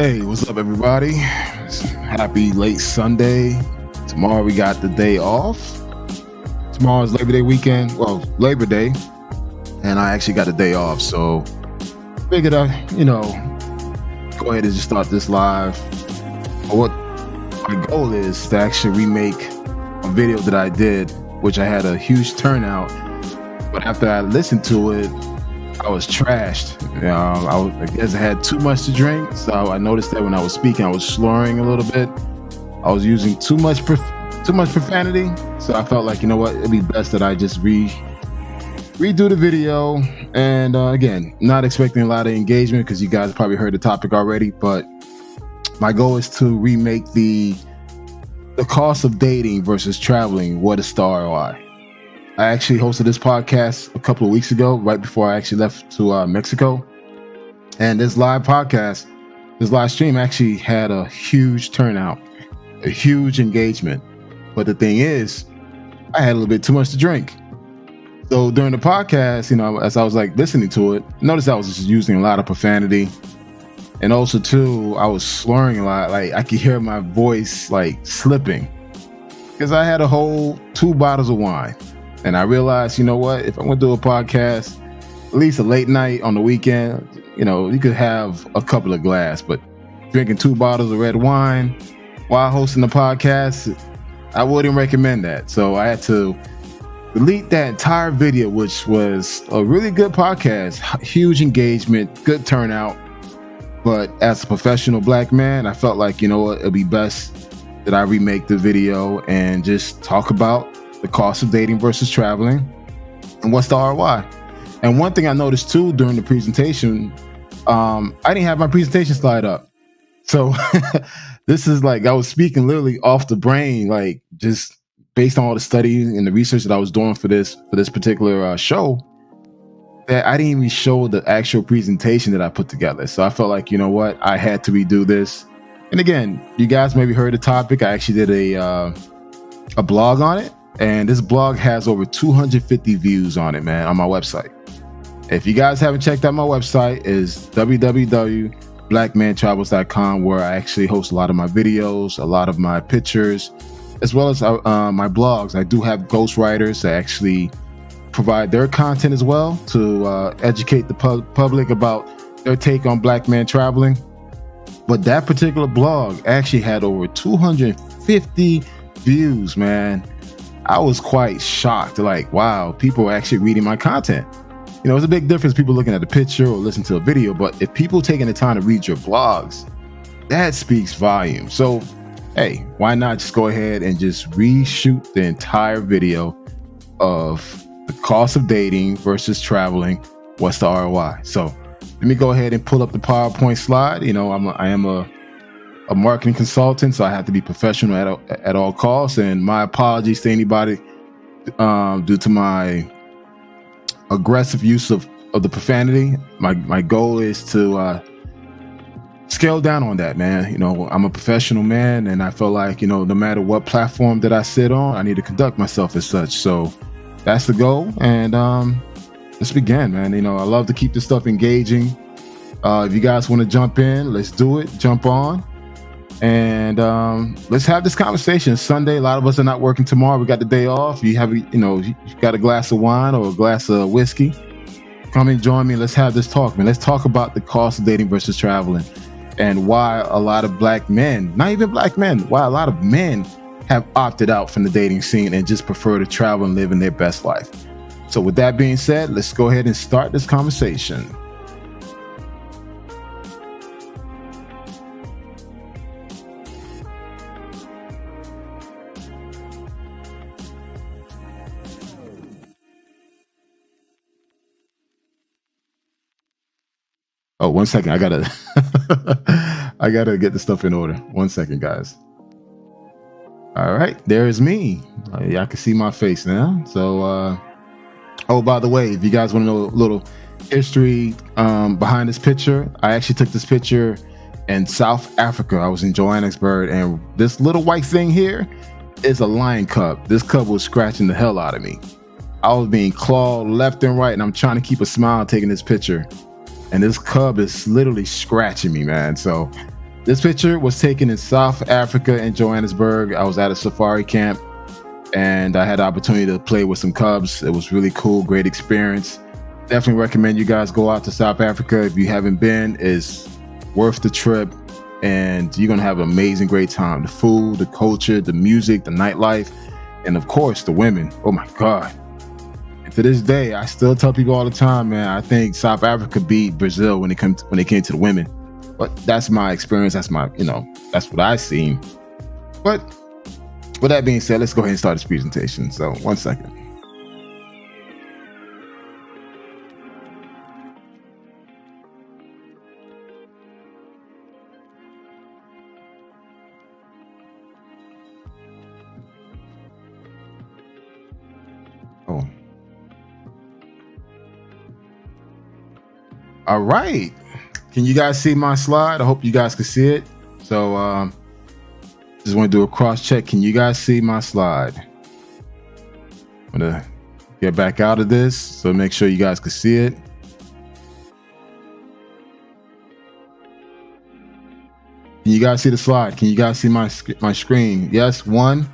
Hey, what's up, everybody? Happy late Sunday. Tomorrow we got the day off. Tomorrow's Labor Day weekend. Well, Labor Day. And I actually got a day off. So figured go ahead and just start this live. What my goal is to actually remake a video that I did, which I had a huge turnout. But after I listened to it, I was trashed. I guess I had too much to drink, so I noticed that when I was speaking, I was slurring a little bit. I was using too much profanity, so I felt like, you know what, it'd be best that I just redo the video. And again, not expecting a lot of engagement because you guys probably heard the topic already. But my goal is to remake the cost of dating versus traveling. What is the ROI? I actually hosted this podcast a couple of weeks ago, right before I actually left to Mexico. And this live stream actually had a huge turnout, a huge engagement. But the thing is, I had a little bit too much to drink. So during the podcast, as I was listening to it, notice I was just using a lot of profanity. And also too, I was slurring a lot. I could hear my voice slipping because I had a whole 2 bottles of wine. And I realized, you know what, if I'm going to do a podcast, at least a late night on the weekend, you could have a couple of glasses, but drinking 2 bottles of red wine while hosting the podcast, I wouldn't recommend that. So I had to delete that entire video, which was a really good podcast, huge engagement, good turnout. But as a professional black man, I felt like, you know what, it'd be best that I remake the video and just talk about the cost of dating versus traveling, and what's the ROI. And one thing I noticed too during the presentation, I didn't have my presentation slide up. So this is I was speaking literally off the brain, just based on all the study and the research that I was doing for this particular show, that I didn't even show the actual presentation that I put together. So I felt like, you know what, I had to redo this. And again, you guys maybe heard the topic. I actually did a blog on it. And this blog has over 250 views on it, man, on my website. If you guys haven't checked out my website, is www.blackmantravels.com, where I actually host a lot of my videos, a lot of my pictures, as well as my blogs. I do have ghostwriters that actually provide their content as well to educate the public about their take on black man traveling. But that particular blog actually had over 250 views, man. I was quite shocked. Wow, people are actually reading my content. It's a big difference people looking at a picture or listening to a video, but if people taking the time to read your blogs, that speaks volumes. So, hey, why not just go ahead and just reshoot the entire video of the cost of dating versus traveling? What's the ROI? So let me go ahead and pull up the PowerPoint slide. I am a marketing consultant, so I have to be professional at all costs. And my apologies to anybody due to my aggressive use of the profanity. My goal is to scale down on that, man. I'm a professional man, and I feel like, no matter what platform that I sit on, I need to conduct myself as such. So that's the goal. And let's begin, man. I love to keep this stuff engaging. If you guys want to jump in, let's do it. Jump on. And let's have this conversation. Sunday, a lot of us are not working tomorrow. We got the day off. You have, you got a glass of wine or a glass of whiskey. Come and join me. Let's have this talk, man. Let's talk about the cost of dating versus traveling, and why a lot of black men, not even black men, why a lot of men have opted out from the dating scene and just prefer to travel and live in their best life. So with that being said, let's go ahead and start this conversation. Oh, 1 second. I gotta get the stuff in order. 1 second, guys. All right, there's me. Y'all can see my face now. So, oh, by the way, if you guys want to know a little history behind this picture, I actually took this picture in South Africa. I was in Johannesburg, and this little white thing here is a lion cub. This cub was scratching the hell out of me. I was being clawed left and right, and I'm trying to keep a smile taking this picture. And this cub is literally scratching me, man. So This picture was taken in South Africa in Johannesburg. I was at a safari camp and I had the opportunity to play with some cubs. It was really cool, great experience. Definitely recommend you guys go out to South Africa. If you haven't been, it's worth the trip and you're gonna have an amazing, great time. The food, the culture, the music, the nightlife, and of course the women. Oh my God. And to this day, I still tell people all the time, man, I think South Africa beat Brazil when it came to the women. But that's my experience. That's my, that's what I've seen. But with that being said, let's go ahead and start this presentation. So 1 second. Oh. All right. Can you guys see my slide? I hope you guys can see it. So just want to do a cross check. Can you guys see my slide? I'm gonna get back out of this, so make sure you guys can see it. Can you guys see the slide? Can you guys see my screen? Yes, one.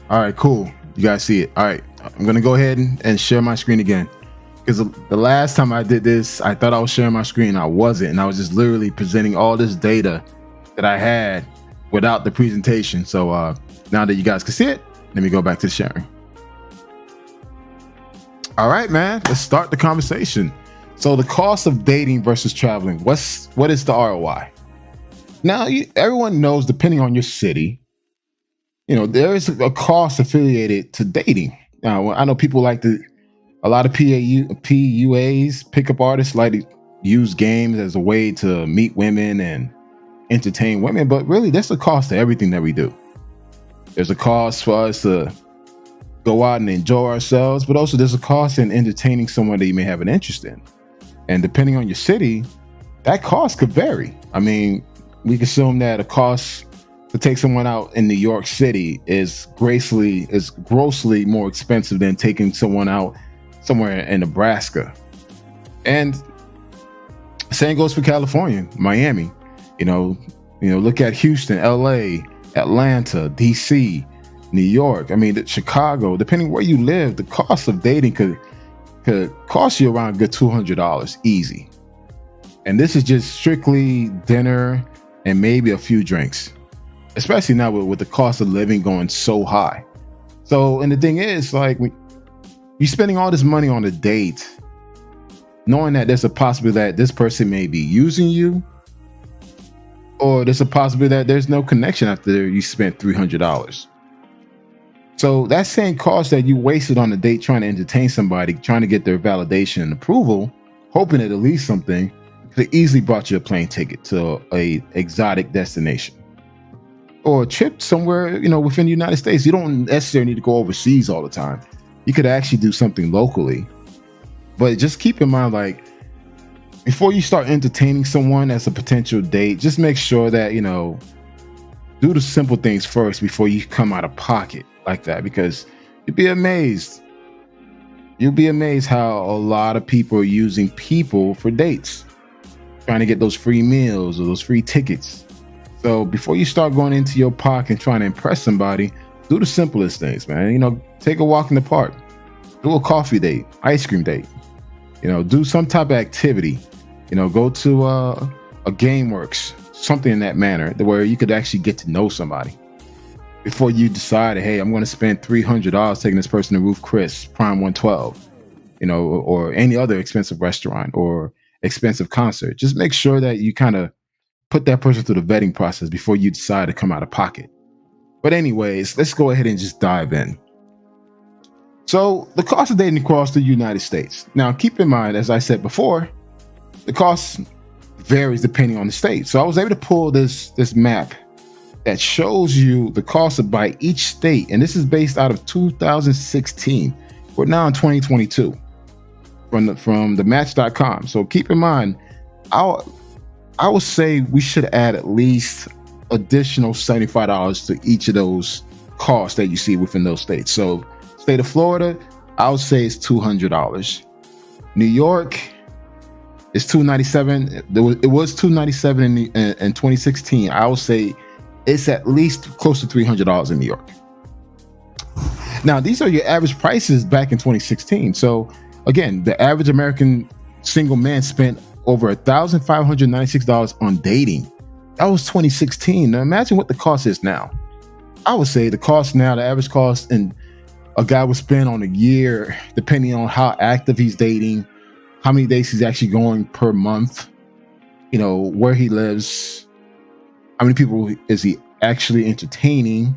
All right, cool. You guys see it. All right, I'm gonna go ahead and share my screen again. Because the last time I did this, I thought I was sharing my screen. I wasn't, and I was just literally presenting all this data that I had without the presentation. So now that you guys can see it, let me go back to sharing. All right, man, let's start the conversation. So the cost of dating versus traveling, what is the ROI? Now, everyone knows, depending on your city, there is a cost affiliated to dating. Now, I know people a lot of PUAs, pickup artists, like to use games as a way to meet women and entertain women, but really there's a cost to everything that we do. There's a cost for us to go out and enjoy ourselves, but also there's a cost in entertaining someone that you may have an interest in. And depending on your city, that cost could vary. I mean, we can assume that a cost to take someone out in New York City is grossly more expensive than taking someone out somewhere in Nebraska. And same goes for California, Miami. Look at Houston, LA, Atlanta, DC, New York. I mean, Chicago. Depending where you live, the cost of dating could cost you around a good $200 easy. And this is just strictly dinner and maybe a few drinks, especially now with the cost of living going so high. So, and the thing is, like, you're spending all this money on a date, knowing that there's a possibility that this person may be using you, or there's a possibility that there's no connection after you spent $300. So that same cost that you wasted on a date trying to entertain somebody, trying to get their validation and approval, hoping at least something, could easily brought you a plane ticket to a exotic destination or a trip somewhere, within the United States. You don't necessarily need to go overseas all the time. You could actually do something locally. But just keep in mind, like, before you start entertaining someone as a potential date, just make sure that, do the simple things first before you come out of pocket like that, because you'll be amazed. You'll be amazed how a lot of people are using people for dates, trying to get those free meals or those free tickets. So before you start going into your pocket and trying to impress somebody, do the simplest things, man. Take a walk in the park, do a coffee date, ice cream date, do some type of activity, go to a GameWorks, something in that manner, where you could actually get to know somebody before you decide, hey, I'm going to spend $300 taking this person to Ruth Chris, Prime 112, or any other expensive restaurant or expensive concert. Just make sure that you kind of put that person through the vetting process before you decide to come out of pocket. But anyways, let's go ahead and just dive in. So the cost of dating across the United States. Now, keep in mind, as I said before, the cost varies depending on the state. So I was able to pull this map that shows you the cost by each state. And this is based out of 2016. We're now in 2022 from the match.com. So keep in mind, I would say we should add at least additional $75 to each of those costs that you see within those states. So state of Florida, I would say it's $200. New York, It's $297. It was $297 in 2016. I would say it's at least close to $300 in New York. Now, these are your average prices back in 2016. So again, the average American single man spent over $1,596 on dating. That was 2016. Now imagine what the cost is now. I would say the cost now, the average cost and a guy would spend on a year, depending on how active he's dating, how many days he's actually going per month, where he lives, how many people is he actually entertaining.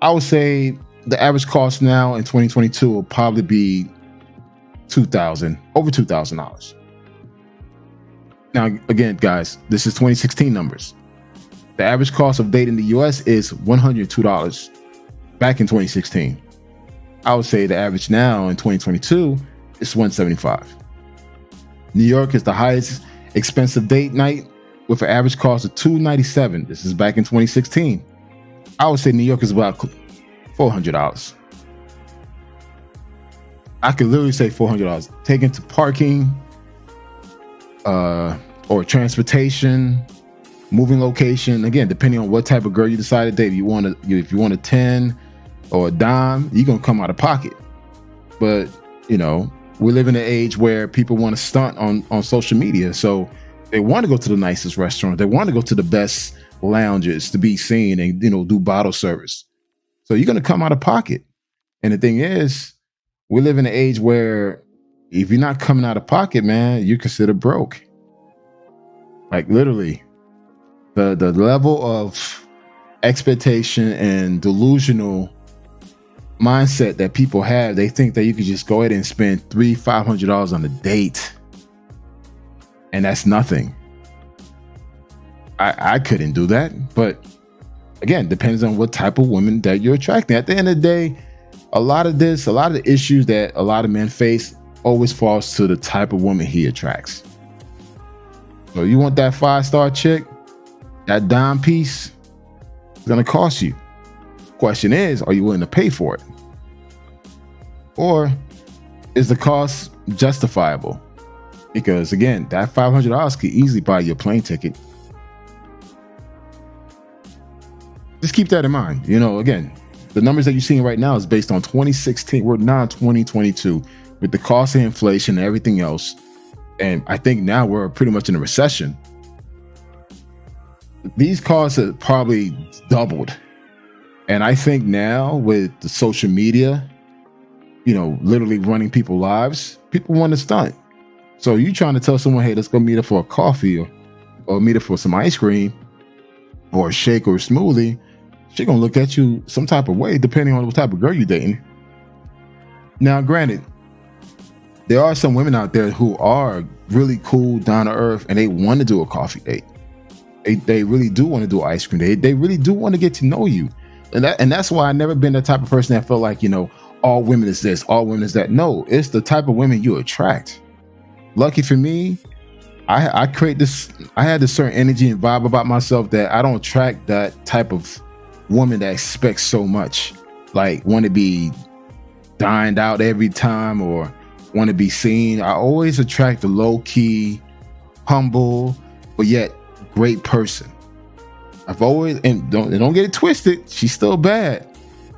I would say the average cost now in 2022 will probably be over $2,000. Now, again, guys, this is 2016 numbers. The average cost of dating in the US is $102 back in 2016. I would say the average now in 2022 is $175. New York is the highest expensive date night with an average cost of $297. This is back in 2016. I would say New York is about $400. I could literally say $400. Taken to parking, or transportation, moving location. Again, depending on what type of girl you decide to date. If you want a 10 or a dime, you're gonna come out of pocket. But we live in an age where people want to stunt on social media, so they want to go to the nicest restaurant. They want to go to the best lounges to be seen and do bottle service. So you're gonna come out of pocket. And the thing is, we live in an age where if you're not coming out of pocket, man, you're considered broke. Like literally, the level of expectation and delusional mindset that people have, they think that you could just go ahead and spend $300-$500 on a date, and that's nothing. I couldn't do that, but again, depends on what type of women that you're attracting. At the end of the day, a lot of the issues that a lot of men face always falls to the type of woman he attracts. So you want that 5-star chick, that dime piece, it's gonna cost you. Question is, are you willing to pay for it? Or is the cost justifiable? Because again, that $500 could easily buy you a plane ticket. Just keep that in mind. Again, the numbers that you're seeing right now is based on 2016. We're now in 2022 with the cost of inflation and everything else. And I think now we're pretty much in a recession. These costs have probably doubled. And I think now with the social media, literally running people's lives, people want to stunt. So you trying to tell someone, hey, let's go meet her for a coffee or meet her for some ice cream or a shake or a smoothie. She's going to look at you some type of way, depending on what type of girl you're dating. Now, granted, there are some women out there who are really cool, down to earth, and they want to do a coffee date. They really do want to do ice cream date. They really do want to get to know you. And that's why I've never been the type of person that felt like, all women is this, all women is that. No, it's the type of women you attract. Lucky for me, I had this certain energy and vibe about myself that I don't attract that type of woman that expects so much, like want to be dined out every time or want to be seen. I always attract the low-key, humble, but yet great person. I've always, and don't get it twisted, she's still bad,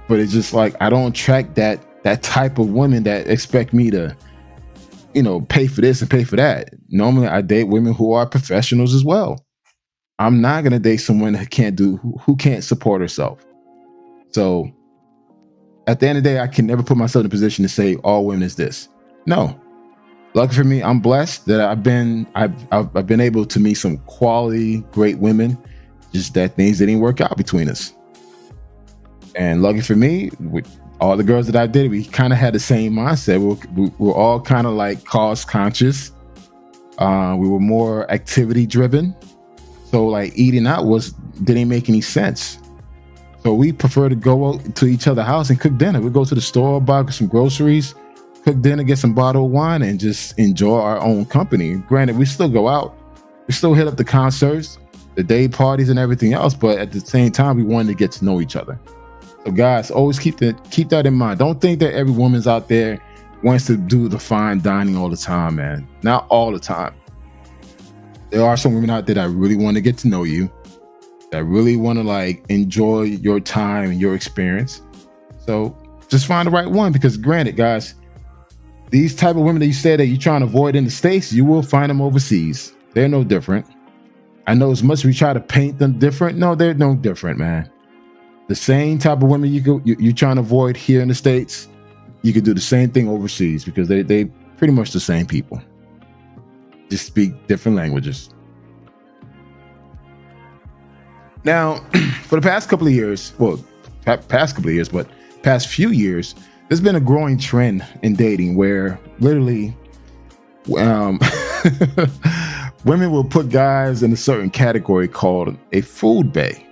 but it's just like I don't attract that type of woman that expect me to pay for this and pay for that. Normally I date women who are professionals as well. I'm not going to date someone who can't support herself. So at the end of the day, I can never put myself in a position to say all women is this. No. Lucky for me, I'm blessed that I've been able to meet some quality, great women. Just that things didn't work out between us. And lucky for me, with all the girls that I did, we kind of had the same mindset. We're all kind of like cost conscious. We were more activity driven. So like eating out didn't make any sense. So we prefer to go to each other's house and cook dinner. We go to the store, buy some groceries, cook dinner, get some bottled wine, and just enjoy our own company. Granted, we still go out. We still hit up the concerts, the day parties, and everything else. But at the same time, we wanted to get to know each other. So guys, always keep that in mind. Don't think that every woman's out there wants to do the fine dining all the time, man. Not all the time. There are some women out there that really want to get to know you, that really want to like enjoy your time and your experience. So just find the right one, because granted, guys, these type of women that you say that you're trying to avoid in the States, you will find them overseas. They're no different. I know as much as we try to paint them different, no, they're no different, man. The same type of women you're trying to avoid here in the States, you could do the same thing overseas, because they pretty much the same people. Just speak different languages. Now, for the past couple of years, but past few years, there's been a growing trend in dating where literally women will put guys in a certain category called a food bae.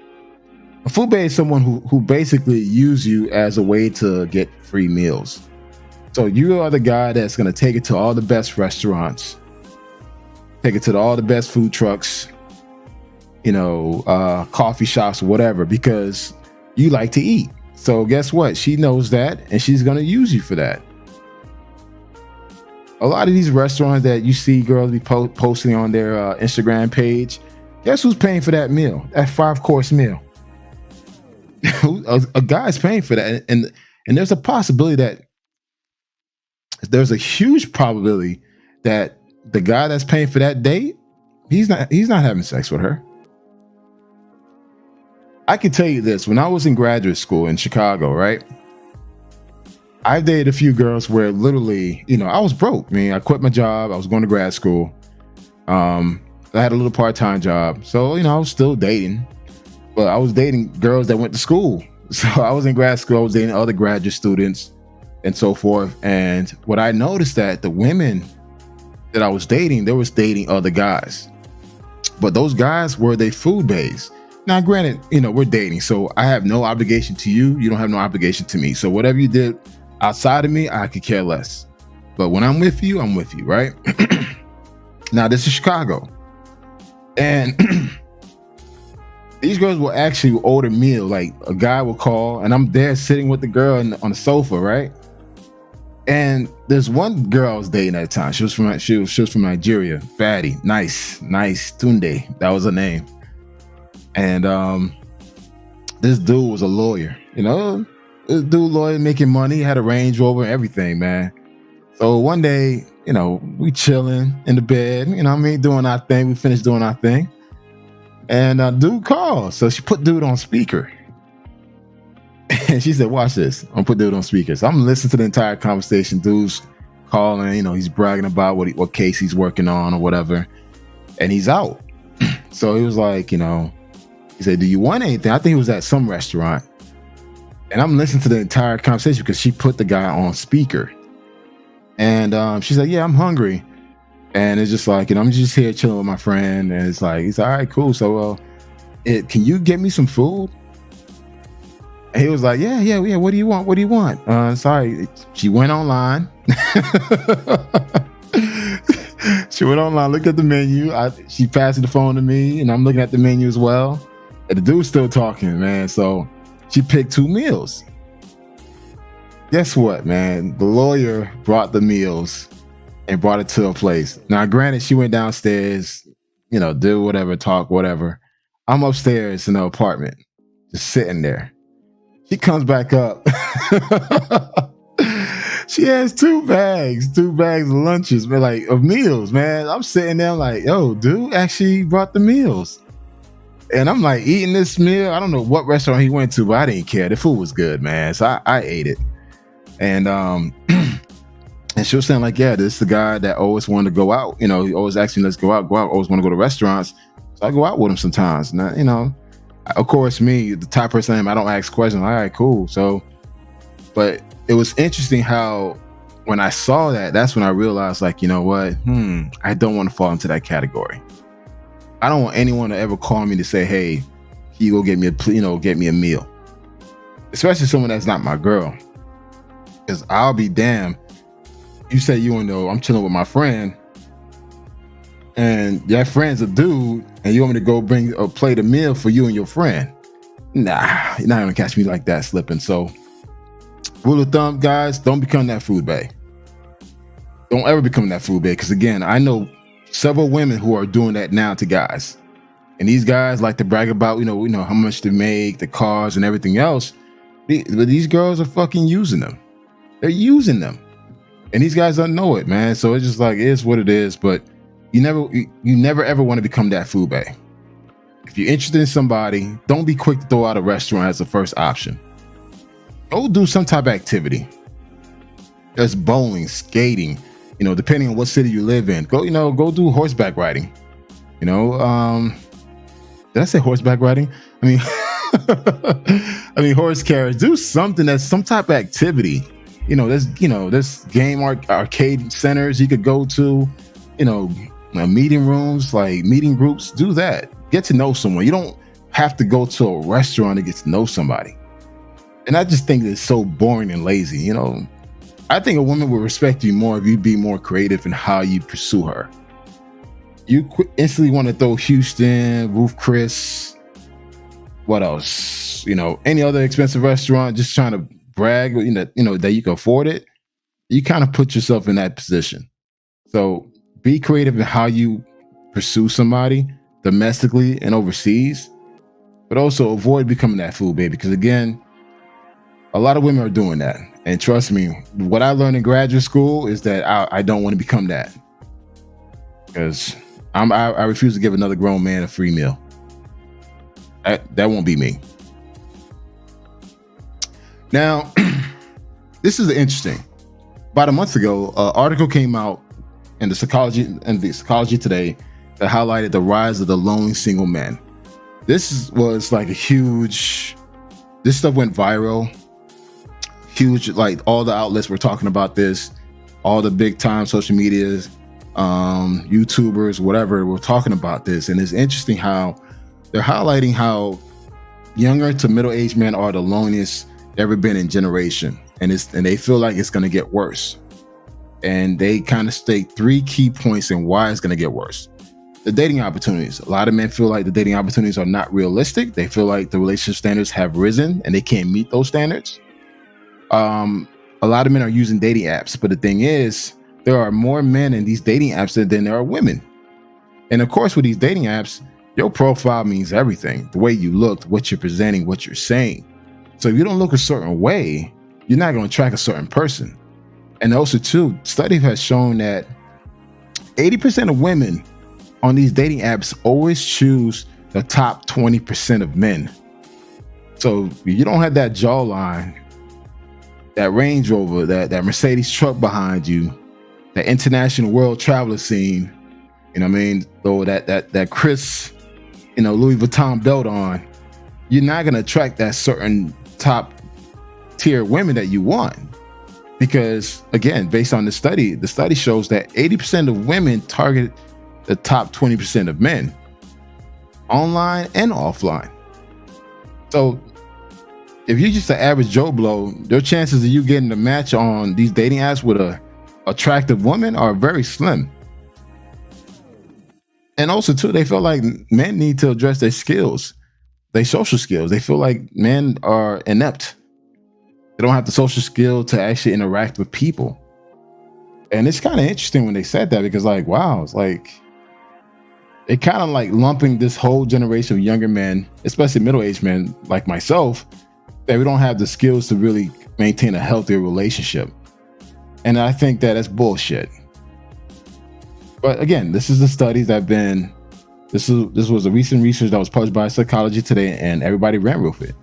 A food bae is someone who basically use you as a way to get free meals. So you are the guy that's going to take it to all the best restaurants, take it to all the best food trucks, coffee shops, whatever, because you like to eat. So guess what? She knows that, and she's going to use you for that. A lot of these restaurants that you see girls be posting on their Instagram page, guess who's paying for that meal? That 5-course meal. A guy's paying for that, and there's a possibility that there's a huge probability that the guy that's paying for that date, he's not having sex with her. I can tell you this: when I was in graduate school in Chicago, right, I dated a few girls where literally, I was broke. I mean, I quit my job. I was going to grad school. I had a little part-time job, so I was still dating. But I was dating girls that went to school. So I was in grad school, I was dating other graduate students and so forth. And what I noticed that the women that I was dating, they was dating other guys. But those guys were they food baes. Now, granted, we're dating, so I have no obligation to you. You don't have no obligation to me. So whatever you did outside of me, I could care less. But when I'm with you, right? Now, this is Chicago. And these girls will actually order meal. Like a guy will call, and I'm there sitting with the girl on the sofa, right? And there's one girl I was dating at the time. She was from Nigeria. Fatty, nice Tunde. That was her name. And this dude was a lawyer. This dude lawyer making money, had a Range Rover and everything, man. So one day, we chilling in the bed. Doing our thing. We finished doing our thing. And dude called. So she put dude on speaker. And she said, watch this. I'm gonna put dude on speaker. So I'm listening to the entire conversation. Dude's calling, he's bragging about what case he's working on or whatever. And he's out. So he was like, he said, do you want anything? I think he was at some restaurant. And I'm listening to the entire conversation because she put the guy on speaker. And she said, yeah, I'm hungry. And it's just like, I'm just here chilling with my friend. And it's like, he's all right, cool. So, can you get me some food? And he was like, yeah. What do you want? Sorry. She went online. She went online, looked at the menu. She passed the phone to me, and I'm looking at the menu as well. And the dude's still talking, man. So she picked 2 meals. Guess what, man? The lawyer brought the meals and brought it to a place. Now, granted, she went downstairs, do whatever, talk, whatever. I'm upstairs in the apartment, just sitting there. She comes back up. She has 2 bags of lunches, man, like of meals, man. I'm sitting there like, yo, dude actually brought the meals. And I'm like eating this meal. I don't know what restaurant he went to, but I didn't care. The food was good, man. So I ate it. And and she was saying like, yeah, this is the guy that always wanted to go out. He always asked me, let's go out. Always want to go to restaurants. So I go out with him sometimes. And, of course, me, the type of person I am, I don't ask questions. All right, cool. So, but it was interesting how when I saw that, that's when I realized, like, you know what? I don't want to fall into that category. I don't want anyone to ever call me to say, hey, can you go get me a meal? Especially someone that's not my girl. Because I'll be damned. You say I'm chilling with my friend, and that friend's a dude, and you want me to go bring a plate of meal for you and your friend. Nah, you're not gonna catch me like that slipping. So, rule of thumb, guys, don't become that food bae. Don't ever become that food bae. Because again, I know several women who are doing that now to guys. And these guys like to brag about, how much they make, the cars and everything else. But these girls are fucking using them. They're using them. And these guys don't know it, man. So it's just like, it is what it is. But you never ever want to become that food bag. If you're interested in somebody, don't be quick to throw out a restaurant as the first option. Go do some type of activity. There's bowling, skating, depending on what city you live in. Go do horseback riding. Did I say horseback riding? I mean horse carriage. Do something that's some type of activity. There's game arcade centers you could go to, meeting rooms, like meeting groups. Do that. Get to know someone. You don't have to go to a restaurant to get to know somebody. And I just think it's so boring and lazy. I think a woman will respect you more if you be more creative in how you pursue her. You instantly want to throw Houston, Ruth Chris, what else? Any other expensive restaurant, just trying to brag, that you can afford it. You kind of put yourself in that position. So be creative in how you pursue somebody domestically and overseas, but also avoid becoming that food baby. Because again, a lot of women are doing that. And trust me, what I learned in graduate school is that I don't want to become that. Because I refuse to give another grown man a free meal. That won't be me. Now, this is interesting. About a month ago, an article came out in the Psychology Today that highlighted the rise of the lonely single men. This was like this stuff went viral. Huge, like all the outlets were talking about this. All the big time social medias, YouTubers, whatever, were talking about this. And it's interesting how they're highlighting how younger to middle-aged men are the loneliest ever been in generation. And they feel like it's going to get worse. And they kind of state 3 key points in why it's going to get worse. The dating opportunities. A lot of men feel like the dating opportunities are not realistic. They feel like the relationship standards have risen and they can't meet those standards. A lot of men are using dating apps, but the thing is, there are more men in these dating apps than there are women. And of course, with these dating apps, your profile means everything. The way you look, what you're presenting, what you're saying. So if you don't look a certain way, you're not going to attract a certain person. And also, too, studies have shown that 80% of women on these dating apps always choose the top 20% of men. So if you don't have that jawline, that Range Rover, that Mercedes truck behind you, that international world traveler scene, though that Chris, Louis Vuitton belt on, you're not going to attract that certain top tier women that you want. Because again, based on the study shows that 80% of women target the top 20% of men, online and offline. So if you're just an average Joe Blow, their chances of you getting a match on these dating apps with a attractive woman are very slim. And also, too, they feel like men need to address their skills, their social skills. They feel like men are inept. They don't have the social skill to actually interact with people. And it's kind of interesting when they said that, because like, wow, it's like, it kind of like lumping this whole generation of younger men, especially middle-aged men like myself, that we don't have the skills to really maintain a healthier relationship. And I think that that's bullshit. But again, this is the studies that have been, this was a recent research that was published by Psychology Today, and everybody ran with it.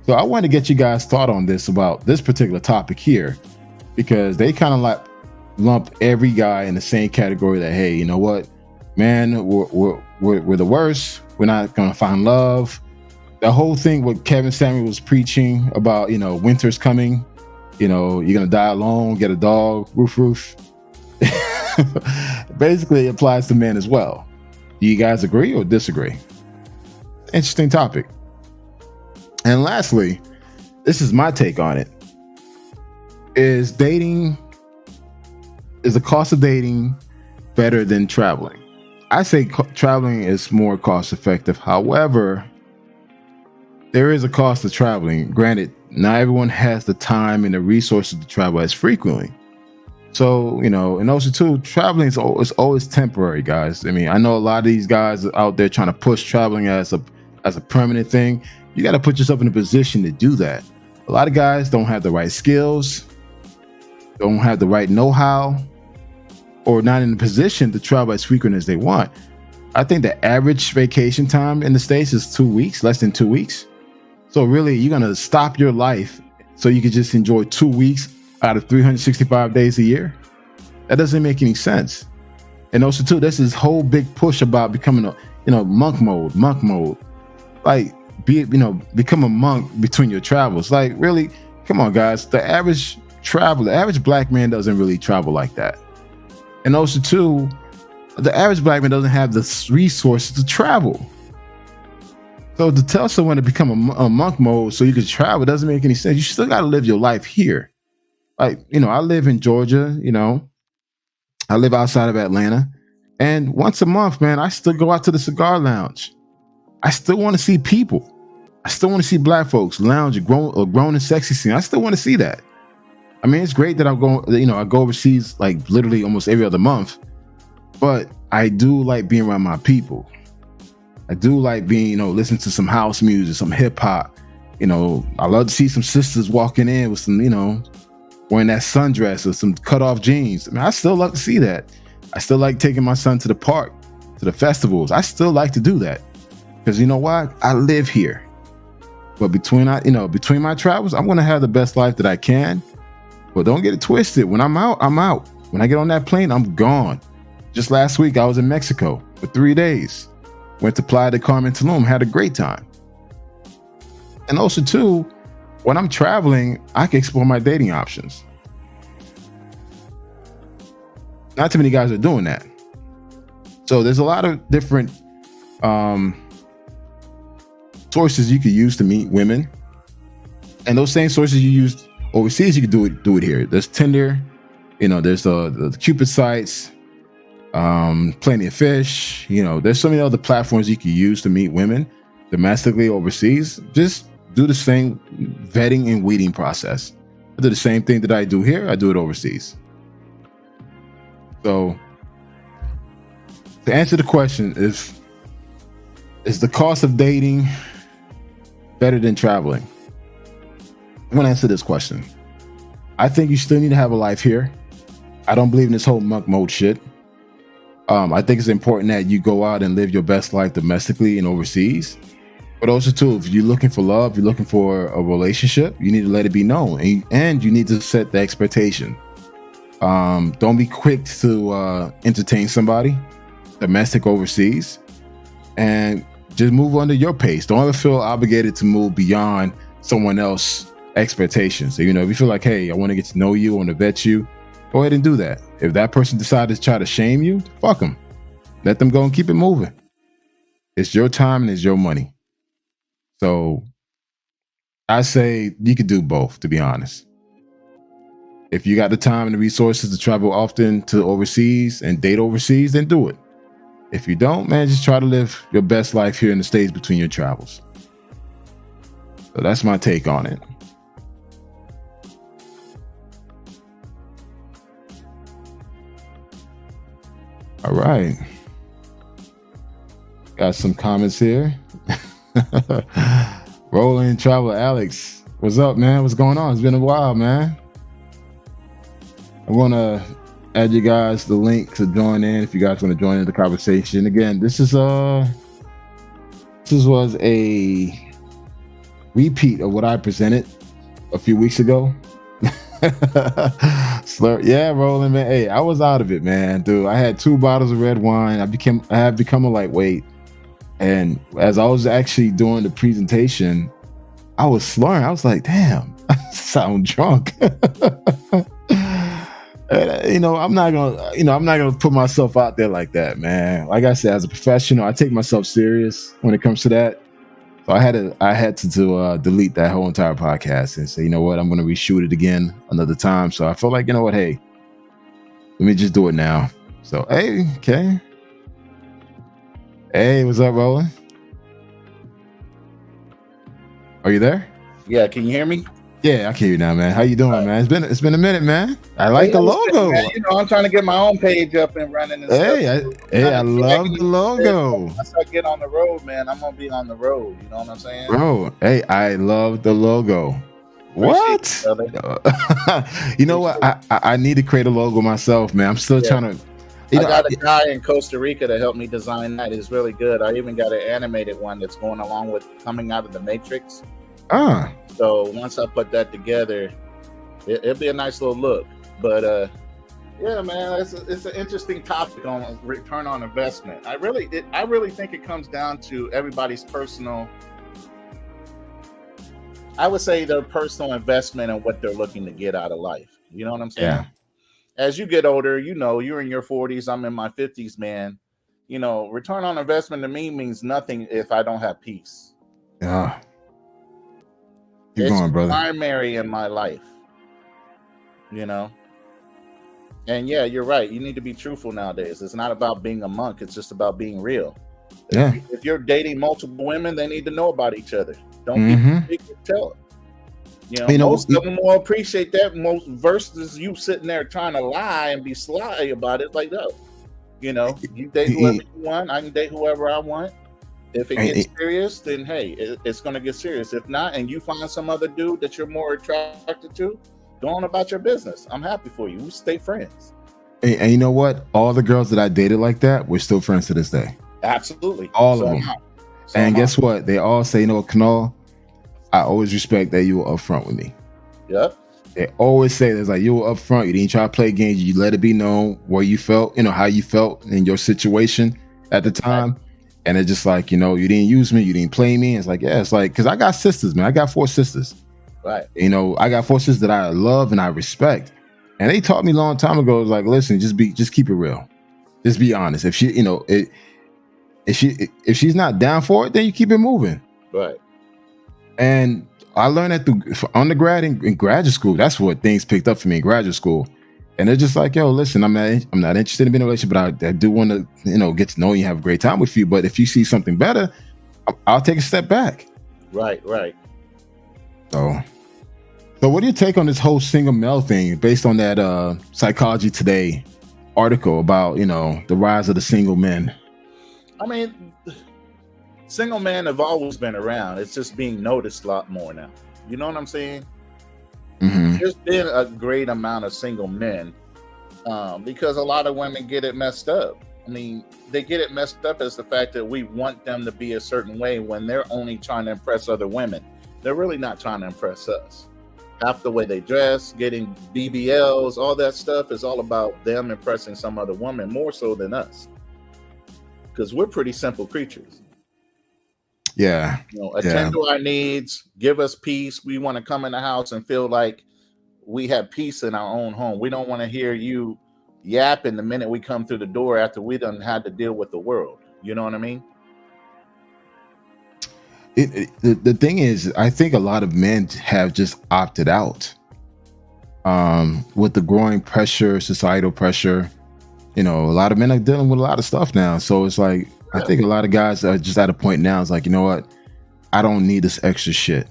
So I want to get you guys' thought on this, about this particular topic here, because they kind of like lump every guy in the same category that, hey, you know what, man, we're the worst. We're not going to find love. The whole thing what Kevin Samuel was preaching about, winter's coming, you're going to die alone, get a dog, roof. Basically, it applies to men as well. Do you guys agree or disagree? Interesting topic. And lastly, this is my take on it. Is the cost of dating better than traveling? I say traveling is more cost effective. However, there is a cost to traveling. Granted, not everyone has the time and the resources to travel as frequently. So, and also too, traveling is always temporary, guys. I mean, I know a lot of these guys out there trying to push traveling as a permanent thing. You got to put yourself in a position to do that. A lot of guys don't have the right skills, don't have the right know-how, or not in a position to travel as frequent as they want. I think the average vacation time in the States is 2 weeks, less than 2 weeks. So really, you're going to stop your life so you can just enjoy 2 weeks out of 365 days a year? That doesn't make any sense. And also too, there's this whole big push about becoming monk mode. Like, become a monk between your travels. Like, really, come on, guys. The average black man doesn't really travel like that. And also too, the average black man doesn't have the resources to travel. So to tell someone to become a monk mode so you can travel doesn't make any sense. You still got to live your life here. Like, I live in Georgia, I live outside of Atlanta. And once a month, man, I still go out to the cigar lounge. I still want to see people. I still want to see black folks lounge, grown and sexy scene. I still want to see that. I mean, it's great that I go overseas like literally almost every other month. But I do like being around my people. I do like being, listening to some house music, some hip hop. I love to see some sisters walking in with some, wearing that sundress or some cut off jeans. I mean, I still love to see that. I still like taking my son to the park, to the festivals. I still like to do that because you know what? I live here. But between my travels, I'm going to have the best life that I can. But don't get it twisted. When I'm out, I'm out. When I get on that plane, I'm gone. Just last week, I was in Mexico for 3 days. Went to Playa del Carmen, Tulum, had a great time. And also, too, when I'm traveling, I can explore my dating options. Not too many guys are doing that. So there's a lot of different sources you could use to meet women. And those same sources you use overseas, you can do it here. There's Tinder, there's the Cupid sites, Plenty of Fish. There's so many other platforms you can use to meet women domestically, overseas. Just do the same vetting and weeding process. I do the same thing that I do here. I do it overseas. So to answer the question, is the cost of dating better than traveling? I'm going to answer this question. I think you still need to have a life here. I don't believe in this whole monk mode shit. I think it's important that you go out and live your best life domestically and overseas. But also, too, if you're looking for love, you're looking for a relationship, you need to let it be known. And you need to set the expectation. Don't be quick to entertain somebody, domestic, overseas. And just move under your pace. Don't ever feel obligated to move beyond someone else's expectations. So, if you feel like, hey, I want to get to know you, I want to vet you, go ahead and do that. If that person decides to try to shame you, fuck them. Let them go and keep it moving. It's your time and it's your money. So I say you could do both, to be honest. If you got the time and the resources to travel often to overseas and date overseas, then do it. If you don't, man, just try to live your best life here in the States between your travels. So that's my take on it. All right. Got some comments here. Rolling Travel Alex. What's up, man? What's going on? It's been a while, man. I want to add you guys the link to join in if you guys want to join in the conversation. Again, this was a repeat of what I presented a few weeks ago. Slur, yeah, Roland, man. Hey, I was out of it, man, dude. I had 2 bottles of red wine. I have become a lightweight, and as I was actually doing the presentation, I was slurring. I was like, "Damn, I sound drunk." I'm not gonna put myself out there like that, man. Like I said, as a professional, I take myself serious when it comes to that. So I had to delete that whole entire podcast and say, you know what, I'm going to reshoot it again another time. So I felt like, you know what, hey, let me just do it now. So, hey, okay. Hey, what's up, Roland? Are you there? Yeah, can you hear me? Yeah, I can hear you now, man. How you doing, man? It's been a minute, man. I like Hey, the listen, man, logo. I'm trying to get my own page up and running and stuff. Hey, Too. I Kind of love dragging the me there. logo, Once I get on the road, man, I'm gonna be on the road. You know what I'm saying? bro. Hey, I love the logo. Appreciate you, What? brother. You know what? Appreciate it. I need to create a logo myself, man. I'm still Yeah, trying to. You I know, got a guy in Costa Rica to help me design that. It's really good. I even got an animated one that's going along with coming out of the Matrix. uh, So once I put that together, it'll be a nice little look. But yeah, man, it's an interesting topic on return on investment. I really think it comes down to everybody's personal. I would say their personal investment and what they're looking to get out of life. You know what I'm saying? yeah, As you get older, you're in your 40s. I'm in my 50s, man. Return on investment to me means nothing if I don't have peace. yeah. Keep It's going, brother. primary in my life. You know. And yeah, you're right. You need to be truthful nowadays. It's not about being a monk. It's just about being real. Yeah. If you're dating multiple women, they need to know about each other. Don't Mm-hmm. keep it tell it. You know, Most of them will appreciate that most versus you sitting there trying to lie and be sly about it. Like, no, you date whoever you want. I can date whoever I want. If it gets serious, then hey, it's going to get serious. If not, and you find some other dude that you're more attracted to, go on about your business. I'm happy for you. We stay friends. And you know what? All the girls that I dated like that, we're still friends to this day. Absolutely. All of them. And guess what? They all say, Kanal, I always respect that you were upfront with me. Yep. They always say there's like, you were upfront. You didn't try to play games. You let it be known where you felt, how you felt in your situation at the time. Right. And it's just like, you didn't use me. You didn't play me. It's like, yeah, it's like, because I got sisters, man. I got 4 sisters. Right. I got 4 sisters that I love and I respect. And they taught me a long time ago, like, listen, just keep it real. Just be honest. If she, if she's not down for it, then you keep it moving. Right. And I learned that through undergrad and graduate school. That's what things picked up for me in graduate school. And they're just like, yo, listen, I'm not interested in being in a relationship, but I do want to, get to know you, have a great time with you. But if you see something better, I'll take a step back. Right. So what do you take on this whole single male thing based on that Psychology Today article about, the rise of the single men? I mean, single men have always been around. It's just being noticed a lot more now. You know what I'm saying? Mm-hmm. There's been a great amount of single men because a lot of women get it messed up. I mean, they get it messed up as the fact that we want them to be a certain way when they're only trying to impress other women. They're really not trying to impress us. Half the way they dress, getting BBLs, all that stuff is all about them impressing some other woman more so than us. Because we're pretty simple creatures. Yeah. Attend to our needs, give us peace. We want to come in the house and feel like we have peace in our own home. We don't want to hear you yapping the minute we come through the door after we done had to deal with the world. You know what I mean? The thing is, I think a lot of men have just opted out with the growing pressure, societal pressure. A lot of men are dealing with a lot of stuff now. So it's like, I think a lot of guys are just at a point now. It's like, you know what? I don't need this extra shit.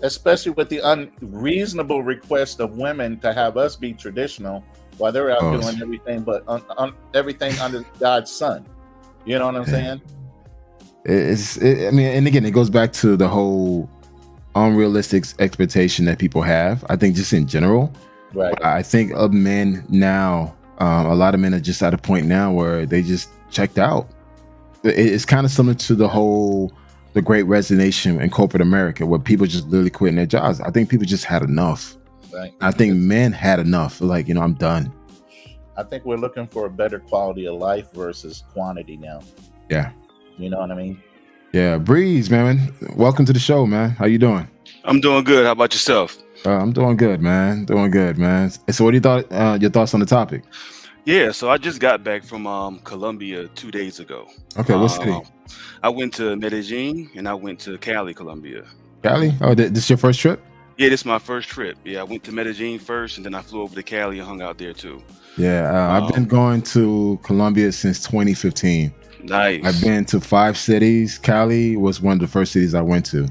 Especially with the unreasonable request of women to have us be traditional while they're out doing everything but everything under God's sun. You know what I'm saying? And again, it goes back to the whole unrealistic expectation that people have. I think just in general. Right. But I think of men now, a lot of men are just at a point now where they just checked out. It's kind of similar to the great resignation in corporate America, where people just literally quitting their jobs. I think people just had enough. Right. I think men had enough. Like, I'm done. I think we're looking for a better quality of life versus quantity now. Yeah. You know what I mean? Yeah. Breeze, man. Welcome to the show, man. How you doing? I'm doing good. How about yourself? I'm doing good, man. So what do you thought, your thoughts on the topic? Yeah, so I just got back from Colombia 2 days ago. Okay, what city? I went to Medellin and I went to Cali, Colombia. Cali? Oh, this is your first trip? Yeah, this is my first trip. Yeah, I went to Medellin first and then I flew over to Cali and hung out there too. Yeah, I've been going to Colombia since 2015. Nice. I've been to 5 cities. Cali was one of the first cities I went to.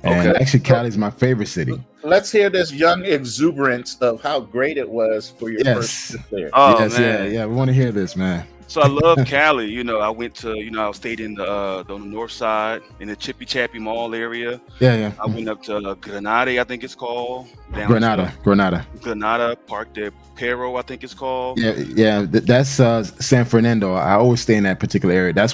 And actually, Cali is my favorite city. let's hear this young exuberance of how great it was for your first Yes. trip there. Oh Yes, man. yeah. We want to hear this, man. So I love Cali. You know, I went to, I stayed in on the north side in the Chippy Chappy Mall area. Yeah. I went up to Grenada, I think it's called. Down Granada. to Grenada, Park de Pero, I think it's called. Yeah. That's San Fernando. I always stay in that particular area. That's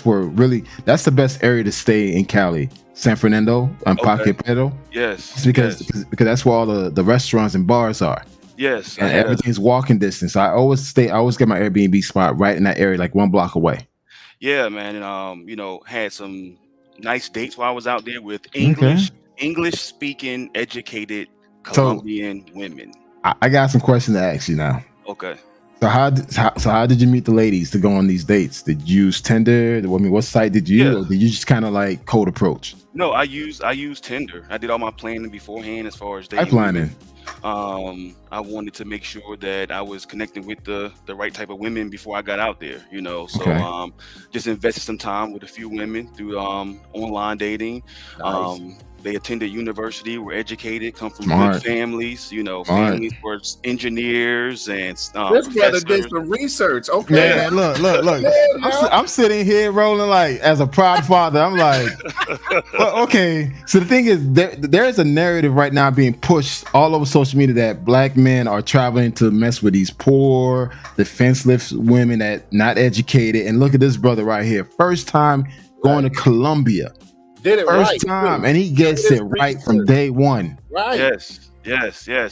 that's the best area to stay in Cali. San Fernando and Okay. Parque Pedro. Yes. It's because that's where all the restaurants and bars are. Yes. And everything's walking distance. So I always get my Airbnb spot right in that area, like 1 block away. Yeah, man. And had some nice dates while I was out there with Okay. English speaking, educated So Colombian women. I got some questions to ask you now. Okay. So how did you meet the ladies to go on these dates? Did you use Tinder? I mean, what site did you? Yeah. Or did you just kind of like cold approach? No, I used Tinder. I did all my planning beforehand as far as dating Pipelining. women. I wanted to make sure that I was connecting with the right type of women before I got out there, So Okay. just invested some time with a few women through online dating. Nice. They attended university, were educated, come from Smart. good families, Smart. families were engineers and This brother did professors. some research. Okay. Man, look. Yeah, now. I'm sitting here rolling like as a proud father. I'm like, well, okay. So the thing is, there is a narrative right now being pushed all over social media that black men are traveling to mess with these poor, defenseless women that not educated. And look at this brother right here, first time going to Colombia, Did it first right. time, too. and he gets Did it his right from research. day one. Right. Yes.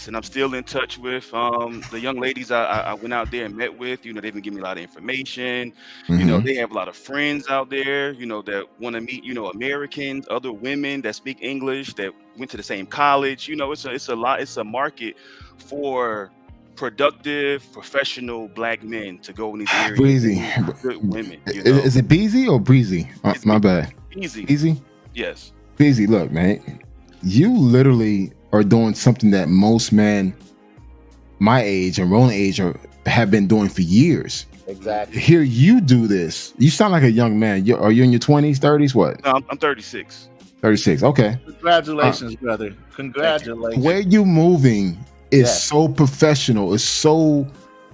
And I'm still in touch with the young ladies I went out there and met with. They've been giving me a lot of information. Mhm. They have a lot of friends out there, that want to meet, Americans, other women that speak English, that went to the same college. It's a market for productive, professional black men to go in these areas Breezy. and meet good women. Is it Beezy or Breezy? Oh, It's my bad. easy. Beezy? Yes. Beezy, look, man, you literally are doing something that most men my age and Roland age have been doing for years. Exactly. Hear you do this. You sound like a young man. Are you in your 20s, 30s? What? No, I'm 36. 36. Okay. Congratulations, brother. Congratulations. Where you moving is Yeah. so professional. It's so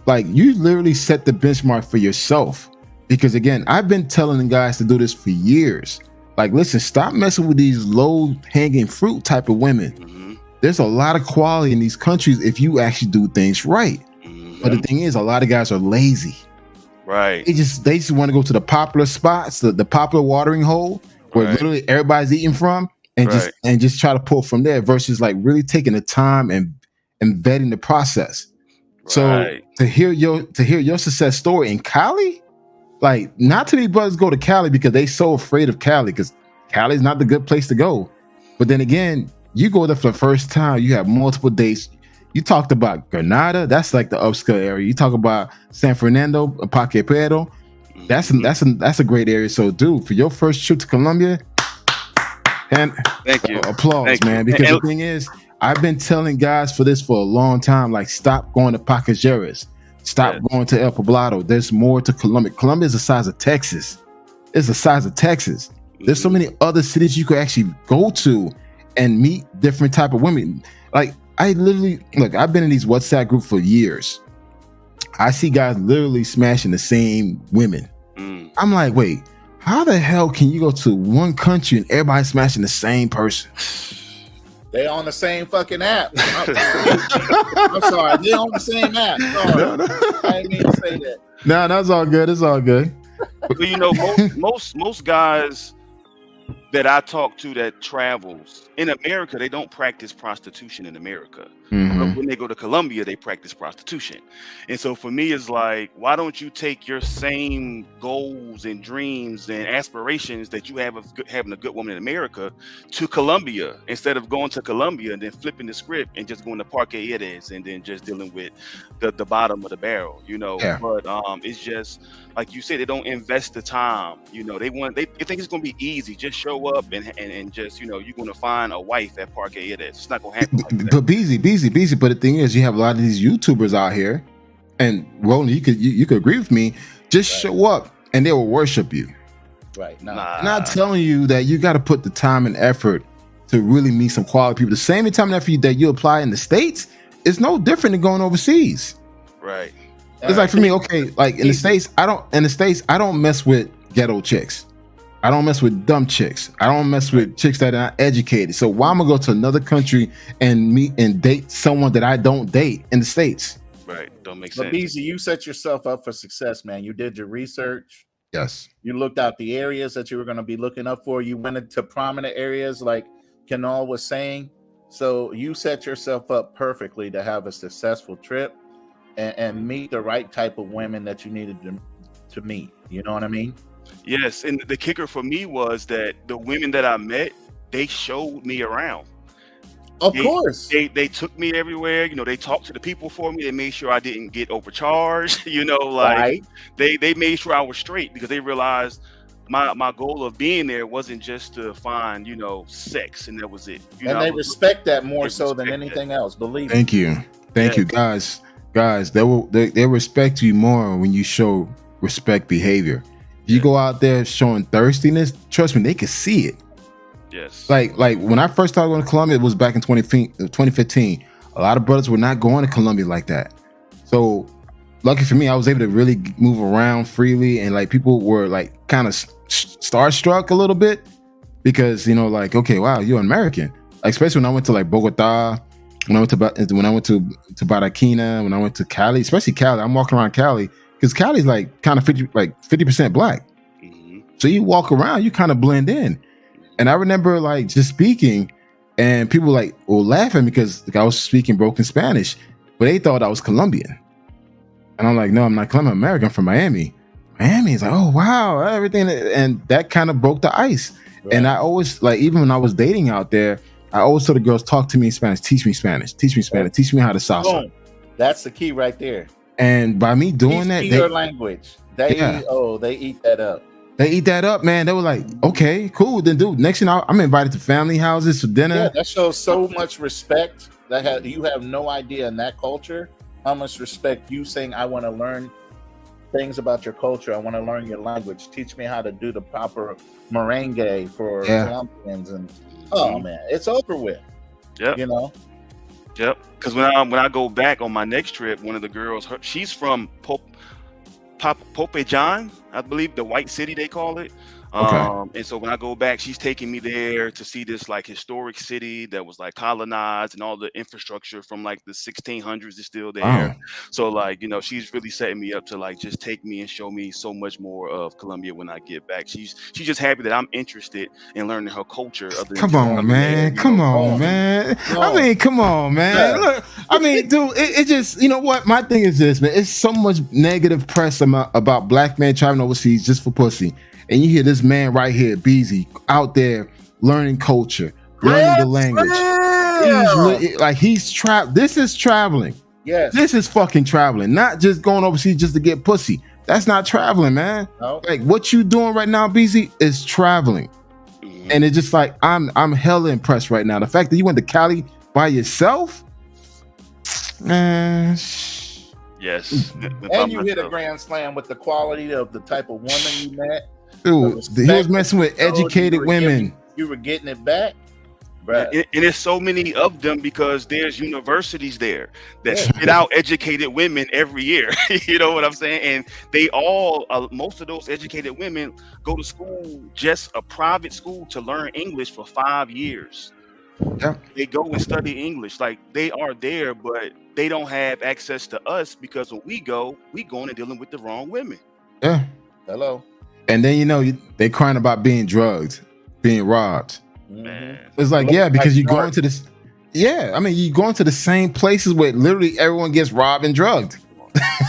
like you literally set the benchmark for yourself. Because again, I've been telling the guys to do this for years. Like, listen, stop messing with these low hanging fruit type of women. Mm-hmm. There's a lot of quality in these countries if you actually do things right. Mm-hmm. But the thing is, a lot of guys are lazy. Right. They just want to go to the popular spots, the popular watering hole where Right. literally everybody's eating from, and Right. just try to pull from there versus like really taking the time and vetting the process. So Right. to hear your success story in Cali, like not too many brothers go to Cali because they so afraid of Cali because Cali is not the good place to go. But then again, you go there for the first time, you have multiple dates. You talked about Granada, that's like the upscale area. You talk about San Fernando, Parque Pedro, Mhm. that's a great area. So, dude, for your first trip to Colombia, and Thank you. applause, Thank you. man. Because And- the thing is, I've been telling guys for this for a long time, like stop going to Pacajeras, stop Yes. going to El Poblado. There's more to Colombia. Colombia is the size of Texas. It's the size of Texas. There's so Mhm. many other cities you could actually go to and meet different type of women. Like I literally look, I've been in these WhatsApp groups for years. I see guys literally smashing the same women. Mm. I'm like, wait, how the hell can you go to one country and everybody smashing the same person? They on the same fucking app. I'm sorry. They on the same app. Sorry. No, no. I didn't mean to say that. No, that's all good. It's all good. Well, most guys that I talk to that travels in America, they don't practice prostitution in America. Mhm. But when they go to Colombia, they practice prostitution. And so for me, it's like, why don't you take your same goals and dreams and aspirations that you have of having a good woman in America to Colombia instead of going to Colombia and then flipping the script and just going to Parque Eres and then just dealing with the bottom of the barrel, Yeah. But it's just like you said, they don't invest the time. They think it's gonna be easy. Just show up and just you're gonna find a wife at Parque Eres. It's not gonna happen like that. But busy. But the thing is, you have a lot of these YouTubers out here, and Roland, you could agree with me. Just Right. show up, and they will worship you. Right. No. Nah. I'm not telling you that you got to put the time and effort to really meet some quality people. The same time that you apply in the States, it's no different than going overseas. Right. It's like for me, okay, like in the States, I don't mess with ghetto chicks. I don't mess with dumb chicks. I don't mess with chicks that are not educated. So why am I gonna go to another country and meet and date someone that I don't date in the States? Right. Don't make But sense. BZ, you set yourself up for success, man. You did your research. Yes. You looked out the areas that you were going to be looking up for. You went into prominent areas like Kenal was saying. So you set yourself up perfectly to have a successful trip and meet the right type of women that you needed to meet. You know what I mean? Yes. And the kicker for me was that the women that I met, they showed me around. Of course. They took me everywhere. You know, they talked to the people for me. They made sure I didn't get overcharged. You know, like they made sure I was straight because they realized my goal of being there wasn't just to find, you know, sex and that was it. And they respect that more so than anything else. Believe me. Thank you. Thank you, guys. Guys, they respect you more when you show respect behavior. If you go out there showing thirstiness, trust me, they can see it. Yes. Like when I first started going to Colombia, it was back in 2015. A lot of brothers were not going to Colombia like that. So lucky for me, I was able to really move around freely, and like people were like kind of starstruck a little bit because, you know, like, okay, wow, you're an American. Like, especially when I went to like Bogota, when I went to Barranquilla, when I went to Cali, especially Cali. I'm walking around Cali because Cali's like kind of 50% black. Mm-hmm. So you walk around, you kind of blend in. And I remember like just speaking, and people like were laughing because like, I was speaking broken Spanish, but they thought I was Colombian. And I'm like, no, I'm not Colombian, I'm American, I'm from Miami. Miami is like, oh wow, everything, and that kind of broke the ice. Right. And I always like, even when I was dating out there, I always told the girls, talk to me in Spanish, teach me Spanish, teach me Spanish, teach me how to salsa. Boom. That's the key right there. And by me doing that, their language, they eat that up. They eat that up, man. They were like, okay, cool. Then, dude, next thing I'm invited to family houses for dinner. Yeah, that shows so much respect. You have no idea in that culture how much respect you saying, I want to learn things about your culture. I want to learn your language. Teach me how to do the proper merengue for Colombians. And man, it's over with. Yeah, you know. Yep. Because when I go back on my next trip, one of the girls, she's from Popayán, I believe, the white city they call it. And so when I go back, she's taking me there to see this like historic city that was like colonized, and all the infrastructure from like the 1600s is still there. Wow. So like, you know, she's really setting me up to like just take me and show me so much more of Colombia when I get back. She's just happy that I'm interested in learning her culture. Come on, man. Come on, man. I mean, come on, man. Look, I mean, dude, it just, you know what? My thing is this, man. It's so much negative press about black men traveling overseas just for pussy. And you hear this man right here, BZ, out there learning culture, learning the language. This is traveling. Yes. This is fucking traveling, not just going overseas just to get pussy. That's not traveling, man. No. Like what you doing right now, BZ, is traveling. Mm-hmm. And it's just like, I'm hella impressed right now. The fact that you went to Cali by yourself, man. Yes. And you hit a grand slam with the quality of the type of woman you met. Dude, he was messing with educated women. You were getting it back, right? And there's so many of them because there's universities there that spit out educated women every year. You know what I'm saying? And they all, most of those educated women go to school, just a private school, to learn English for 5 years. Yeah. They go and study English. Like they are there, but they don't have access to us because when we going and dealing with the wrong women. Yeah. Hello. And then, you know, they crying about being drugged, being robbed. Man. It's like, yeah, because you go into this. Yeah, I mean, you go into the same places where literally everyone gets robbed and drugged.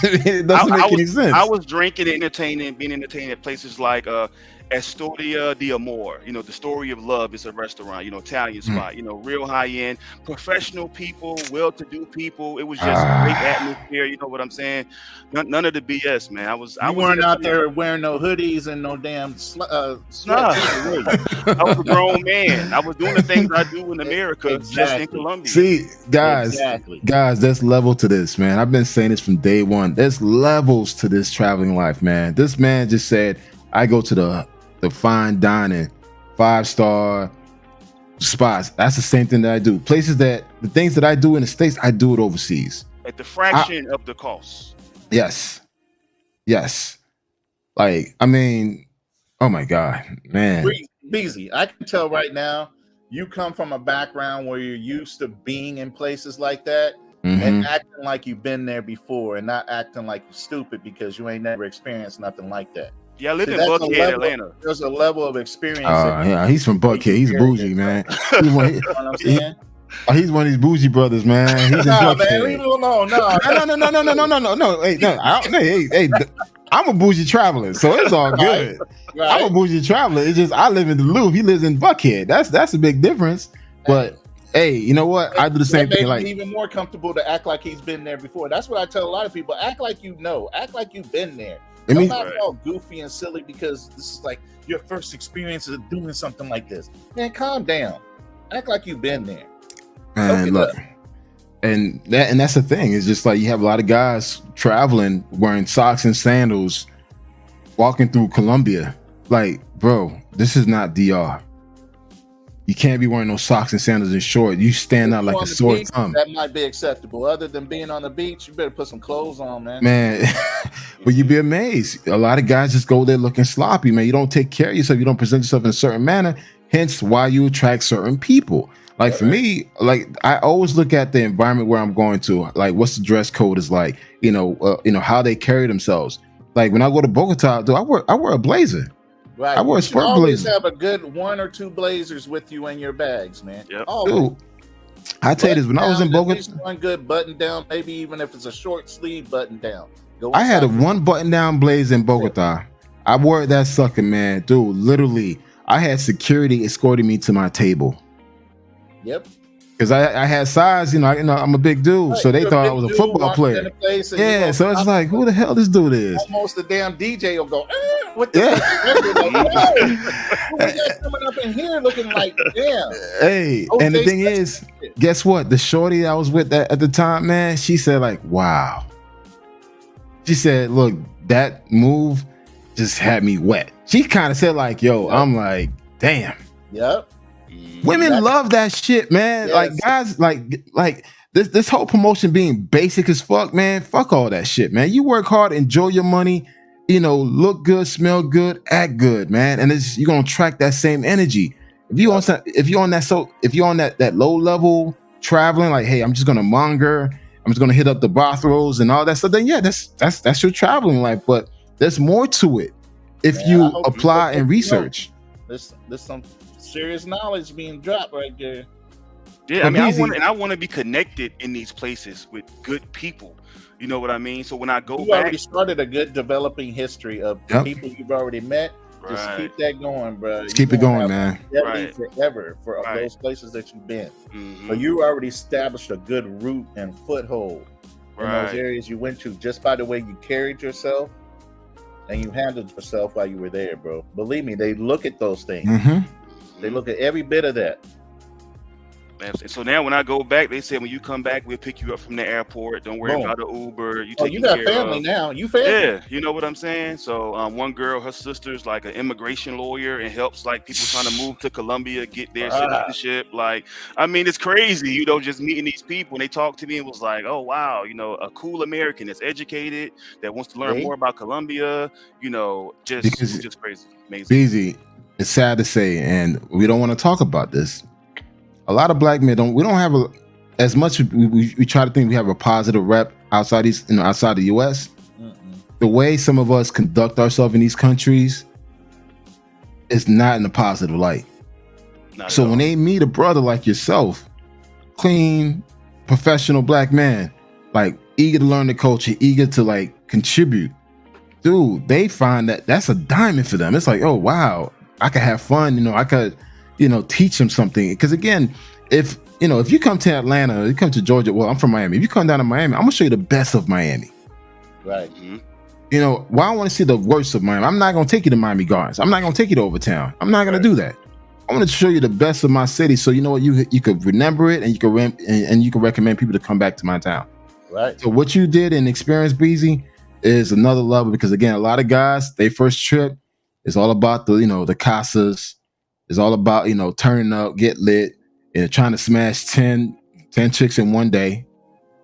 It doesn't make any sense. I was drinking and being entertained at places like Astoria de Amor, you know, the story of love. Is a restaurant, you know, Italian spot, you know, real high end, professional people, well-to-do people. It was just a great atmosphere. You know what I'm saying? None of the BS, man. I weren't out there wearing no hoodies and no damn nah. I was a grown man. I was doing the things I do in America, just in Colombia. See, guys, there's level to this, man. I've been saying this from day one. There's levels to this traveling life, man. This man just said, I go to the fine dining, 5-star, spots. That's the same thing that I do. The things that I do in the States, I do it overseas. At the fraction of the cost. Yes. Like, I mean, oh my God, man. Beezy, I can tell right now you come from a background where you're used to being in places like that and acting like you've been there before and not acting like you're stupid because you ain't never experienced nothing like that. Yeah, I live in Buckhead, Atlanta. There's a level of experience. Yeah, he's from Buckhead. He's bougie, man. He's one of these bougie brothers, man. He's in Buckhead. Man, leave it alone. No. Hey, I'm a bougie traveler, so it's all good. Right. I'm a bougie traveler. It's just I live in Duluth. He lives in Buckhead. That's a big difference. But hey, you know what? I do the same thing. Like, even more comfortable to act like he's been there before. That's what I tell a lot of people. Act like you know. Act like you've been there. Don't act all goofy and silly because this is like your first experience of doing something like this. Man, calm down. Act like you've been there. Man, look. And that's the thing. It's just like you have a lot of guys traveling wearing socks and sandals, walking through Colombia. Like, bro, this is not DR. You can't be wearing no socks and sandals and short. You stand out like a sore thumb. That might be acceptable. Other than being on the beach, you better put some clothes on, man. Man, but you'd be amazed. A lot of guys just go there looking sloppy, man. You don't take care of yourself. You don't present yourself in a certain manner. Hence why you attract certain people. Like for me, like I always look at the environment where I'm going to. Like, what's the dress code is like? You know how they carry themselves. Like when I go to Bogota, dude, I wear a blazer. Right. I wear a sport blazer. Have a good 1 or 2 blazers with you in your bags, man. Yep. Dude, I tell you this, when I was in Bogota, one good button down, maybe even if it's a short sleeve button down. I had a 1 button down blazer in Bogota. I wore that sucker, man. Dude, literally, I had security escorting me to my table. Yep. Because I had size, I'm a big dude, so they thought I was a football player. Yeah, so it's like, who the hell this dude is? Almost the damn DJ will go, what the we got coming up in here looking like, damn. Hey, and the thing is, guess what? The shorty I was with at the time, man, she said like, wow. She said, look, that move just had me wet. She kind of said like, yo, yep. I'm like, damn. Yep. Women love that shit, man. Yes. Like guys, like this whole promotion being basic as fuck, man. Fuck all that shit, man. You work hard, enjoy your money, look good, smell good, act good, man. And you're gonna attract that same energy. If you on that low level traveling, like, hey, I'm just gonna monger, I'm just gonna hit up the brothels and all that stuff. Then yeah, that's your traveling life. But there's more to it if you apply and research. There's some serious knowledge being dropped right there. Yeah, I mean, I want to be connected in these places with good people. You know what I mean? So when I go back, already started a good developing history of people you've already met. Right. Just keep that going, bro. Just keep it going, man. Right. Forever for those places that you've been. Mm-hmm. But you already established a good root and foothold in those areas you went to just by the way you carried yourself and you handled yourself while you were there, bro. Believe me, they look at those things. Mm-hmm. They look at every bit of that. So now when I go back, they say when you come back, we'll pick you up from the airport. Don't worry about the Uber. You got family now. You family. Yeah, you know what I'm saying? So one girl, her sister's like an immigration lawyer and helps like people trying to move to Colombia, get their citizenship. Like, I mean, it's crazy, just meeting these people. And they talked to me and was like, oh, wow, a cool American that's educated, that wants to learn more about Colombia, just crazy. Amazing. Easy. It's sad to say, and we don't want to talk about this. A lot of black men we don't have as much. We try to think we have a positive rep outside outside the U.S. Mm-mm. The way some of us conduct ourselves in these countries is not in a positive light. So when they meet a brother like yourself, clean, professional black man, like eager to learn the culture, eager to like contribute, dude, they find that's a diamond for them. It's like, oh wow, I could have fun. I could. Teach them something. Because again, if you come to Atlanta, you come to Georgia, well, I'm from Miami. If you come down to Miami, I'm gonna show you the best of Miami. Right. Mm-hmm. Why I want to see the worst of Miami. I'm not gonna take you to Miami Gardens. I'm not gonna take you to Overtown. I'm not gonna do that. I want to show you the best of my city, so you know what, you could remember it, and you can recommend people to come back to my town. Right. So what you did and experience, Beezy, is another level, because again, a lot of guys, their first trip is all about the casas, It's all about, turning up, get lit, and trying to smash 10 chicks in one day.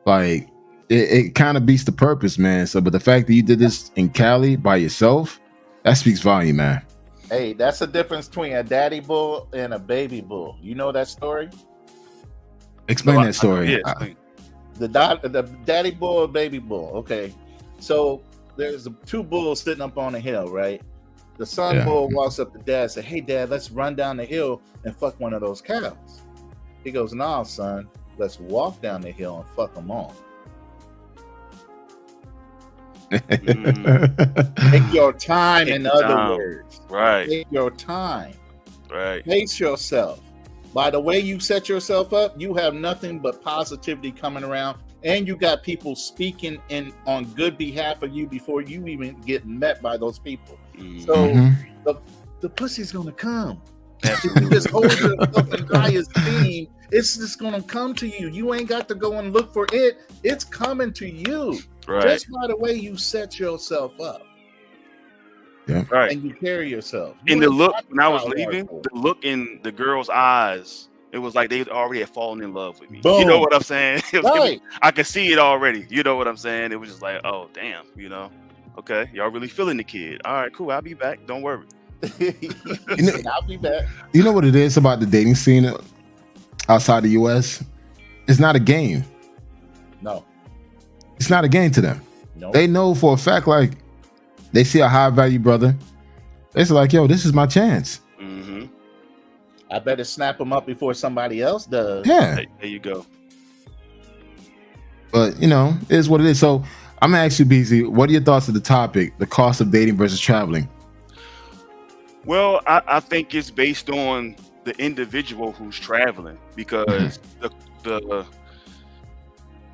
Like, it kind of beats the purpose, man. So, but the fact that you did this in Cali by yourself, that speaks volume, man. Hey, that's the difference between a daddy bull and a baby bull. You know that story? Explain that story. The daddy bull, baby bull. Okay, so there's two bulls sitting up on a hill, right? The son bull walks up to dad and says, "Hey, dad, let's run down the hill and fuck one of those cows." He goes, "Nah, son, let's walk down the hill and fuck them all." Take your time, in other words. Right. Take your time. Right. Pace yourself. By the way you set yourself up, you have nothing but positivity coming around, and you got people speaking on good behalf of you before you even get met by those people. So the pussy's gonna come. If you just hold yourself in high esteem, it's just gonna come to you. You ain't got to go and look for it. It's coming to you. Right. Just by the way you set yourself up. Yeah. Right. And you carry yourself. And the look, when I was leaving, the look in the girl's eyes, it was like they already had fallen in love with me. Boom. You know what I'm saying? Right. I could see it already. You know what I'm saying? It was just like, oh, damn, Okay, y'all really feeling the kid. All right, cool. I'll be back. Don't worry. I'll be back. You know what it is about the dating scene outside the U.S.? It's not a game. No. It's not a game to them. Nope. They know for a fact, like, they see a high value brother. It's like, yo, this is my chance. Mm-hmm. I better snap them up before somebody else does. Yeah. There you go. But, it is what it is. So I'm going to ask you, BZ, what are your thoughts of the topic, the cost of dating versus traveling? Well, I think it's based on the individual who's traveling, because the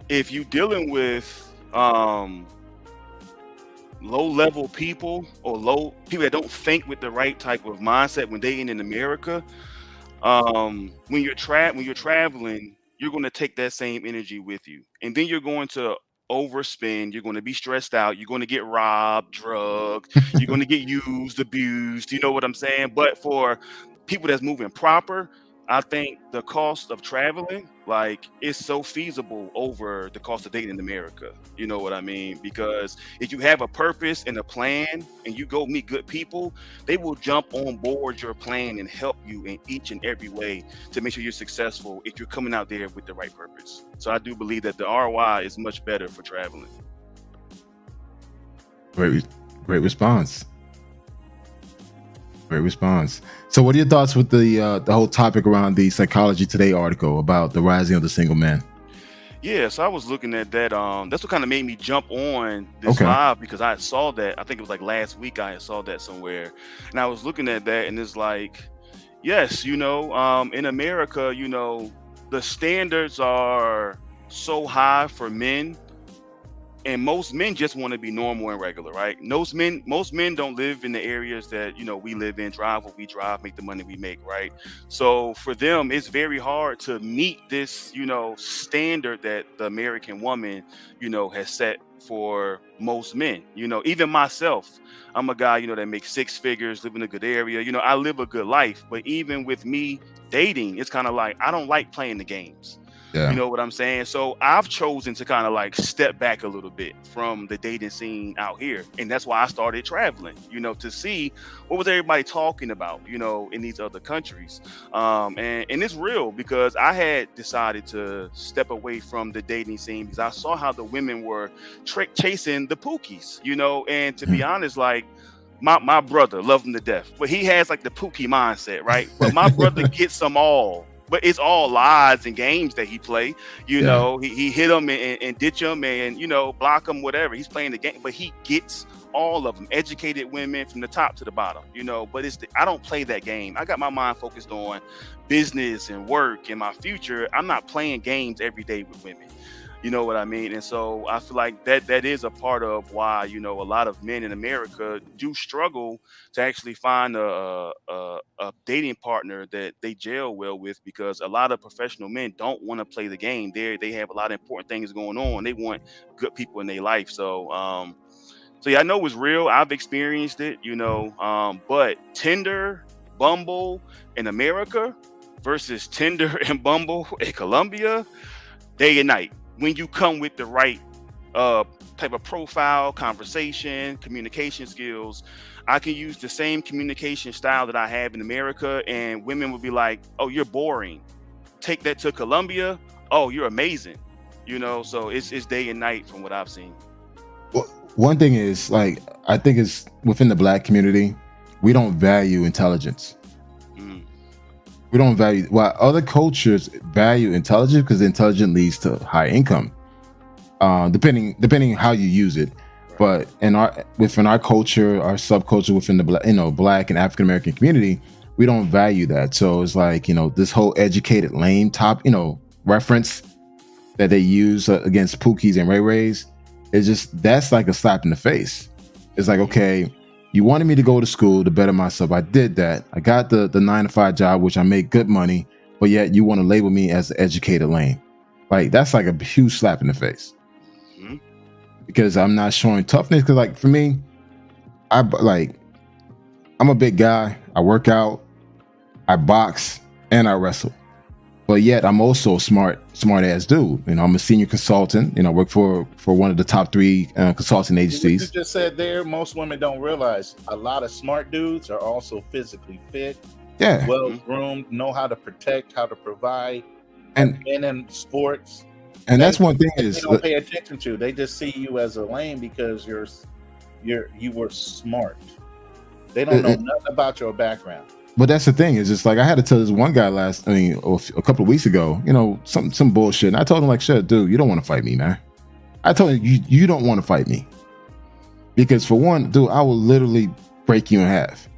if you're dealing with low-level people or people that don't think with the right type of mindset when dating in America, when you're traveling, you're going to take that same energy with you, and then you're going to overspend. You're going to be stressed out. You're going to get robbed, drugged. You're going to get used, abused. You know what I'm saying? But for people that's moving proper, I think the cost of traveling, is so feasible over the cost of dating in America. You know what I mean? Because if you have a purpose and a plan and you go meet good people, they will jump on board your plan and help you in each and every way to make sure you're successful if you're coming out there with the right purpose. So I do believe that the ROI is much better for traveling. Great response. Great response. So what are your thoughts with the whole topic around the Psychology Today article about the rising of the single man? Yeah, so I was looking at that. That's what kind of made me jump on this live, because I saw that. I think it was like last week I saw that somewhere. And I was looking at that, and it's like, yes, in America, the standards are so high for men. And most men just want to be normal and regular, right? Most men don't live in the areas that, we live in, drive what we drive, make the money we make, right? So for them, it's very hard to meet this, standard that the American woman, has set for most men. Even myself, I'm a guy, that makes six figures, live in a good area. I live a good life. But even with me dating, it's kind of like, I don't like playing the games. Yeah. You know what I'm saying? So I've chosen to kind of step back a little bit from the dating scene out here. And that's why I started traveling, to see what was everybody talking about, in these other countries. And it's real, because I had decided to step away from the dating scene because I saw how the women were chasing the pookies, and to be honest, my brother, love him to death, but he has the pookie mindset, right? But my brother gets them all. But it's all lies and games that he play. He hit them and ditch them and, block them, whatever. He's playing the game, but he gets all of them. Educated women from the top to the bottom, but I don't play that game. I got my mind focused on business and work and my future. I'm not playing games every day with women. You know what I mean? And so I feel like that is a part of why, a lot of men in America do struggle to actually find a dating partner that they gel well with, because a lot of professional men don't want to play the game. They have a lot of important things going on. They want good people in their life. So yeah, I know it's real. I've experienced it, but Tinder Bumble in America versus Tinder and Bumble in Colombia, day and night. When you come with the right type of profile, conversation, communication skills, I can use the same communication style that I have in America, and women would be like, "Oh, you're boring." Take that to Colombia. "Oh, you're amazing." So it's day and night from what I've seen. Well, one thing is, like, I think it's within the Black community, we don't value intelligence. Mm. We don't value, while other cultures value intelligence, because intelligence leads to high income, depending how you use it. But within our culture, our subculture, within the Black and African American community, we don't value that. So it's like, this whole educated lame top reference that they use against Pookies and Ray Rays, that's like a slap in the face. It's like, okay, you wanted me to go to school to better myself. I did that. I got the 9-to-5 job, which I make good money, but yet you want to label me as an educated lame. Like, that's like a huge slap in the face. Mm-hmm. Because I'm not showing toughness. Because, like, for me, I'm a big guy. I work out, I box, and I wrestle. But yet I'm also a smart ass dude. I'm a senior consultant. I work for one of the top 3 consulting agencies. What you just said there, most women don't realize a lot of smart dudes are also physically fit, well groomed, know how to protect, how to provide, and in sports. And that's one thing is they don't pay attention to. They just see you as a lame because you were smart. They don't know nothing about your background. But that's the thing, is just like, I had to tell this one guy a couple of weeks ago, some bullshit. And I told him, like, shit, dude, you don't want to fight me, man. I told him, you don't want to fight me. Because for one, dude, I will literally break you in half.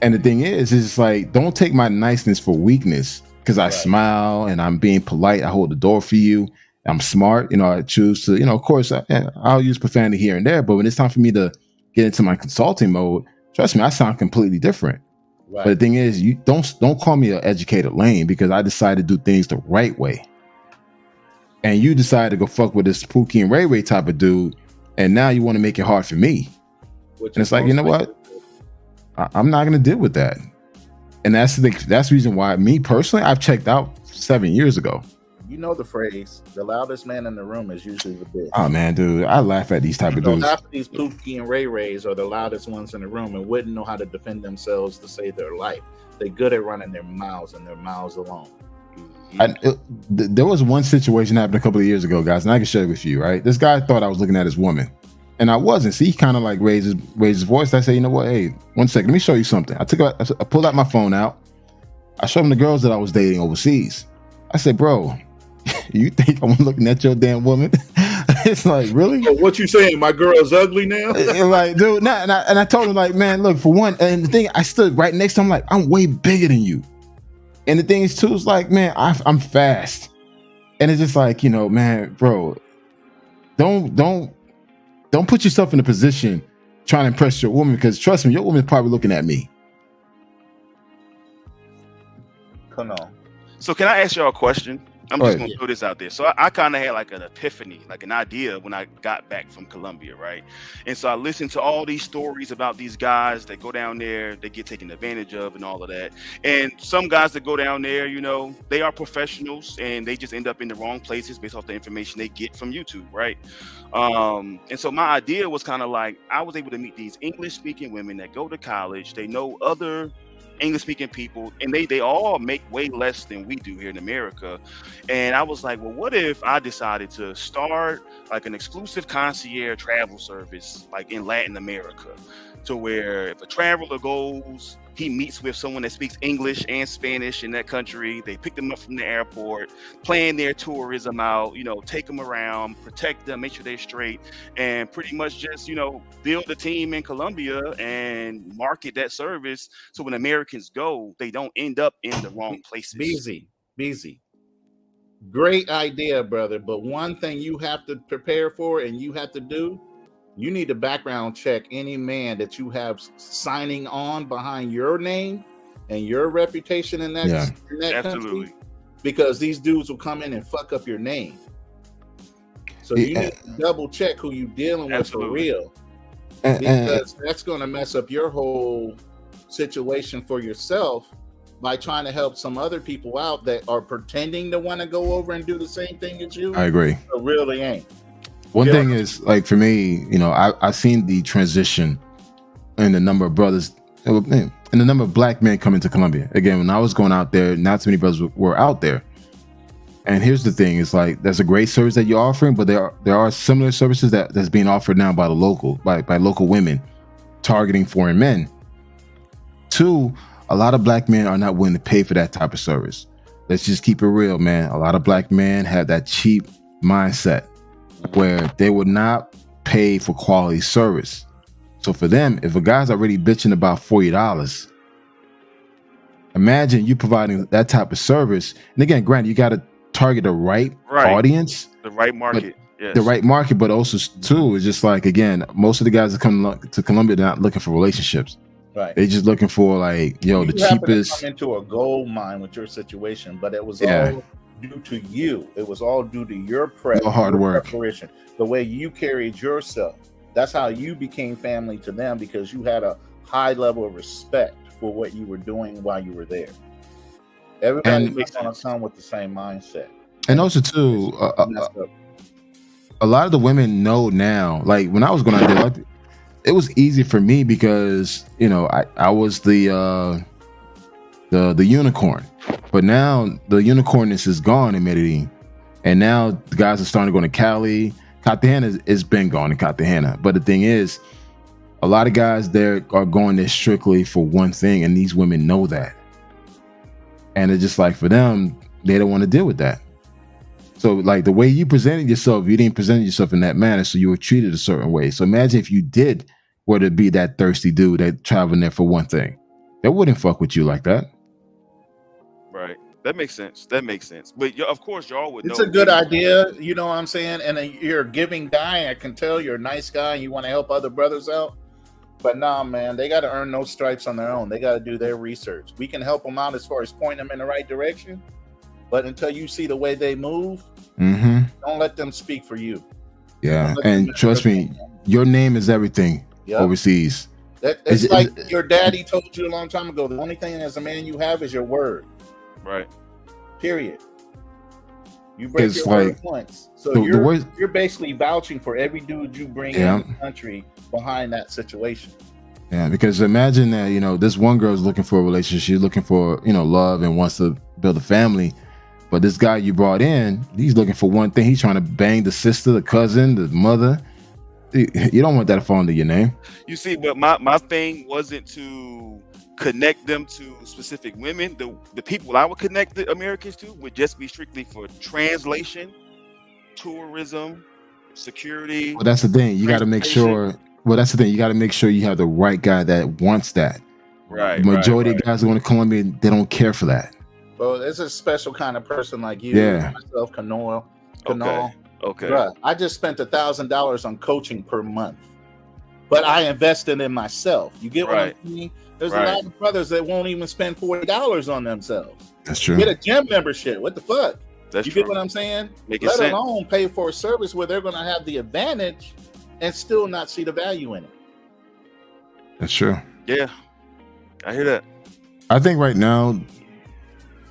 And the thing is it's like, don't take my niceness for weakness, because I smile and I'm being polite. I hold the door for you. I'm smart. I choose to, of course, I'll use profanity here and there. But when it's time for me to get into my consulting mode, trust me, I sound completely different. Right. But the thing is, you don't call me an educated lame, because I decided to do things the right way. And you decided to go fuck with this Pookie and Ray Ray type of dude, and now you want to make it hard for me. And it's like, you know what? I'm not going to deal with that. And that's the reason why, me personally, I've checked out 7 years ago. You know the phrase, the loudest man in the room is usually the bitch. Oh, man, dude, I laugh at these type of dudes. Half of these Pookie and Ray Rays are the loudest ones in the room and wouldn't know how to defend themselves to save their life. They're good at running their mouths and their mouths alone. There was one situation happened a couple of years ago, guys, and I can share it with you, right? This guy thought I was looking at his woman, and I wasn't. See, he kind of like raised his voice. I said, you know what? Hey, 1 second, let me show you something. I pulled out my phone out. I showed him the girls that I was dating overseas. I said, bro, you think I'm looking at your damn woman? It's like, really? So what you saying? My girl is ugly now? Like, dude, nah, and I told him, like, man, look, for one, and the thing, I stood right next to him, like, I'm way bigger than you. And the thing is, too, is like, man, I'm fast. And it's just like, man, bro, don't put yourself in a position trying to impress your woman, because trust me, your woman's probably looking at me. Come on. So can I ask y'all a question? I'm just going to throw this out there. So I kind of had like an epiphany, like an idea when I got back from Colombia, right? And so I listened to all these stories about these guys that go down there, they get taken advantage of and all of that. And some guys that go down there, they are professionals and they just end up in the wrong places based off the information they get from YouTube, right? And so my idea was kind of like, I was able to meet these English-speaking women that go to college. They know other English-speaking people, and they all make way less than we do here in America. And I was like, well, what if I decided to start like an exclusive concierge travel service like in Latin America, to where if a traveler goes, he meets with someone that speaks English and Spanish in that country. They pick them up from the airport, plan their tourism out, take them around, protect them, make sure they're straight, and pretty much just, build a team in Colombia and market that service. So when Americans go, they don't end up in the wrong places. Busy. Great idea, brother. But one thing you have to prepare for and you have to do, you need to background check any man that you have signing on behind your name and your reputation in that country, because these dudes will come in and fuck up your name. So you need to double check who you dealing with for real, because that's going to mess up your whole situation for yourself by trying to help some other people out that are pretending to want to go over and do the same thing as you. I agree. But really ain't. One thing is, like, for me, you know, I've seen the transition in the number of brothers and the number of black men coming to Colombia. Again, when I was going out there, not too many brothers were out there. And here's the thing: it's like there's a great service that you're offering, but there are similar services that's being offered now by local women targeting foreign men. Two, a lot of black men are not willing to pay for that type of service. Let's just keep it real, man. A lot of black men have that cheap mindset where they would not pay for quality service. So for them, if a guy's already bitching about $40, imagine you providing that type of service. And again, granted, you got to target the right audience, the right market, yes. The right market, but also too, it's just like, again, most of the guys that come to Colombia, they're not looking for relationships. Right. They're just looking for, like, the cheapest. Come into a gold mine with your situation, but it was all due to you. It was all due to your prep, your hard work, preparation, the way you carried yourself. That's how you became family to them, because you had a high level of respect for what you were doing while you were there. Everybody was going to come with the same mindset. And also too, a lot of the women know now. Like when I was going out there, like, it was easy for me because, you know, I was the unicorn, but now the unicornness is gone in Medellin, and now the guys are starting to go to Cali. Cartagena has been gone in Cartagena, but the thing is, a lot of guys there are going there strictly for one thing, and these women know that, and it's just like, for them, they don't want to deal with that. So, like, the way you presented yourself, you didn't present yourself in that manner, so you were treated a certain way. So imagine if you were to be that thirsty dude that traveling there for one thing. They wouldn't fuck with you like that. Right. That makes sense. But of course, y'all would know. It's a good idea, you know what I'm saying? And you're a giving guy. I can tell you're a nice guy and you want to help other brothers out. But nah, man, they got to earn those stripes on their own. They got to do their research. We can help them out as far as pointing them in the right direction. But until you see the way they move, don't let them speak for you. Yeah, and trust me, your name is everything overseas. It's like your daddy told you a long time ago. The only thing as a man you have is your word. Right. Period. You break your word once. So you're basically vouching for every dude you bring in the country behind that situation. Yeah, because imagine that, you know, this one girl is looking for a relationship. She's looking for, you know, love and wants to build a family. But this guy you brought in, he's looking for one thing. He's trying to bang the sister, the cousin, the mother. You don't want that to fall under your name. You see, but my thing wasn't to connect them to specific women. The people I would connect the Americans to would just be strictly for translation, tourism, security. Well, that's the thing. You got to make sure. Well, that's the thing. You got to make sure you have the right guy that wants that. Right. The majority of guys going to Colombia, they don't care for that. Well, it's a special kind of person like you, myself, Canal. Okay. Bruh, I just spent $1,000 on coaching per month, but I invested in myself. You get what I mean? There's a lot of brothers that won't even spend $40 on themselves. That's true. Get a gym membership. What the fuck? That's you true. Get what I'm saying? Let alone pay for a service where they're going to have the advantage and still not see the value in it. That's true. Yeah, I hear that. I think right now,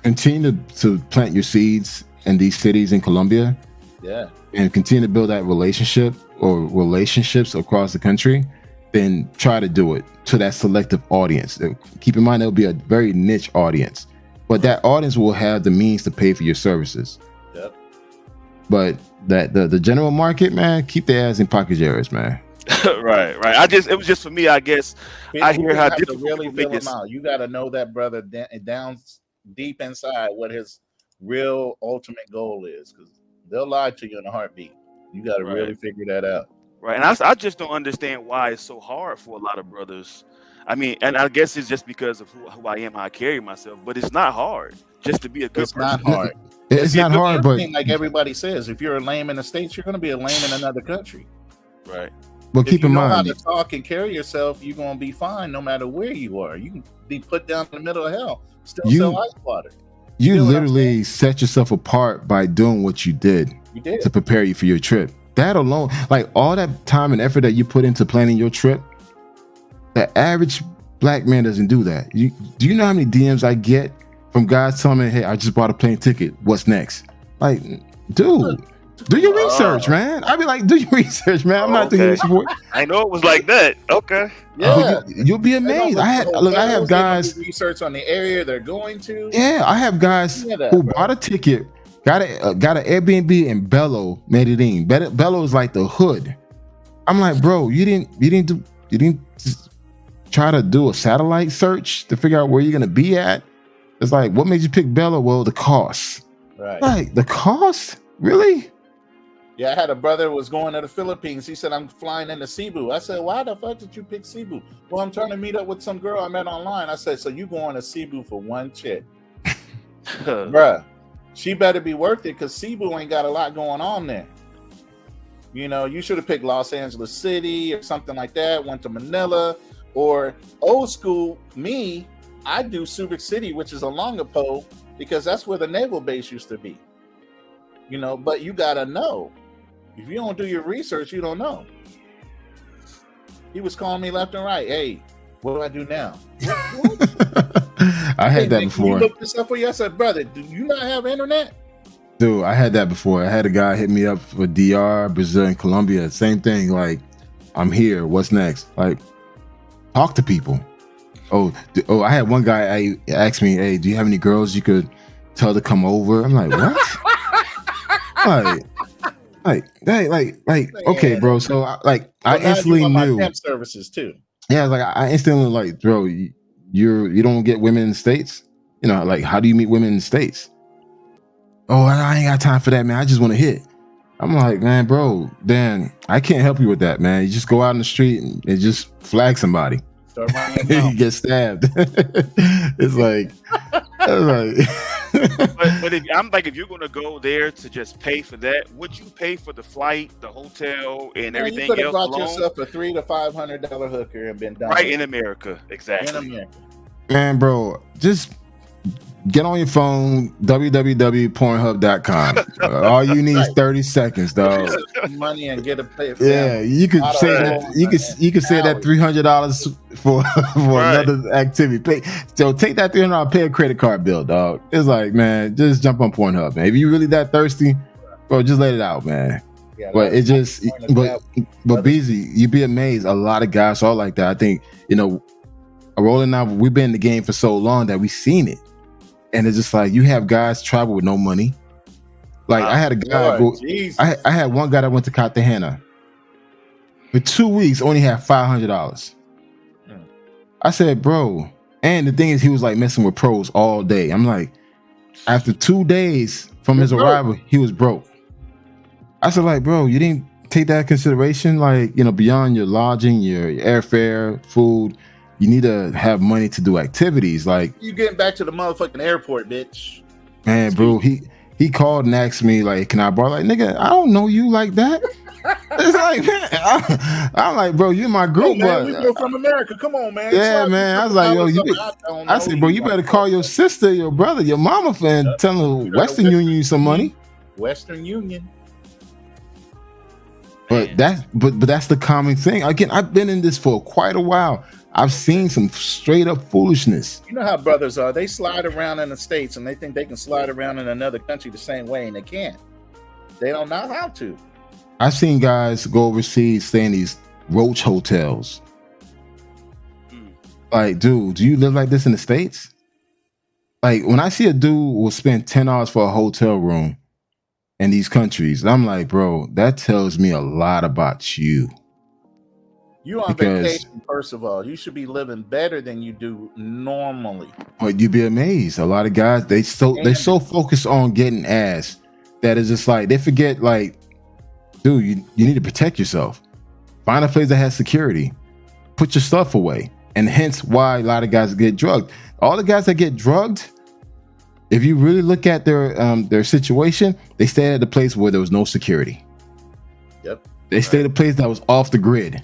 continue to plant your seeds in these cities in Colombia. Yeah. And continue to build that relationship or relationships across the country, then try to do it to that selective audience. Keep in mind, it'll be a very niche audience, but that audience will have the means to pay for your services. Yep. But that the general market, man, keep their ass in pocket areas, man. Right. It was just for me, I guess. People I hear how difficult to really feel them out. You got to know that brother down deep inside what his real ultimate goal is, because they'll lie to you in a heartbeat. You got to really figure that out. Right. And I just don't understand why it's so hard for a lot of brothers. I mean, and I guess it's just because of who I am, how I carry myself, but it's not hard just to be a good person. It's not hard. It's not hard, but like everybody says, if you're a lame in the States, you're going to be a lame in another country. Right. But keep in mind, if you know how to talk and carry yourself, you're going to be fine no matter where you are. You can be put down in the middle of hell, still sell ice water. You literally set yourself apart by doing what you did to prepare you for your trip. That alone, like all that time and effort that you put into planning your trip, the average black man doesn't do that. Do you know how many DMs I get from guys telling me, "Hey, I just bought a plane ticket. What's next?" Like, dude, do your research, man. I'd be like, do your research, man. I'm not doing this for. I know it was like that. Okay. Yeah, you'll be amazed. I have guys research on the area they're going to. Yeah, I have guys who bought a ticket, got an Airbnb in Bello, Medellin. Bello is like the hood. I'm like, bro, you didn't just try to do a satellite search to figure out where you're gonna be at. It's like, what made you pick Bello? Well, the cost. Right. Like the cost, really? Yeah, I had a brother who was going to the Philippines. He said, I'm flying into Cebu. I said, why the fuck did you pick Cebu? Well, I'm trying to meet up with some girl I met online. I said, so you going to Cebu for one chick? Bruh, she better be worth it because Cebu ain't got a lot going on there. You know, you should have picked Los Angeles City or something like that, went to Manila, or old school me, I do Subic City, which is along the pole, because that's where the naval base used to be. You know, but you got to know. If you don't do your research, you don't know. He was calling me left and right. Hey, what do I do now? I had that before. Can you look this up for you? I said, brother, do you not have internet? Dude, I had that before. I had a guy hit me up for DR, Brazil, and Colombia. Same thing. Like, I'm here. What's next? Like, talk to people. Oh, I had one guy asked me, hey, do you have any girls you could tell to come over? I'm like, what? like, okay, bro. So I instantly knew. Temp services too. Yeah, like I instantly like, bro, you don't get women in the States. You know, like how do you meet women in the States? Oh, I ain't got time for that, man. I just want to hit. I'm like, man, bro, then I can't help you with that, man. You just go out in the street and just flag somebody. You get stabbed. It's like. but if you're gonna go there to just pay for that, would you pay for the flight, the hotel, and everything else? You could have bought yourself a $300 to $500 hooker and been done. Right in America, exactly. In America. Man, bro, just get on your phone, www.pornhub.com. All you need is 30 seconds, dog. Money and get a play. Yeah, you could say that. You could say that $300 for another activity. So take that $300, pay a credit card bill, dog. It's like, man, just jump on Pornhub, man. If you really that thirsty, bro, just let it out, man. Yeah, but it just, but BZ, you'd be amazed. A lot of guys are like that. I think, you know, Rolling now, we've been in the game for so long that we've seen it. And it's just like, you have guys travel with no money. Like I had a guy I had one guy that went to Cartagena for 2 weeks, only had $500. I said, bro, and the thing is, he was like messing with pros all day. I'm like, after 2 days from his arrival, he was broke. I said, like, bro, you didn't take that consideration, like, you know, beyond your lodging, your airfare, food. You need to have money to do activities. Like, you getting back to the motherfucking airport, bitch. Man, bro, he called and asked me, like, can I borrow? Like, nigga, I don't know you like that. It's like, man, I'm like, bro, you're my group. Man, we go from America. Come on, man. Yeah, man. I was like, yo, I said, bro, you better call your sister, your brother, your mama, and tell them Western Union you some money. Western Union. But that's the common thing. Again, I've been in this for quite a while. I've seen some straight up foolishness. You know how brothers are. They slide around in the States and they think they can slide around in another country the same way, and they can't. They don't know how to. I've seen guys go overseas, stay in these roach hotels. Like, dude, do you live like this in the States? Like, when I see a dude will spend $10 for a hotel room in these countries, I'm like, bro, that tells me a lot about you. You on vacation, first of all. You should be living better than you do normally. But you'd be amazed. A lot of guys, they so focused on getting ass that it's just like they forget, like, dude, you need to protect yourself. Find a place that has security. Put your stuff away. And hence why a lot of guys get drugged. All the guys that get drugged, if you really look at their situation, they stayed at a place where there was no security. Yep. They stayed at a place that was off the grid.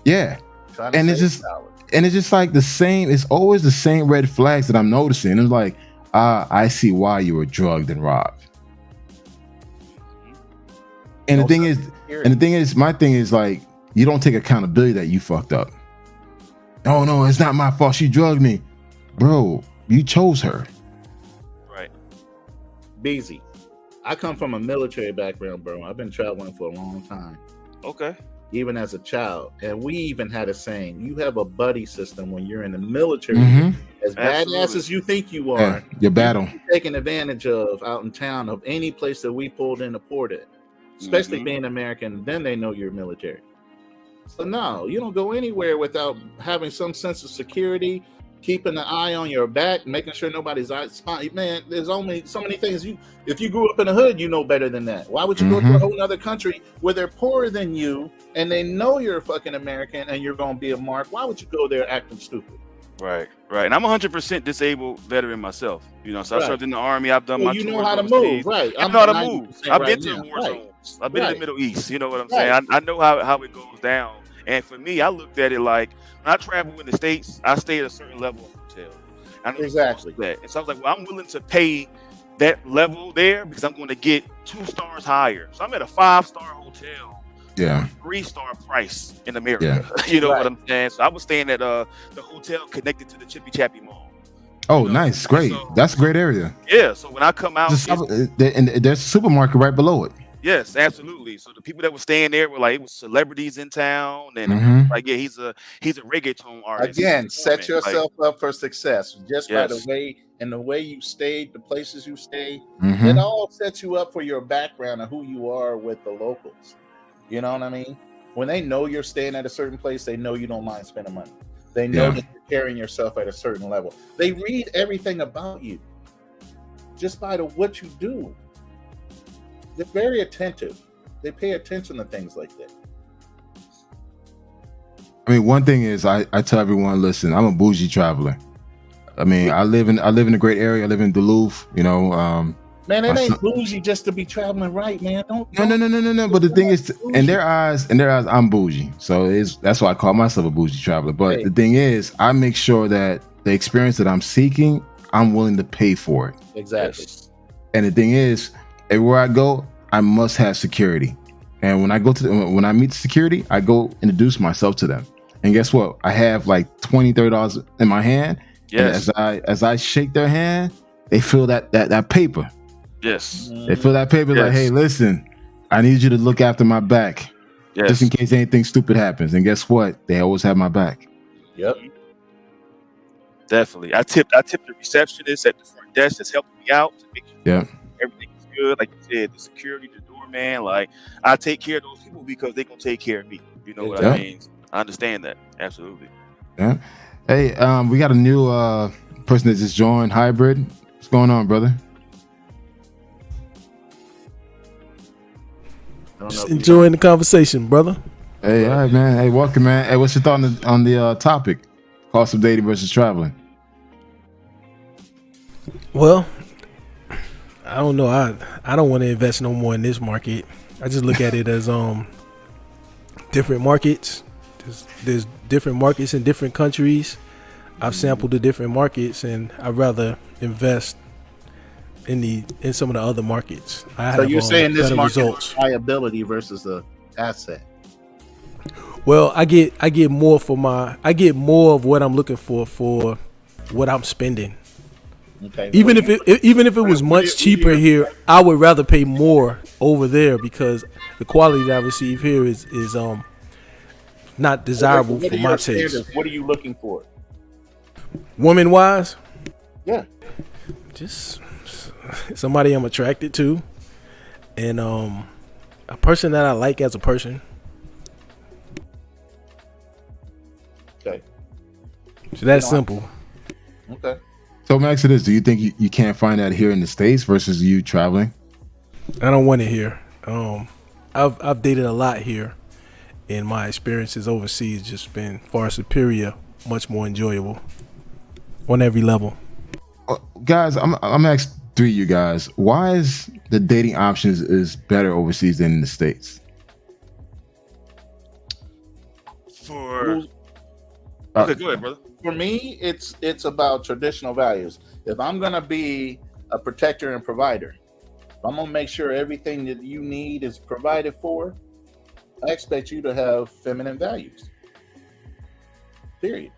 Yeah. And it's just like the same, it's always the same red flags that I'm noticing. It's like, I see why you were drugged and robbed. And the thing is, my thing is, like, you don't take accountability that you fucked up. Oh no, it's not my fault. She drugged me, bro. You chose her. Right. Beezy, I come from a military background, bro. I've been traveling for a long time, Okay. even as a child. And we even had a saying, you have a buddy system when you're in the military. Mm-hmm. As Absolutely. badass as you think you Yeah, are, your battle. you're taken advantage of out in town of any place that we pulled in to port at, especially Mhm. being American. Then they know you're military. So no, you don't go anywhere without having some sense of security, keeping an eye on your back, making sure nobody's eyes. Man, there's only so many things you. If you grew up in the hood, you know better than that. Why would you go to a whole other country where they're poorer than you and they know you're a fucking American and you're gonna be a mark? Why would you go there acting stupid? Right. And I'm 100% disabled veteran myself. You know, so I Right. served in the Army. I've done So my you know tours how to overseas. move, right? I know how to move. 90% I've right been to now. the war Right. zones. I've been in Right. the Middle East. You know what I'm Right. saying? I know how it goes down. And for me, I looked at it like when I travel in the States, I stay at a certain level of hotel. I know Exactly. that. And so I was like, well, I'm willing to pay that level there because I'm going to get 2 stars higher. So I'm at a 5-star hotel. Yeah. 3-star price in America. You know what I'm saying? So I was staying at the hotel connected to the Chippy Chappy Mall. Oh, You know? nice, great. So- That's a great area. Yeah. So when I come out, And there's a supermarket right below it. yes, absolutely. So the people that were staying there were like, it was celebrities in town, and Mhm. like, yeah, he's a reggaeton artist. Again, He's set performing. Like, yourself up for success just by the Yes. way you stayed, the places you stayed. Mhm. It all sets you up for your background and who you are with the locals. You know what I mean? When they know you're staying at a certain place, they know you don't mind spending money. They know Yeah. that you're carrying yourself at a certain level. They read everything about you just by what you do. They're very attentive. They pay attention to things like that. I mean, one thing is, I tell everyone, listen, I'm a bougie traveler. I mean, I live in a great area. I live in Duluth. You know, Man, it my ain't son- bougie just to be traveling right, man. no. But the thing is, in their eyes, I'm bougie. So that's why I call myself a bougie traveler. But Hey. the thing is, I make sure that the experience that I'm seeking, I'm willing to pay for it. Exactly. yes. And the thing is, everywhere I go, I must have security. And when I when I meet security, I go introduce myself to them. And guess what? I have like $20-$30 in my hand. Yes. And as I shake their hand, they feel that paper. Yes. They feel that paper like, Yes. hey, listen, I need you to look after my back Yes. just in case anything stupid happens. And guess what? They always have my back. Yep. Definitely. I tipped the receptionist at the front desk that's helping me out to make sure Yeah. everything is good. Like you said, the security, the doorman. Like, I take care of those people because they're gonna take care of me. You know what I Yeah. mean? I understand that. Absolutely. Yeah. Hey, we got a new person that just joined, Hybrid. What's going on, brother? I don't know Just if you- enjoying the conversation, brother. Hey, all right, man. Hey, welcome, man. Hey, what's your thought on the topic? Cost of dating versus traveling. Well, I don't know. I don't want to invest no more in this market. I just look at it as different markets. There's different markets in different countries. I've sampled the different markets, and I'd rather invest in some of the other markets. I So have you're saying this better market results. is liability versus the asset? Well, I get more of what I'm looking for what I'm spending. Okay. Even if it was much cheaper here, I would rather pay more over there because the quality that I receive here is not desirable What for are my your taste. standards? What are you looking for? Woman wise, Yeah. just somebody I'm attracted to, and a person that I like as a person. Okay. So that's simple. Okay. So, Max, it is. Do you think you can't find that here in the States versus you traveling? I don't want it here. I've dated a lot here, and my experiences overseas just been far superior, much more enjoyable on every level. Guys, I'm asking three of you guys. Why is the dating options is better overseas than in the States? Okay, go ahead, brother. For me, it's about traditional values. If I'm gonna be a protector and provider, if I'm gonna make sure everything that you need is provided for, I expect you to have feminine values. Period.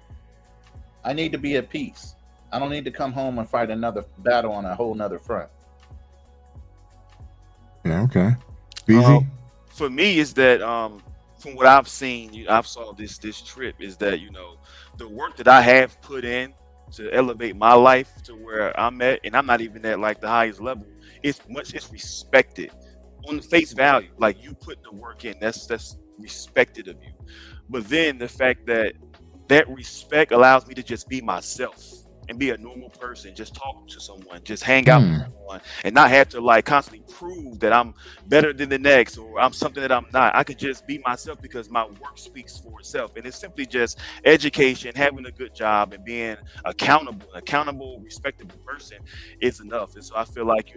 I need to be at peace. I don't need to come home and fight another battle on a whole nother front. Yeah, okay. Easy. For me, is that from what I've seen, I've saw this trip is that the work that I have put in to elevate my life to where I'm at, and I'm not even at like the highest level. It's respected on the face value. Like you put the work in, that's respected of you. But then the fact that respect allows me to just be myself and be a normal person, just talk to someone, just hang out with someone, and not have to like constantly prove that I'm better than the next or I'm something that I'm not. I could just be myself because my work speaks for itself. And it's simply just education, having a good job, and being accountable, respectable person is enough. And so I feel like,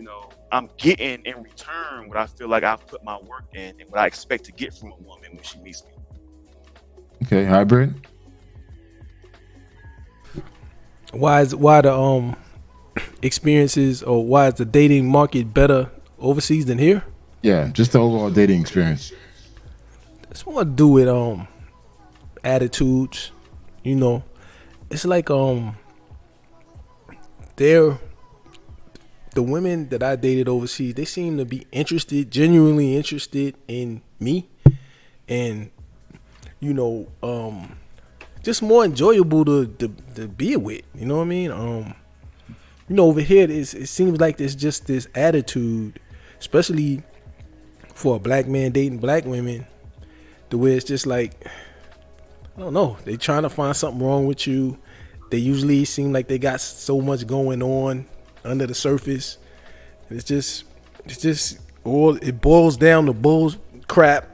I'm getting in return what I feel like I've put my work in and what I expect to get from a woman when she meets me. Okay, hybrid. Why the experiences, or why is the dating market better overseas than here? Yeah, just the overall dating experience. It's more to do with attitudes. It's like the women that I dated overseas, they seem to be genuinely interested in me, and just more enjoyable to be with. You know what I mean? Over here it seems like there's just this attitude, especially for a black man dating black women, the way it's just like, I don't know, they trying to find something wrong with you. They usually seem like they got so much going on under the surface. It's just all it boils down to bull crap,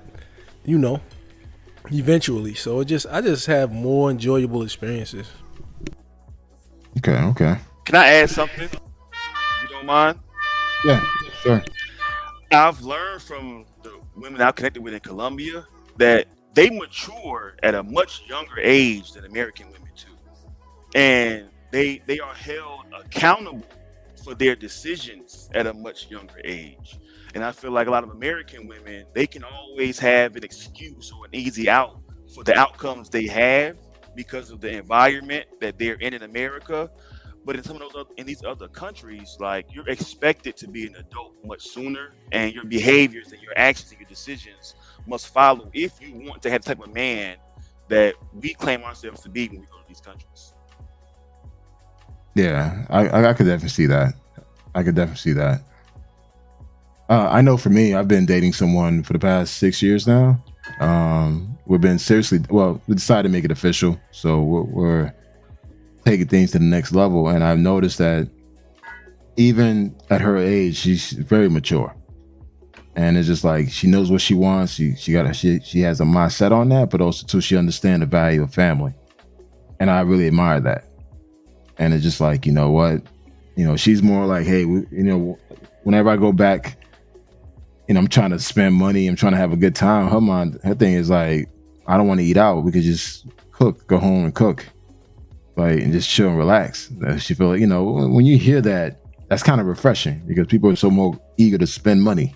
eventually. So I just have more enjoyable experiences. Okay. Can I add something? If you don't mind? Yeah, sure. I've learned from the women I've connected with in Colombia that they mature at a much younger age than American women too. And they are held accountable for their decisions at a much younger age. And I feel like a lot of American women, they can always have an excuse or an easy out for the outcomes they have because of the environment that they're in America. But in some of those in these other countries, like, you're expected to be an adult much sooner, and your behaviors and your actions and your decisions must follow if you want to have the type of man that we claim ourselves to be when we go to these countries. Yeah, I could definitely see that. I know for me, I've been dating someone for the past 6 years now. We've been we decided to make it official. So we're taking things to the next level. And I've noticed that even at her age, she's very mature. And it's just like, she knows what she wants. She has a mindset on that, but also too, she understands the value of family. And I really admire that. And it's just like, you know what, she's more like, hey, whenever I go back, I'm trying to spend money, I'm trying to have a good time. Her thing is like, I don't want to eat out. We could just go home and cook, like, and just chill and relax. She feel like, when you hear that, that's kind of refreshing because people are so more eager to spend money.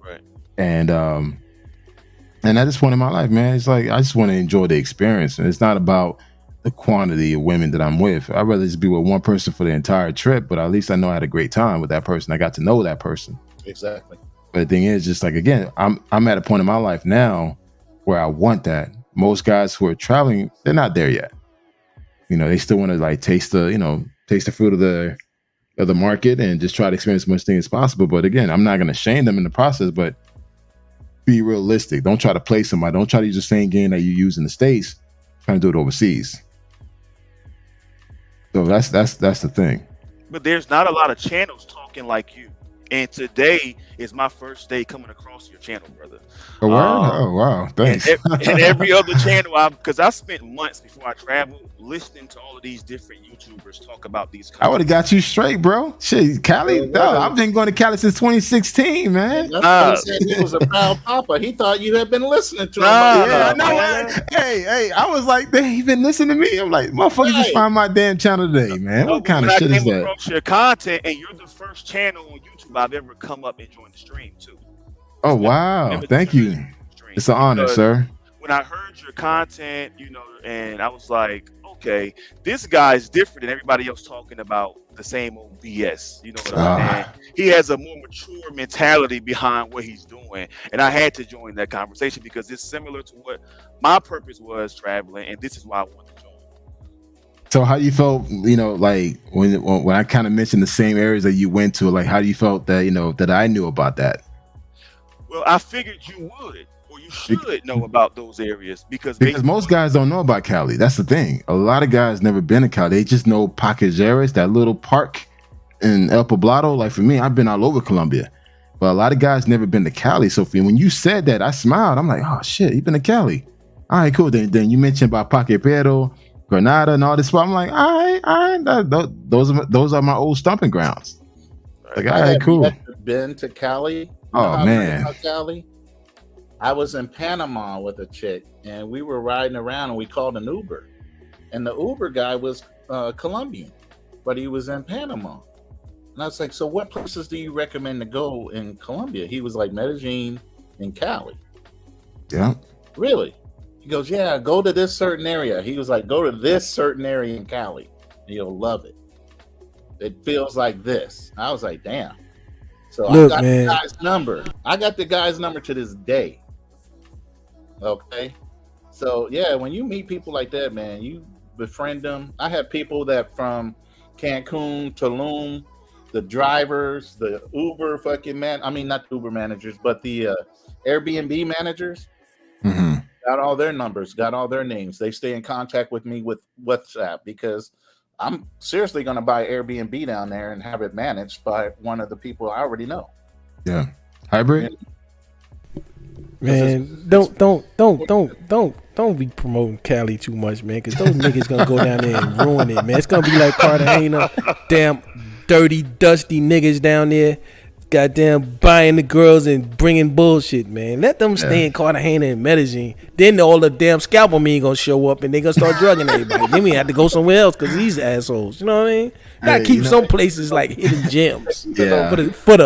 Right. And at this point in my life, man, it's like, I just want to enjoy the experience. And it's not about the quantity of women that I'm with. I'd rather just be with one person for the entire trip, but at least I know I had a great time with that person. I got to know that person. Exactly. But the thing is, just like, again, I'm at a point in my life now where I want that. Most guys who are traveling, they're not there yet. They still want to like taste the fruit of the market and just try to experience as much things as possible. But again, I'm not going to shame them in the process, but be realistic. Don't try to play somebody. Don't try to use the same game that you use in the States, trying to do it overseas. So that's the thing. But there's not a lot of channels talking like you. And today is my first day coming across your channel, brother. Oh, wow. Oh, wow. Thanks. And every other channel, because I spent months before I traveled listening to all of these different YouTubers talk about these countries. I would have got you straight, bro. Shit, Cali. I've been going to Cali since 2016, man. That's he said he was a proud papa. He thought you had been listening to him. Yeah, I know. Hey, I was like, they been listening to me. I'm like, motherfucker, just find my damn channel today, man. What kind of shit is that? I came across your content, and you're the first channel on YouTube I've ever come up and joined the stream too. Oh, wow. Thank you. It's an honor, sir. When I heard your content, and I was like, oh okay, this guy's different than everybody else talking about the same old BS. You know what I'm saying? He has a more mature mentality behind what he's doing. And I had to join that conversation because it's similar to what my purpose was traveling, and this is why I wanted to join. So how you felt, like when I kind of mentioned the same areas that you went to, like how you felt that, that I knew about that? Well, I figured you would, or you should know about those areas because most guys don't know about Cali. That's the thing. A lot of guys never been to Cali. They just know Pacajeres, that little park in El Poblado. Like for me, I've been all over Colombia, but a lot of guys never been to Cali. So when you said that, I smiled. I'm like, oh shit, you been to Cali? All right, cool. Then you mentioned about Paquepero, Granada, and all this. I'm like, all right, those are my old stomping grounds. Like, all right, cool. Been to Cali? Oh man, Cali. I was in Panama with a chick, and we were riding around, and we called an Uber, and the Uber guy was Colombian, but he was in Panama, and I was like, "So, what places do you recommend to go in Colombia?" He was like, "Medellin and Cali." Yeah. Really? He goes, "Yeah, go to this certain area." He was like, "Go to this certain area in Cali, and you'll love it. It feels like this." I was like, "Damn." So Look, I got man. the guy's number. I got the guy's number to this day. Okay. So yeah, when you meet people like that, man, you befriend them. I have people that from Cancun, Tulum, the drivers, the Uber fucking man. I mean, not the Uber managers, but the Airbnb managers. Mm-hmm. Got all their numbers, got all their names. They stay in contact with me with WhatsApp because I'm seriously going to buy Airbnb down there and have it managed by one of the people I already know. Yeah. Hybrid? Man, don't be promoting Cali too much, man, because those niggas gonna go down there and ruin it, man. It's gonna be like Cartagena, damn dirty, dusty niggas down there, goddamn buying the girls and bringing bullshit, man. Let them stay in Cartagena and Medellin. Then all the damn scalper men gonna show up and they gonna start drugging everybody. Then we have to go somewhere else because these assholes, you know what I mean? Gotta keep some places like hidden gems. Yeah. For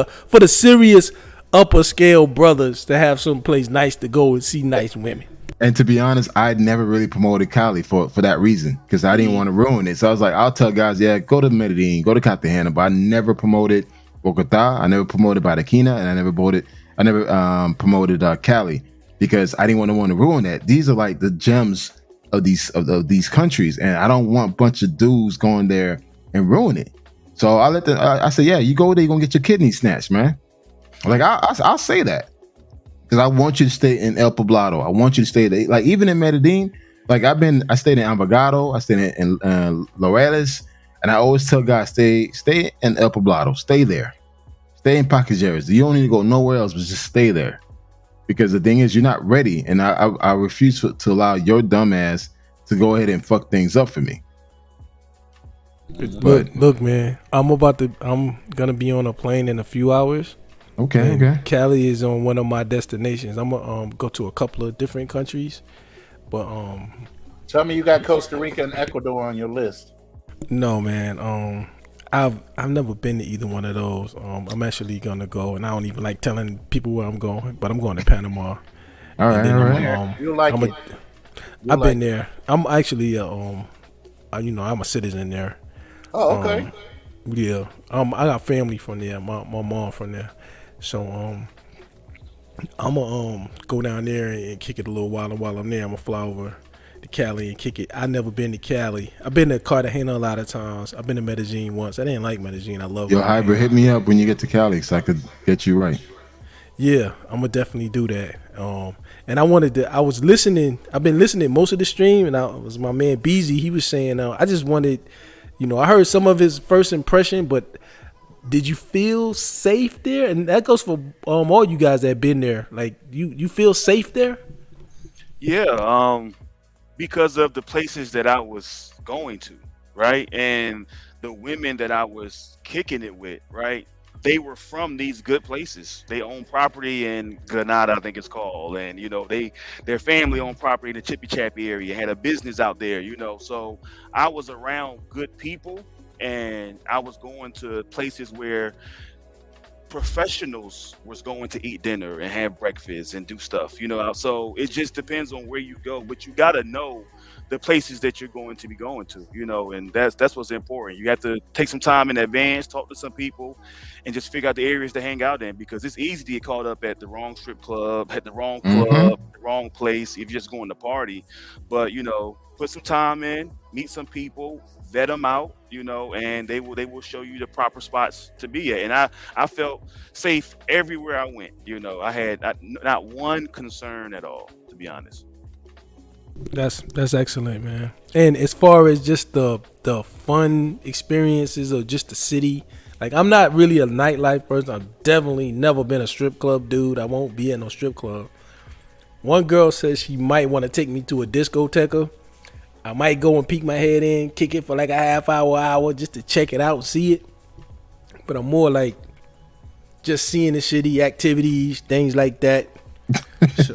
the serious upper scale brothers to have some place nice to go and see nice women. And to be honest, I'd never really promoted Cali for that reason because I didn't want to ruin it. So I was like, I'll tell guys, yeah, go to Medellin, go to Cartagena, but I never promoted Bogota, I never promoted Barranquilla, and I never promoted Cali because I didn't want to ruin that. These are like the gems of these countries, and I don't want a bunch of dudes going there and ruin it. So I said, yeah, you go there, you're gonna get your kidney snatched, man. Like I'll say that because I want you to stay in El Poblado. I want you to stay there. Like even in Medellin, like I stayed in Envigado, I stayed in Laureles, and I always tell guys stay in El Poblado, stay there, stay in Pacajeres. You don't need to go nowhere else, but just stay there because the thing is you're not ready, and I refuse to allow your dumb ass to go ahead and fuck things up for me. Look, man, I'm gonna be on a plane in a few hours. Okay. Cali is on one of my destinations. I'm gonna go to a couple of different countries, but tell me you got Costa Rica and Ecuador on your list. No, man. I've never been to either one of those. I'm actually gonna go, and I don't even like telling people where I'm going, but I'm going to Panama. All right. You like it? I've been there. I'm actually I'm a citizen there. Oh, okay. Yeah. I got family from there. My mom from there. So I'm gonna go down there and kick it a little while, and while I'm there, I'm gonna fly over to Cali and kick it. I've never been to Cali. I've been to Cartagena a lot of times. I've been to Medellin once. I didn't like Medellin. I love Yo, Hybrid, hit me up when you get to Cali so I could get you right. Yeah, I'm gonna definitely do that. And I was listening. I've been listening most of the stream, and it was my man Beezy. He was saying, I just wanted, I heard some of his first impression, but did you feel safe there? And that goes for all you guys that have been there. Like, you feel safe there? Yeah, because of the places that I was going to, right? And the women that I was kicking it with, right? They were from these good places. They own property in Granada, I think it's called. And, their family owned property in the Chippy Chappy area, had a business out there, So I was around good people, and I was going to places where professionals was going to eat dinner and have breakfast and do stuff, you know. So it just depends on where you go, but you got to know the places that you're going to be going to, you know, and that's what's important. You have to take some time in advance, talk to some people, and just figure out the areas to hang out in, because it's easy to get caught up at the wrong strip club, at the wrong Mm-hmm. club, the wrong place if you're just going to party. But you know, put some time in, meet some people, vet them out, you know, and they will show you the proper spots to be at. And I felt safe everywhere I went. You know, I had not one concern at all, to be honest. That's excellent, man. And as far as just the fun experiences of just the city, like I'm not really a nightlife person. I've definitely never been a strip club dude. I won't be at no strip club. One girl says she might want to take me to a discoteca. I might go and peek my head in, kick it for like a half hour just to check it out and see it. But I'm more like just seeing the city activities, things like that. So,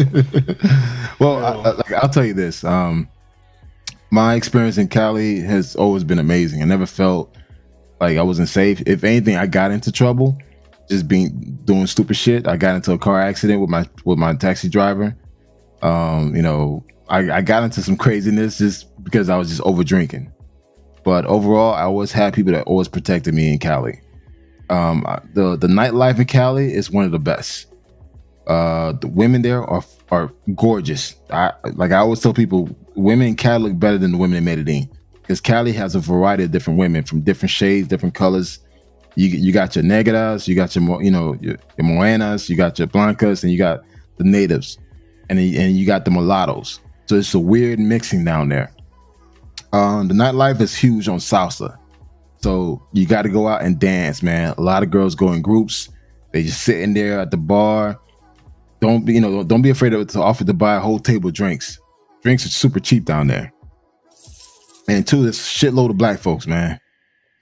Well, you like, I'll tell you this. My experience in Cali has always been amazing. I never felt like I wasn't safe. If anything, I got into trouble just doing stupid shit. I got into a car accident with my taxi driver. You know, I got into some craziness just because I was just over drinking. But overall, I always had people that always protected me in Cali. The nightlife in Cali is one of the best. The women there are gorgeous. I always tell people, women in Cali look better than the women in Medellin, because Cali has a variety of different women from different shades, different colors. You got your negras, you got your morenas, you got your blancas, and you got the natives, and you got the mulattoes. So it's a weird mixing down there. The nightlife is huge on salsa, so you got to go out and dance, man. A lot of girls go in groups. They just sitting there at the bar. Don't be afraid to offer to buy a whole table of drinks. Drinks are super cheap down there. And two, there's a shitload of black folks, man.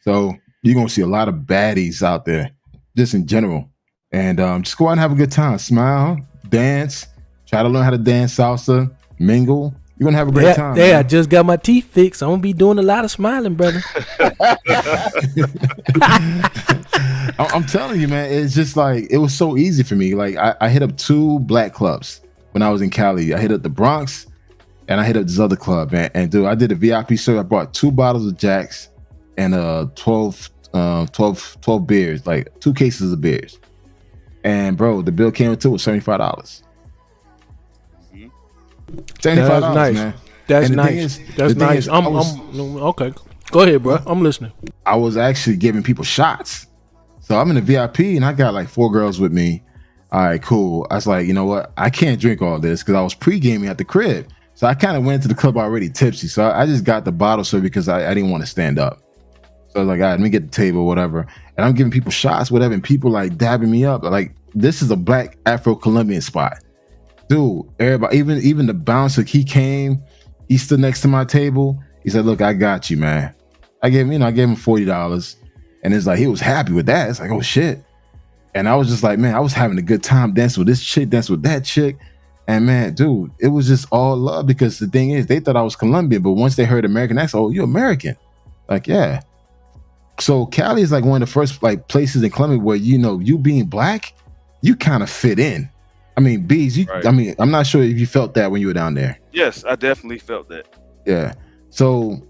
So you're gonna see a lot of baddies out there, just in general. And just go out and have a good time. Smile, dance, try to learn how to dance salsa, mingle. You're gonna have a great time. I just got my teeth fixed. I'm gonna be doing a lot of smiling, brother. I'm telling you, man, it's just like, it was so easy for me. Like I hit up 2 black clubs when I was in Cali. I hit up the Bronx and I hit up this other club, man. And dude, I did a VIP service. I brought 2 bottles of Jacks and 12 beers, like 2 cases of beers. And bro, the bill came into it was $75. $75, nice, man. That's And the thing nice. is- That's the thing nice. is, I'm okay. Go ahead, bro. I'm listening. I was actually giving people shots. So I'm in the VIP and I got like 4 girls with me. All right, cool. I was like, you know what? I can't drink all this because I was pre-gaming at the crib. So I kind of went to the club already tipsy. So I just got the bottle service because I didn't want to stand up. So I was like, all right, let me get the table, whatever. And I'm giving people shots, whatever. And people like dabbing me up. Like, this is a black Afro-Colombian spot. Dude, everybody, even the bouncer, he came, he stood next to my table. He said, look, I got you, man. I gave him $40. And it's like, he was happy with that. It's like, oh shit. And I was just like, man, I was having a good time dancing with this chick, dancing with that chick. And man, dude, it was just all love, because the thing is, they thought I was Colombian, but once they heard American accent, oh, you're American. Like, yeah. So Cali is like one of the first like places in Colombia where, you know, you being black, you kind of fit in. I mean, Bees, Right. I mean, I'm not sure if you felt that when you were down there. Yes, I definitely felt that. Yeah. So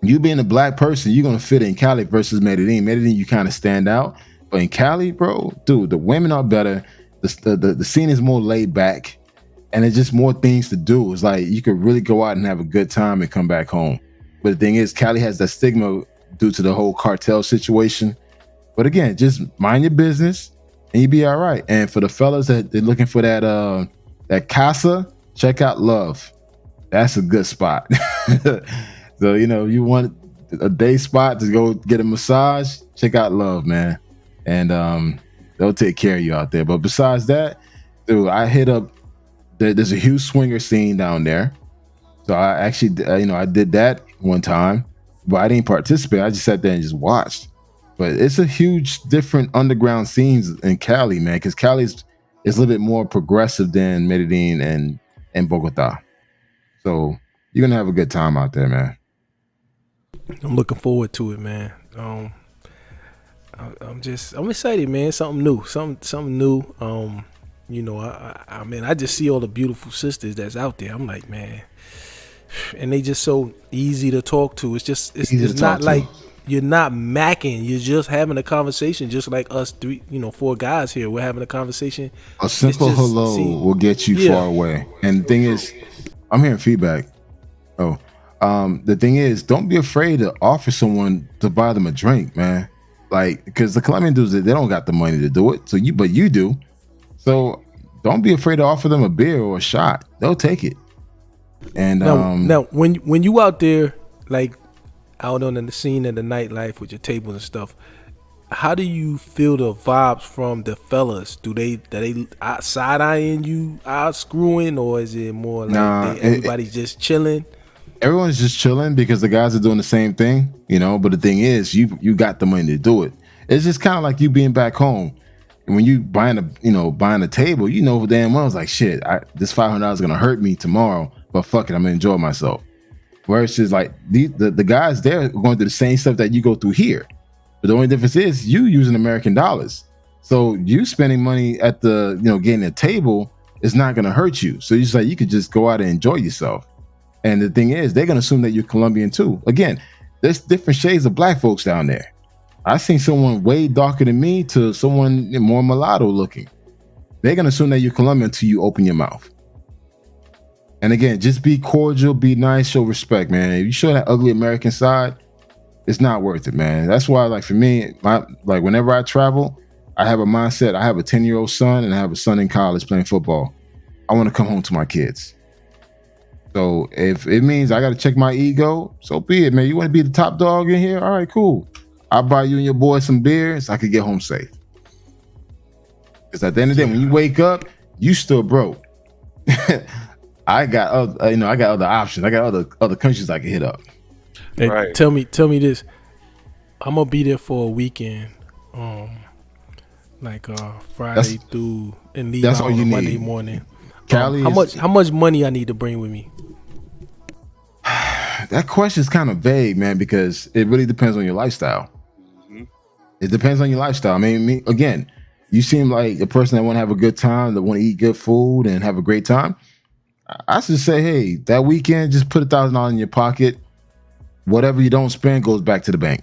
you being a black person, you're gonna fit in Cali versus Medellin. Medellin, you kind of stand out, but in Cali, bro, dude, the women are better. The scene is more laid back, and it's just more things to do. It's like you could really go out and have a good time and come back home. But the thing is, Cali has that stigma due to the whole cartel situation. But again, just mind your business and you be all right. And for the fellas that they're looking for that casa, check out Love. That's a good spot. So, you know, you want a day spot to go get a massage, check out Love, man. And they'll take care of you out there. But besides that, dude, I hit up, there's a huge swinger scene down there. So I actually, I did that one time, but I didn't participate. I just sat there and just watched. But it's a huge different underground scenes in Cali, man, because Cali is a little bit more progressive than Medellin and Bogota. So you're going to have a good time out there, man. I'm looking forward to it, man. I'm excited, man. Something new. You know, I mean, I just see all the beautiful sisters that's out there. I'm like, man, and they just so easy to talk to. It's not like you're not macking. You're just having a conversation, just like us three, four guys here. We're having a conversation. A simple hello will get you far away. And the thing is, I'm hearing feedback. Oh, the thing is, don't be afraid to offer someone to buy them a drink, man. Like, because the Colombian dudes, they don't got the money to do it. But you do. So don't be afraid to offer them a beer or a shot. They'll take it. And now when you out there, like out on the scene of the nightlife with your tables and stuff, how do you feel the vibes from the fellas? Do they side eyeing you, out screwing, or is it more like everybody's just chilling? Everyone's just chilling because the guys are doing the same thing, But the thing is, you got the money to do it. It's just kind of like you being back home. And when you buying a table, damn well it's like, shit, this $500 is gonna hurt me tomorrow, but fuck it, I'm gonna enjoy myself. Whereas it's like the guys there are going through the same stuff that you go through here, but the only difference is you using American dollars. So you spending money at the getting a table is not gonna hurt you. So you could just go out and enjoy yourself. And the thing is, they're gonna assume that you're Colombian too. Again, there's different shades of black folks down there. I seen someone way darker than me to someone more mulatto looking. They're gonna assume that you're Colombian until you open your mouth. And again, just be cordial, be nice, show respect, man. If you show that ugly American side, it's not worth it, man. That's why, like for me, whenever I travel, I have a mindset. I have a 10-year-old son and I have a son in college playing football. I want to come home to my kids. So if it means I got to check my ego, so be it, man. You want to be the top dog in here? All right, cool. I'll buy you and your boy some beer so I could get home safe. Because at the end of the day, when you wake up, you still broke. I got other options. I got other countries I can hit up. Hey, right. Tell me this. I'm gonna be there for a weekend, Friday through and leave out on Monday morning. Cali, how much money I need to bring with me? That question is kind of vague, man, because it really depends on your lifestyle. Mm-hmm. It depends on your lifestyle. I mean, again, you seem like a person that want to have a good time, that want to eat good food and have a great time. I should say, hey, that weekend, just put $1,000 in your pocket. Whatever you don't spend goes back to the bank.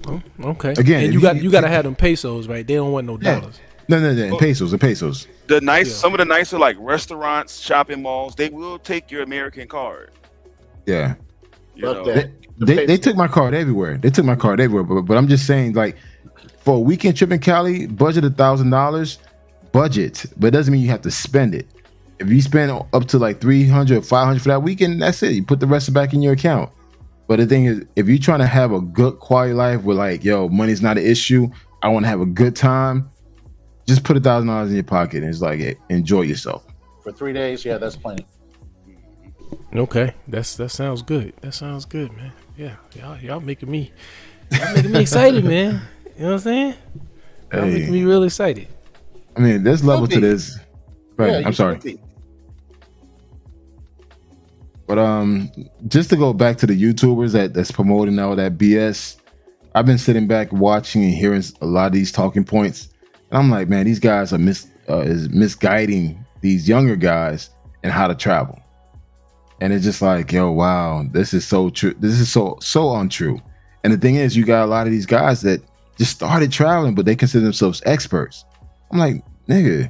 Oh, okay. Again, and you got to have them pesos, right? They don't want no dollars. No, pesos. Some of the nicer like restaurants, shopping malls, they will take your American card. Yeah. They took my card everywhere. But I'm just saying, like, for a weekend trip in Cali, budget $1,000. Budget, but it doesn't mean you have to spend it. If you spend up to like $300 or $500 for that weekend, that's it. You put the rest back in your account. But the thing is, if you're trying to have a good quality life where like, yo, money's not an issue, I want to have a good time, just put $1,000 in your pocket and it's like, hey, enjoy yourself. For 3 days, yeah, that's plenty. Okay, that sounds good. That sounds good, man. Yeah, y'all making me excited, man. You know what I'm saying? Y'all making me real excited. I mean, there's level to this. Right, yeah, I'm sorry. But just to go back to the YouTubers that's promoting all that BS, I've been sitting back watching and hearing a lot of these talking points, and I'm like, man, these guys are misguiding these younger guys and how to travel. And it's just like, yo, wow, this is so true. This is so untrue. And the thing is, you got a lot of these guys that just started traveling, but they consider themselves experts. I'm like, nigga,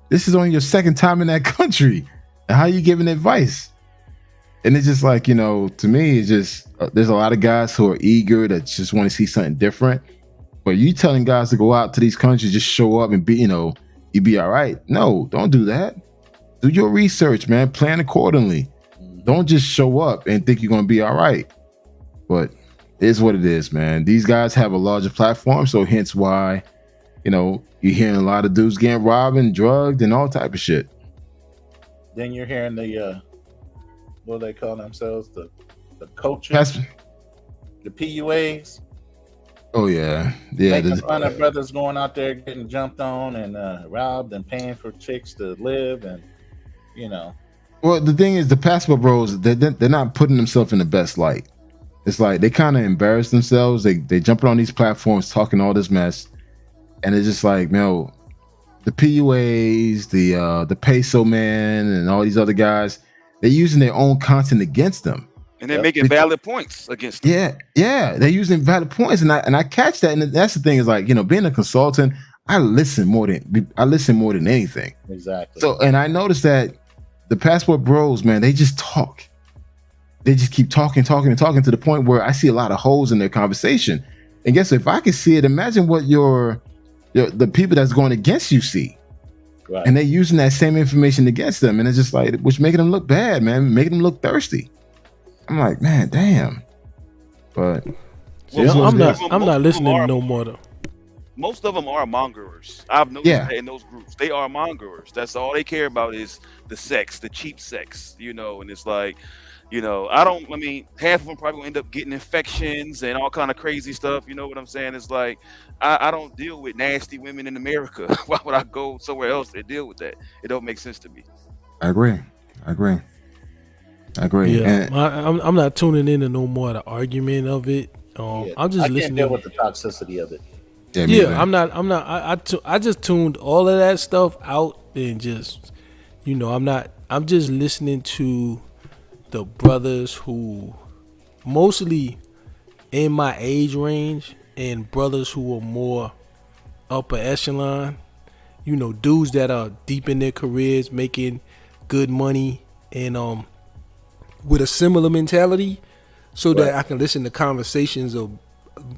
this is only your second time in that country. And how are you giving advice? And it's just like, to me, it's just, there's a lot of guys who are eager that just want to see something different. But you telling guys to go out to these countries, just show up and be, you be all right. No, don't do that. Do your research, man. Plan accordingly. Don't just show up and think you're going to be all right. But it is what it is, man. These guys have a larger platform, so hence why, you're hearing a lot of dudes getting robbed and drugged and all type of shit. Then you're hearing the what do they call themselves? The coaches, the PUAs. Oh yeah. Making fun of brothers going out there getting jumped on and robbed and paying for chicks to live, and Well, the thing is, the passport bros, they're not putting themselves in the best light. it's like they kind of embarrass themselves. They jumping on these platforms talking all this mess, and it's just like, the PUAs, the Peso Man, and all these other guys, they're using their own content against them. And they're making valid points against them. Yeah, they're using valid points, and I catch that. And that's the thing is like, being a consultant, I listen more than anything. Exactly. So, and I noticed that the Passport Bros, man, they just talk. They just keep talking to the point where I see a lot of holes in their conversation. And guess what? If I can see it, imagine what the people that's going against you see. Right. And they're using that same information against them. And it's just like, which making them look bad, man, making them look thirsty. I'm like, man, damn. But I'm not listening to no more though. Most of them are mongerers. I've noticed that in those groups. They are mongerers. That's all they care about is the sex, the cheap sex, and it's like, half of them probably will end up getting infections and all kind of crazy stuff. You know what I'm saying? It's like, I don't deal with nasty women in America. Why would I go somewhere else to deal with that? It don't make sense to me. I agree. Yeah, I'm not tuning into no more the argument of it. I'm just listening. I can't deal with the toxicity of it. Yeah, I'm not. I just tuned all of that stuff out and just, I'm just listening to the brothers who mostly in my age range and brothers who are more upper echelon, dudes that are deep in their careers, making good money and with a similar mentality, so that I can listen to conversations of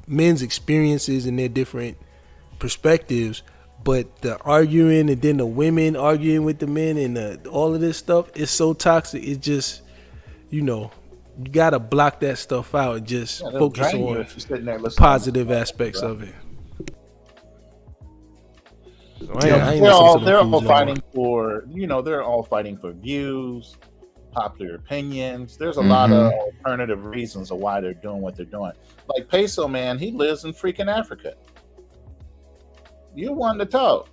men's experiences and their different perspectives. But the arguing and then the women arguing with the men and all of this stuff is so toxic. It just, you gotta block that stuff out and just focus on positive aspects of it. They're all fighting for, they're all fighting for views, popular opinions. There's a lot of alternative reasons of why they're doing what they're doing. Like Peso Man, he lives in freaking Africa. You want to talk.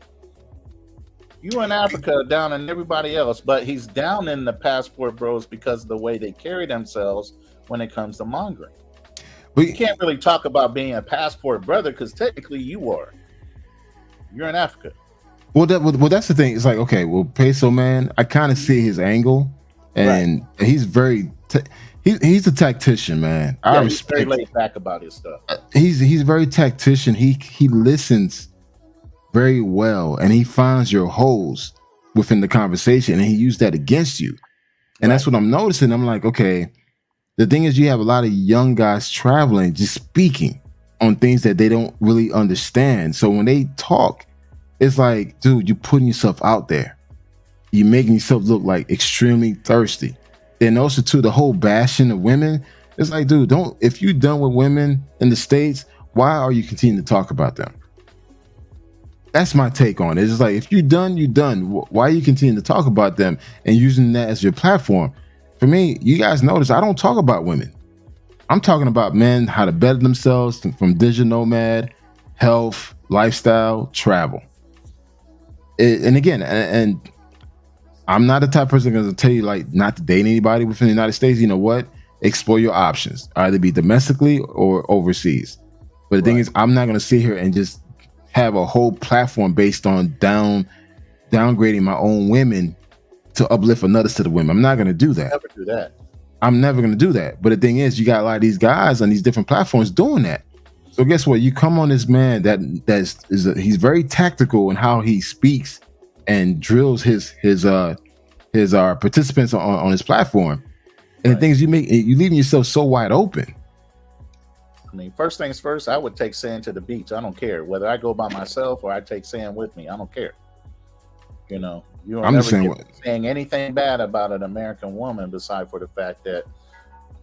You in Africa down in everybody else, but he's down in the Passport Bros because of the way they carry themselves when it comes to mongering. You can't really talk about being a passport brother because technically you are. You're in Africa. Well, that's the thing. It's like, okay, Peso Man, I kind of see his angle, and he's very he's a tactician, man. I respect. He's very laid back about his stuff. He's very tactician. He listens very well, and he finds your holes within the conversation, and he used that against you. And that's what I'm noticing. I'm like, okay, the thing is, you have a lot of young guys traveling, just speaking on things that they don't really understand. So when they talk, it's like, dude, you're putting yourself out there. You're making yourself look like extremely thirsty. And also, too, the whole bashing of women. It's like, dude, if you're done with women in the States, why are you continuing to talk about them? That's my take on it. It's like, if you're done, you're done. Why are you continuing to talk about them and using that as your platform? For me, you guys notice I don't talk about women. I'm talking about men, how to better themselves from digital nomad, health, lifestyle, travel. And again, and I'm not the type of person going to tell you like not to date anybody within the United States. You know what? Explore your options, either be domestically or overseas. But the thing is, I'm not going to sit here and just have a whole platform based on downgrading my own women to uplift another set of women. I'm not going to do that. Never do that. I'm never going to do that. But the thing is, you got a lot of these guys on these different platforms doing that. So guess what? You come on this man he's very tactical in how he speaks and drills his participants on his platform. And the thing is, you leaving yourself so wide open. I mean, first things first, I would take Sam to the beach. I don't care whether I go by myself or I take Sam with me. I don't care. You don't never saying anything bad about an American woman, beside for the fact that,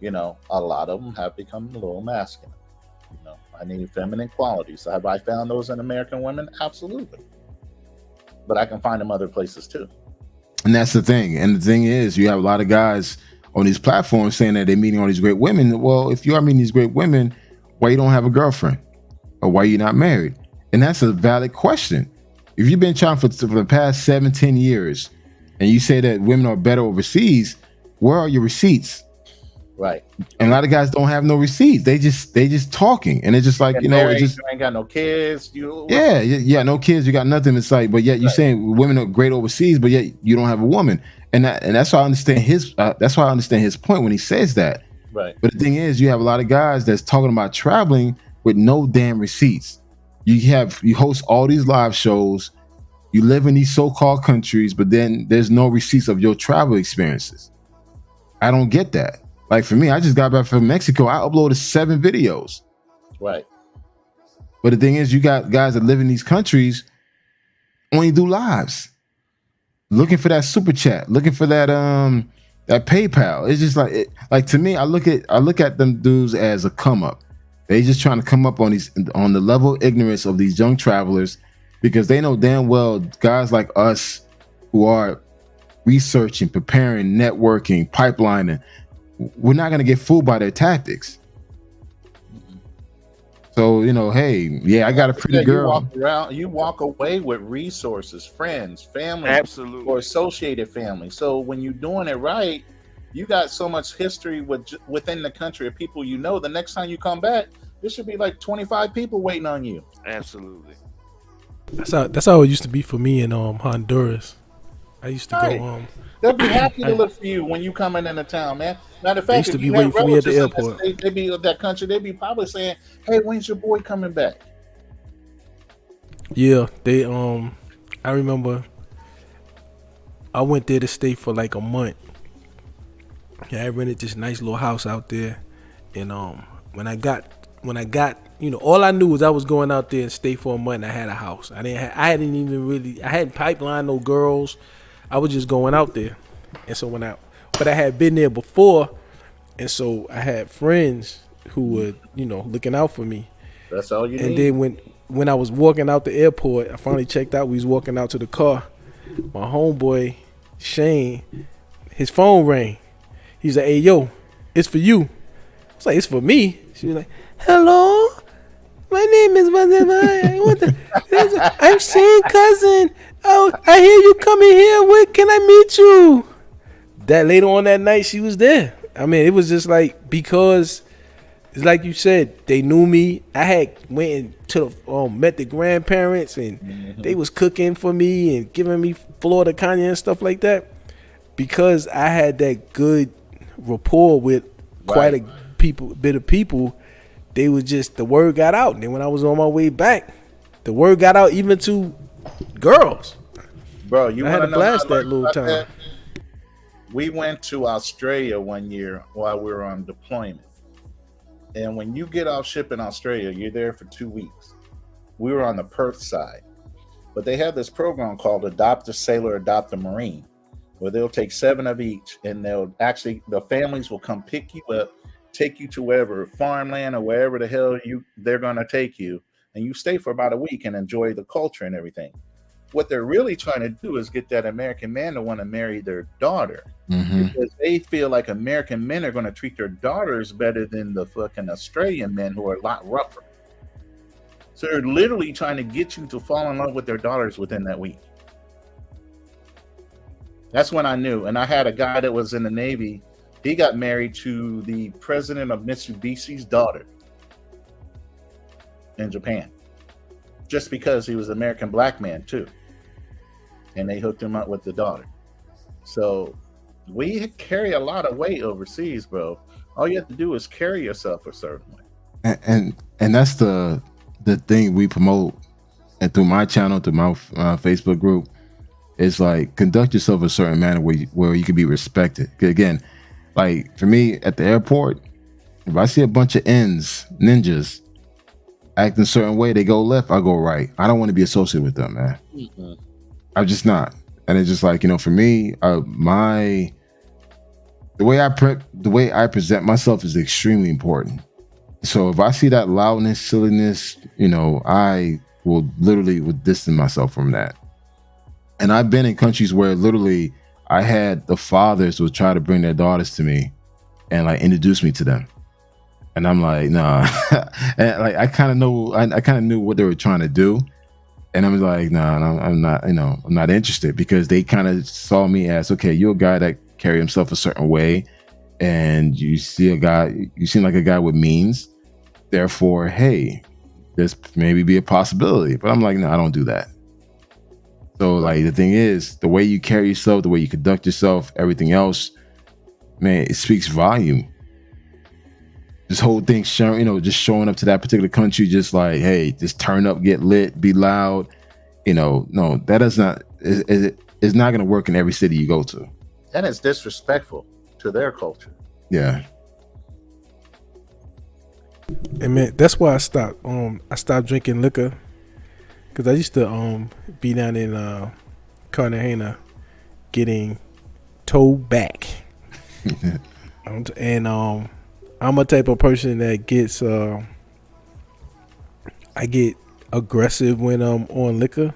a lot of them have become a little masculine. I need feminine qualities. So have I found those in American women? Absolutely. But I can find them other places too. And that's the thing. And the thing is, you have a lot of guys on these platforms saying that they're meeting all these great women. Well, if you are meeting these great women, why you don't have a girlfriend? Or why you're not married? And that's a valid question. If you've been trying for the past 7-10 years and you say that women are better overseas, where are your receipts? Right. And a lot of guys don't have no receipts. They just talking, and it's just like, And you know, it married, just you ain't got no kids. You yeah, no kids, you got nothing in sight. But yet you're saying women are great overseas, but yet you don't have a woman, and that's why I understand his. That's why I understand his point when he says that. Right. But the thing is, you have a lot of guys that's talking about traveling with no damn receipts. You host all these live shows, you live in these so-called countries, but then there's no receipts of your travel experiences. I don't get that. Like for me, I just got back from Mexico. I uploaded 7 videos. Right. But the thing is, you got guys that live in these countries only do lives, looking for that super chat, looking for that that PayPal. It's just like to me, I look at them dudes as a come up. They just trying to come up on the level of ignorance of these young travelers, because they know damn well guys like us who are researching, preparing, networking, pipelining, we're not going to get fooled by their tactics. So, you know, hey, yeah, I got a pretty girl. You walk away with resources, friends, family, Absolutely. or associated family. So when you're doing it right, you got so much history within the country of people you know. The next time you come back, there should be like 25 people waiting on you. Absolutely. That's how it used to be for me in Honduras. I used to go They'll be happy to look for you when you coming into town, man. Matter of fact, used to be waiting for me at the airport. They be of that country. They be probably saying, "Hey, when's your boy coming back?" Yeah, they I remember I went there to stay for like a month. Yeah, I rented this nice little house out there, and when I got you know, all I knew was I was going out there and stay for a month. And I had a house. I hadn't pipelined no girls. I was just going out there, and so but I had been there before, and so I had friends who were, you know, looking out for me. That's all you need. And then when I was walking out the airport, I finally checked out. We was walking out to the car. My homeboy Shane, his phone rang. He's like, "Hey, yo, it's for you." I was like, "It's for me?" She was like, "Hello, my name is I'm Shane cousin. Oh, I hear you coming here. Where can I meet you?" That later on that night, she was there. I mean, it was just like, because it's like you said, they knew me. I had went to the met the grandparents, and they was cooking for me and giving me Florida cognac and stuff like that, because I had that good rapport with quite a bit of people. They was just, the word got out, and then when I was on my way back, the word got out even to girls. Bro, you I had to blast that little time. That? We went to Australia one year while we were on deployment. And when you get off ship in Australia, you're there for 2 weeks. We were on the Perth side. But they have this program called Adopt a Sailor, Adopt a Marine, where they'll take 7 of each, and the families will come pick you up, take you to wherever, farmland or wherever the hell they're going to take you. And you stay for about a week and enjoy the culture and everything. What they're really trying to do is get that American man to want to marry their daughter, because they feel like American men are going to treat their daughters better than the fucking Australian men, who are a lot rougher. So they're literally trying to get you to fall in love with their daughters within that week. That's when I knew. And I had a guy that was in the Navy. He got married to the president of Mitsubishi's daughter in Japan, just because he was an American black man too. And they hooked him up with the daughter. So we carry a lot of weight overseas, bro. All you have to do is carry yourself a certain way. And that's the thing we promote, and through my channel, through my Facebook group, is like, conduct yourself a certain manner where you can be respected. Again, like for me at the airport, if I see a bunch of ninjas acting a certain way, they go left, I go right. I don't want to be associated with them, man. I'm just not. And it's just like, you know, for me, the way I present myself is extremely important. So if I see that loudness, silliness, you know, I will distance myself from that. And I've been in countries where literally I had the fathers would try to bring their daughters to me and like introduce me to them. And I'm like, nah. And like I kind of knew what they were trying to do. And I'm like, nah, I'm not, you know, I'm not interested, because they kind of saw me as, okay, you're a guy that carry himself a certain way. and you see a guy, you seem like a guy with means. Therefore, hey, this maybe be a possibility. But I'm like, no, I don't do that. So like the thing is, the way you carry yourself, the way you conduct yourself, everything else, man, it speaks volume. This whole thing, just showing up to that particular country, just like, hey, just turn up, get lit, be loud. No, that does not. It's not going to work in every city you go to. And it's disrespectful to their culture. Yeah. And man, that's why I stopped. I stopped drinking liquor because I used to be down in Cartagena getting towed back, and I'm a type of person that gets I get aggressive when I'm on liquor.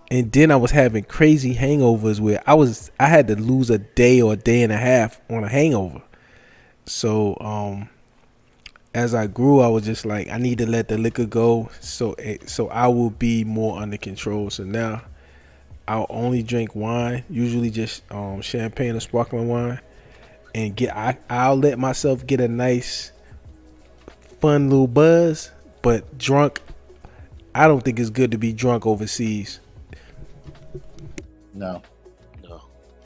And then I was having crazy hangovers where I had to lose a day or a day and a half on a hangover. So as I grew, I was just like, I need to let the liquor go so I will be more under control. So now I'll only drink wine, usually just champagne or sparkling wine, and I'll let myself get a nice fun little buzz. But drunk, I don't think it's good to be drunk overseas. No.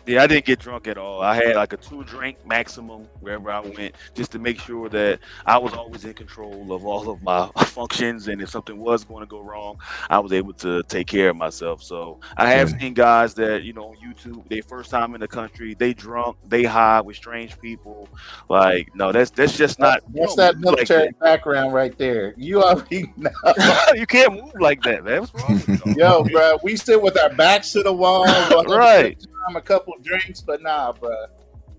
Yeah, I didn't get drunk at all. I had like a 2-drink maximum wherever I went, just to make sure that I was always in control of all of my functions. And if something was going to go wrong, I was able to take care of myself. So I have seen guys that, on YouTube, their first time in the country, they drunk, they high with strange people. Like, no, that's just not. That's that military background right there. You already know. You can't move like that, man. What's wrong with you? Yo, bro, we sit with our backs to the wall. Right. A couple drinks, but nah, bro.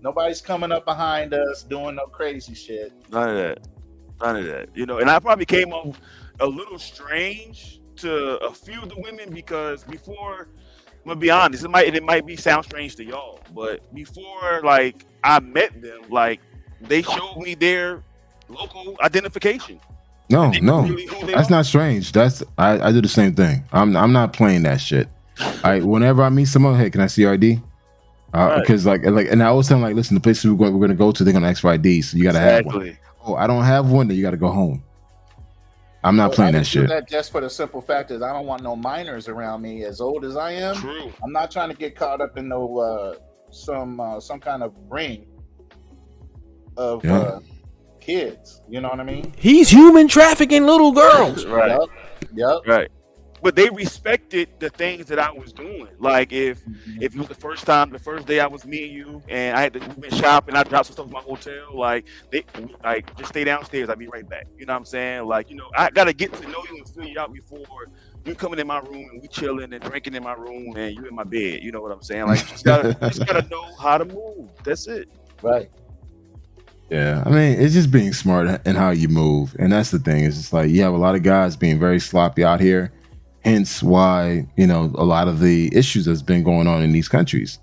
Nobody's coming up behind us doing no crazy shit. None of that. And I probably came off a little strange to a few of the women because before, I'm gonna be honest, it might sound strange to y'all, but before like I met them, like they showed me their local identification. No, that's not strange. I do the same thing. I'm not playing that shit. Whenever I meet someone, hey, can I see your ID? Because like, and I always tell them, like, listen, the places we're going to go to, they're gonna ask for ID, so you gotta have one. Oh, I don't have one, then you gotta go home. I'm not playing that shit. That just for the simple fact is I don't want no minors around me as old as I am. True. I'm not trying to get caught up in no some kind of ring of kids. You know what I mean? He's human trafficking little girls. Right. Yep. Right. But they respected the things that I was doing. Like if it was the first day I was meeting you, and we went shopping, I dropped some stuff at my hotel. Like just stay downstairs. I'll be right back. You know what I'm saying? Like I gotta get to know you and feel you out before you coming in my room and we chilling and drinking in my room and you in my bed. You know what I'm saying? Like you just gotta know how to move. That's it. Right. Yeah, I mean, it's just being smart in how you move, and that's the thing. It's just like you have a lot of guys being very sloppy out here. Hence why, a lot of the issues that's been going on in these countries.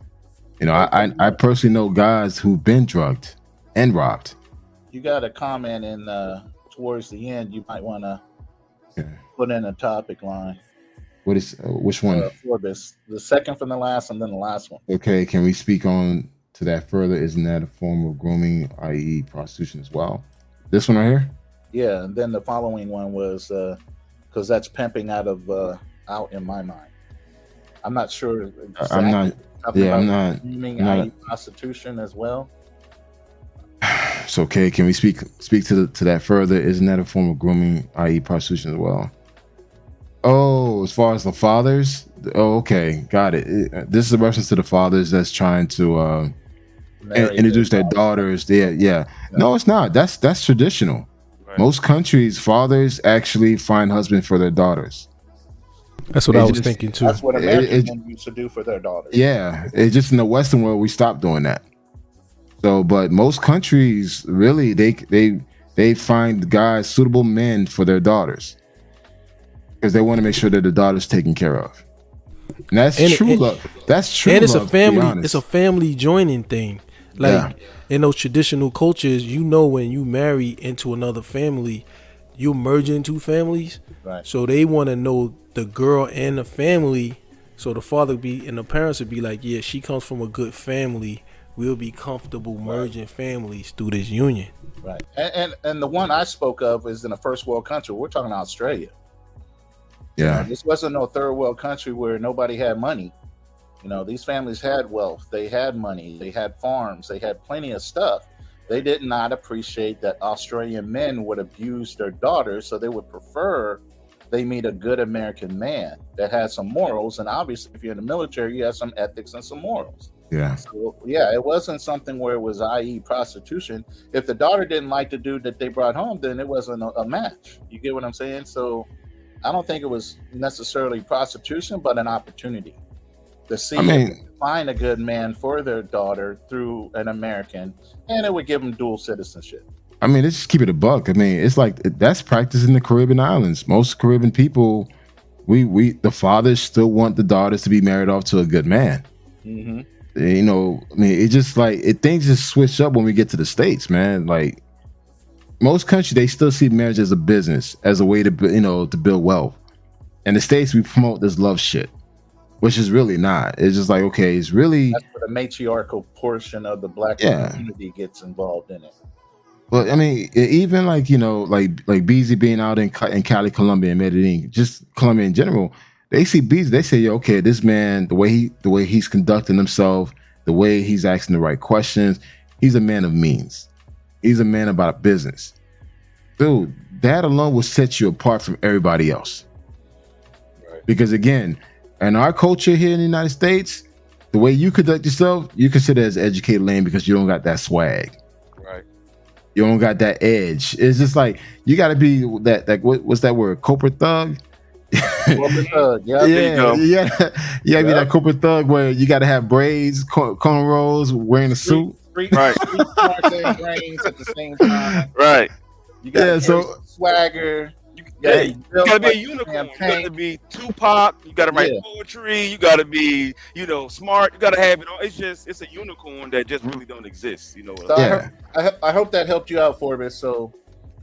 I personally know guys who've been drugged and robbed. You got a comment in towards the end. You might want to put in a topic line. What is which one? Forbes, the second from the last, and then the last one. Okay, can we speak on to that further? Isn't that a form of grooming, i.e., prostitution as well? This one right here. Yeah, and then the following one was. Because that's pimping out in my mind. I'm not sure. Exactly. I'm not. Meaning prostitution as well. So, okay, can we speak to that further? Isn't that a form of grooming, i.e., prostitution as well? Oh, as far as the fathers. Oh, okay, got it. This is a reference to the fathers that's trying to introduce their daughters. Yeah. No, it's not. That's traditional. Right. Most countries, fathers actually find husbands for their daughters. That's what I was thinking too. That's what Americans used to do for their daughters. Yeah, it's just in the Western world we stopped doing that. So, but most countries really they find guys, suitable men for their daughters because they want to make sure that the daughter's taken care of. And that's true love. That's true. And it's love, a family. It's a family joining thing. Like in those traditional cultures, when you marry into another family, you merge into families. Right. So they want to know the girl and the family. So the father and the parents would be like, yeah, she comes from a good family. we'll be comfortable merging families through this union. Right. And the one I spoke of is in a first world country. We're talking Australia. Yeah. This wasn't no third world country where nobody had money. These families had wealth. They had money. They had farms. They had plenty of stuff. They did not appreciate that Australian men would abuse their daughters, so they would prefer they meet a good American man that has some morals. And obviously, if you're in the military, you have some ethics and some morals. Yeah. So, yeah, it wasn't something where it was, i.e., prostitution. If the daughter didn't like the dude that they brought home, then it wasn't a match. You get what I'm saying? So I don't think it was necessarily prostitution, but an opportunity to see if they could find a good man for their daughter through an American, and it would give them dual citizenship. I mean, let's just keep it a buck. I mean, it's like that's practice in the Caribbean islands. Most Caribbean people, the fathers still want the daughters to be married off to a good man. Mm-hmm. I mean, it just like things just switch up when we get to the States, man. Like most countries, they still see marriage as a business, as a way to to build wealth. In the States, we promote this love shit, which is really not. It's just like, okay, it's really that's where the matriarchal portion of the Black community gets involved in it. Well, I mean, even like like BZ being out in Cali, Colombia, and Medellin, just Colombia in general, they see BZ, they say, "Yo, okay, this man, the way he's conducting himself, the way he's asking the right questions, he's a man of means. He's a man about business, dude. That alone will set you apart from everybody else. Right. Because again, in our culture here in the United States, the way you conduct yourself, you consider as educated lane because you don't got that swag." You don't got that edge. It's just like you got to be what's that word? Corporate thug. Corporate thug. Yeah. Yeah. Be that corporate thug where you got to have braids, cornrows, wearing a suit. Right. Brains at the same time. Right. You got swagger. You gotta be a unicorn. You gotta be Tupac. You gotta write poetry. You gotta be, smart. You gotta have it all. It's a unicorn that just really don't exist. So I hope that helped you out, Forbes. So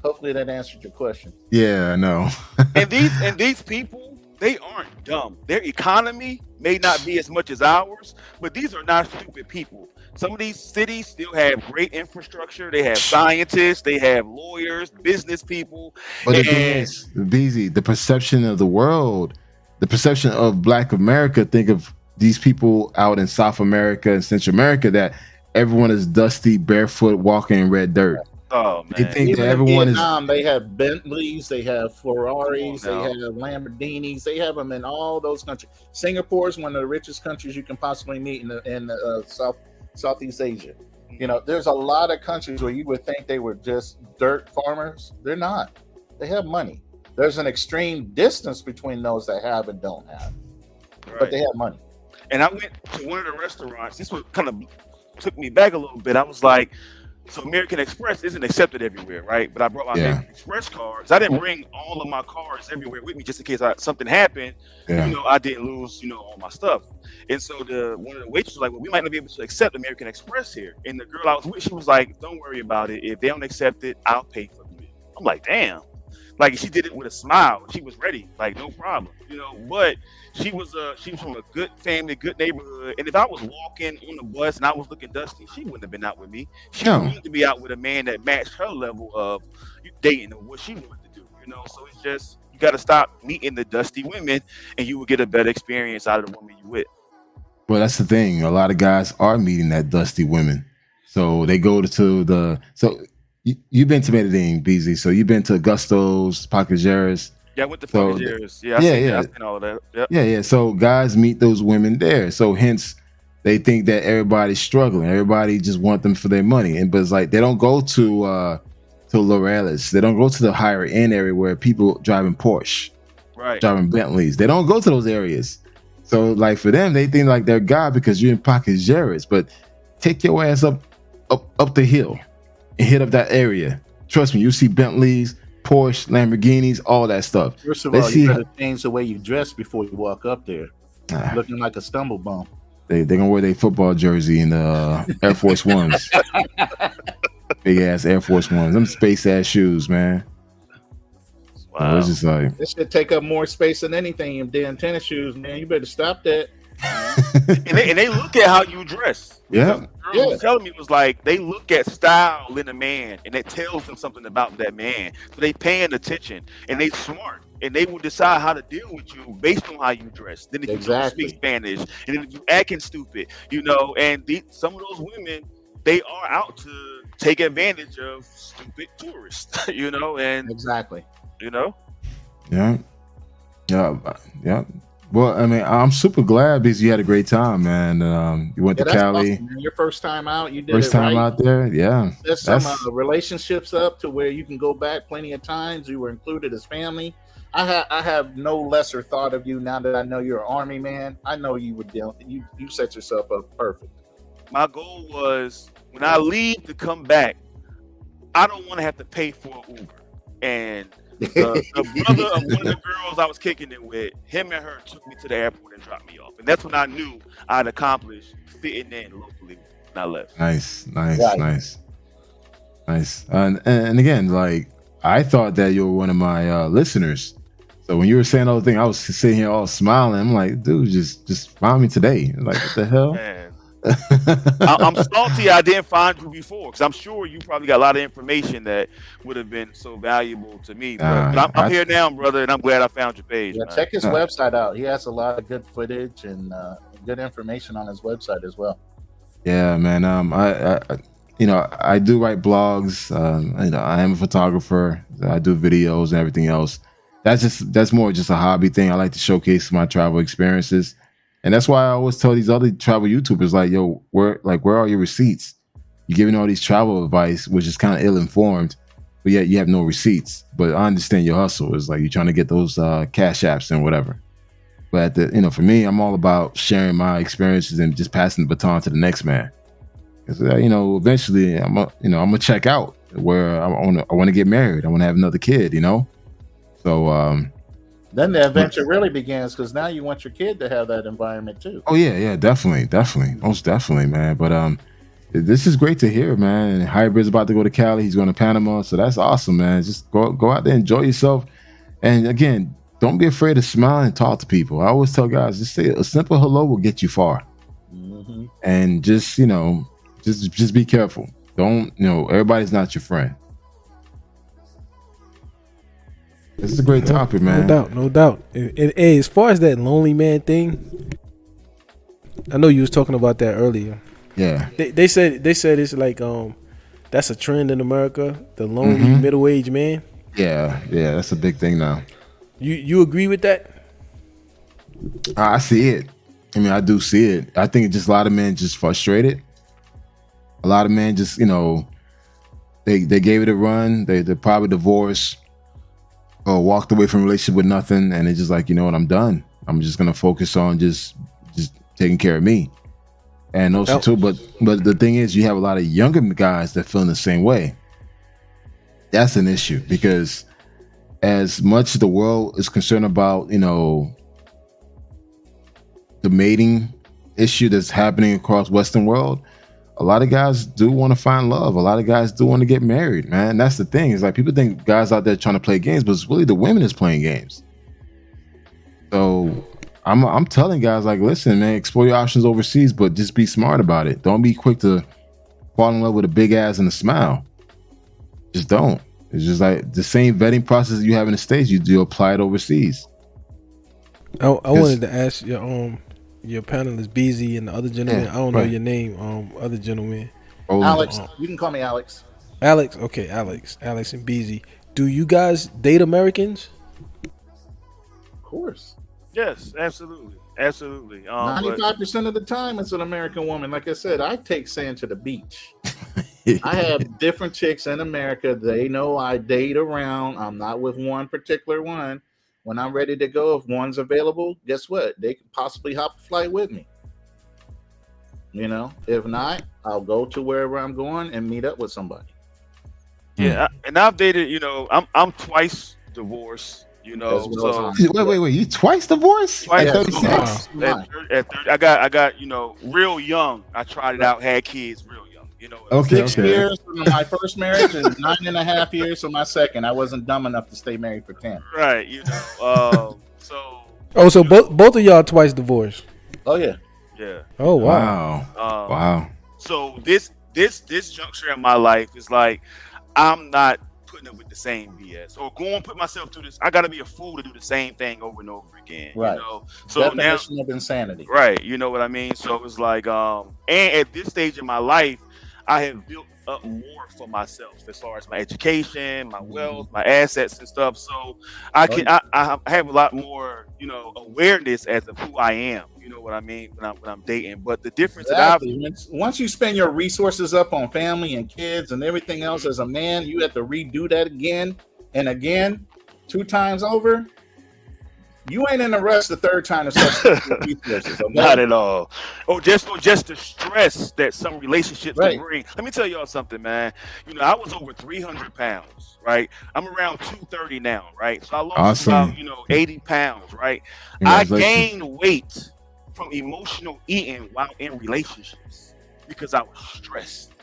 hopefully that answered your question. Yeah, I know. and these people, they aren't dumb. Their economy may not be as much as ours, but these are not stupid people. Some of these cities still have great infrastructure. They have scientists, they have lawyers, business people. But the thing is, BZ, the perception of the world, the perception of Black America, think of these people out in South America and Central America that everyone is dusty, barefoot, walking in red dirt. Oh man! They think that everyone Vietnam, they have Bentleys, they have Ferraris, they have Lamborghinis, they have them in all those countries. Singapore is one of the richest countries you can possibly meet in Southeast Asia. There's a lot of countries where you would think they were just dirt farmers. They're not. They have money. There's an extreme distance between those that have and don't have, but they have money. And I went to one of the restaurants. This was kind of took me back a little bit. I was like, so American Express isn't accepted everywhere, right? But I brought my American Express cards. I didn't bring all of my cards everywhere with me just in case something happened. I didn't lose, all my stuff. And so one of the waitresses was like, well, we might not be able to accept American Express here. And the girl I was with, she was like, don't worry about it. If they don't accept it, I'll pay for it. I'm like, damn. Like, she did it with a smile. She was ready, like, no problem, But she was from a good family, good neighborhood. And if I was walking on the bus and I was looking dusty, she wouldn't have been out with me. She wanted to be out with a man that matched her level of dating or what she wanted to do, So it's just, you got to stop meeting the dusty women and you will get a better experience out of the woman you with. Well, that's the thing. A lot of guys are meeting that dusty women. So they go to you've been to Medellin, BZ. So you've been to Augusto's, Pacajeras. Yeah, I went to Pacajeras. I've seen all of that. Yep. Yeah. So guys meet those women there. So hence they think that everybody's struggling. Everybody just want them for their money. But it's like they don't go to Laureles. They don't go to the higher end area where people driving Porsche, driving Bentleys. They don't go to those areas. So like for them, they think like they're God because you're in Pacajeras. But take your ass up the hill and hit up that area. Trust me, you see Bentleys, Porsche, Lamborghinis, all that stuff. First of all, you gotta change the way you dress before you walk up there. Looking like a stumble bump. They're gonna wear their football jersey and Air Force Ones. Big ass Air Force Ones. Them space ass shoes, man. Wow. So it's just like this should take up more space than anything. Them damn tennis shoes, man. You better stop that. and they look at how you dress. Yeah. girl was telling me was like they look at style in a man, and it tells them something about that man. So they paying attention, and they smart, and they will decide how to deal with you based on how you dress. Then if you don't speak Spanish, and then if you acting stupid, and some of those women, they are out to take advantage of stupid tourists, and exactly, Yeah. Well, I mean, I'm super glad because you had a great time, man. You went to Cali. Awesome, man. Your first time out, you did first it time right. out there, yeah. There's some relationships up to where you can go back plenty of times. You were included as family. I have no lesser thought of you now that I know you're an Army man. I know you would you set yourself up perfect. My goal was when I leave to come back, I don't want to have to pay for an Uber. And the brother of one of the girls I was kicking it with, him and her took me to the airport and dropped me off. And that's when I knew I'd accomplished fitting in locally when I left. Nice. And again, like, I thought that you were one of my listeners. So when you were saying all the thing, I was sitting here all smiling. I'm like, dude, just find me today. Like, what the hell? Man. I'm salty I didn't find you before, because I'm sure you probably got a lot of information that would have been so valuable to me. But I'm here now, brother, and I'm glad I found your page. Yeah, check his website out. He has a lot of good footage and good information on his website as well. Yeah, man. I do write blogs. I am a photographer. I do videos and everything else. That's more just a hobby thing. I like to showcase my travel experiences. And that's why I always tell these other travel YouTubers, like, yo, where are your receipts? You're giving all these travel advice, which is kind of ill-informed, but yet you have no receipts. But I understand your hustle. It's like you're trying to get those cash apps and whatever. But for me, I'm all about sharing my experiences and just passing the baton to the next man. Because eventually, I'm gonna check out where I want to get married. I want to have another kid. So. Then the adventure really begins, because now you want your kid to have that environment too. Oh yeah, definitely, most definitely, man. But this is great to hear, man. And Hybrid's about to go to Cali. He's going to Panama, so that's awesome, man. Just go out there, enjoy yourself, and again, don't be afraid to smile and talk to people. I always tell guys, just say a simple hello will get you far, and just be careful. Don't everybody's not your friend. This is a great topic, man. No doubt. And as far as that lonely man thing, I know you was talking about that earlier. Yeah. They said it's like that's a trend in America, the lonely middle-aged man. Yeah, that's a big thing now. You agree with that? I see it. I mean, I do see it. I think it's just a lot of men just frustrated. A lot of men just, they gave it a run. They probably divorced. Or walked away from a relationship with nothing, and it's just like, I'm done. I'm just gonna focus on just taking care of me. And also too, but the thing is, you have a lot of younger guys that feel in the same way. That's an issue, because as much as the world is concerned about, the mating issue that's happening across Western world, a lot of guys do want to find love. A lot of guys do want to get married, man. That's the thing. It's like people think guys out there trying to play games, but it's really the women is playing games. So I'm telling guys, like, listen, man, explore your options overseas, but just be smart about it. Don't be quick to fall in love with a big ass and a smile. Just don't. It's just like the same vetting process you have in the States, you apply it overseas. I wanted to ask your panelist BZ and the other gentleman. I don't know your name. Other gentleman. Alex. You can call me Alex. Alex. Okay, Alex and BZ. Do you guys date Americans? Of course. Yes, absolutely. 95% of the time, it's an American woman. Like I said, I take sand to the beach. I have different chicks in America. They know I date around. I'm not with one particular one. When I'm ready to go, if one's available, guess what? They could possibly hop a flight with me. If not, I'll go to wherever I'm going and meet up with somebody. Yeah, and I've dated. I'm twice divorced. Well, so wait, you twice divorced? Twice. At 36? Wow. At 30, I got real young. I tried it out, had kids real young. Okay. 6 years from my first marriage and 9.5 years from my second. I wasn't dumb enough to stay married for 10. Right, So both of y'all twice divorced. Oh yeah. Yeah. Oh wow. Wow. So this juncture in my life is like I'm not putting up with the same BS or going put myself through this. I got to be a fool to do the same thing over and over again. Right. You know. So Definition now, of insanity. right? You know what I mean. So it's like, and at this stage in my life, I have built up more for myself as far as my education, my wealth, my assets and stuff. So I have a lot more, you know, awareness as of who I am. You know what I mean when I'm dating. But the difference that once you spend your resources up on family and kids and everything else as a man, you have to redo that again and again, 2 times over. You ain't in a rush the third time to start resources. Okay? Not at all. Or just the stress that some relationships can bring. Let me tell y'all something, man. You know, I was over 300 pounds, right? I'm around 230 now, right? So I lost about, 80 pounds, right? I gained weight from emotional eating while in relationships because I was stressed.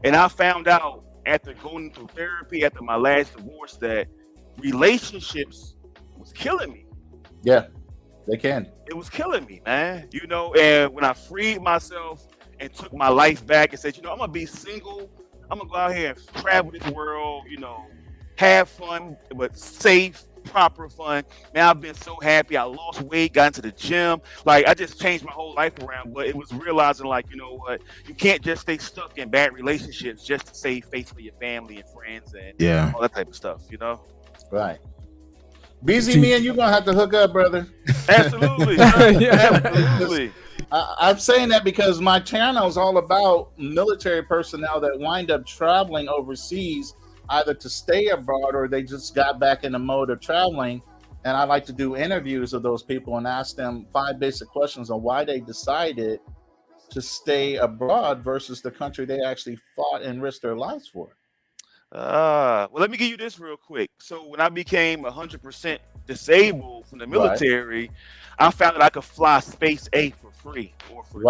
And I found out after going through therapy, after my last divorce, that relationships was killing me. Yeah, they can. It was killing me, man. You know, and when I freed myself and took my life back and said, you know, I'm going to be single. I'm going to go out here and travel this world, you know, have fun, but safe, proper fun. Man, I've been so happy. I lost weight, got into the gym. Like, I just changed my whole life around. But it was realizing, like, you know what? You can't just stay stuck in bad relationships just to save face for your family and friends and all that type of stuff, you know? Right. BZ, me and you gonna have to hook up, brother. Absolutely. Absolutely. I'm saying that because my channel is all about military personnel that wind up traveling overseas, either to stay abroad or they just got back in the mode of traveling. And I like to do interviews of those people and ask them 5 basic questions on why they decided to stay abroad versus the country they actually fought and risked their lives for. Well, let me give you this real quick. So when I became 100% disabled from the military, I found that I could fly Space A for free or for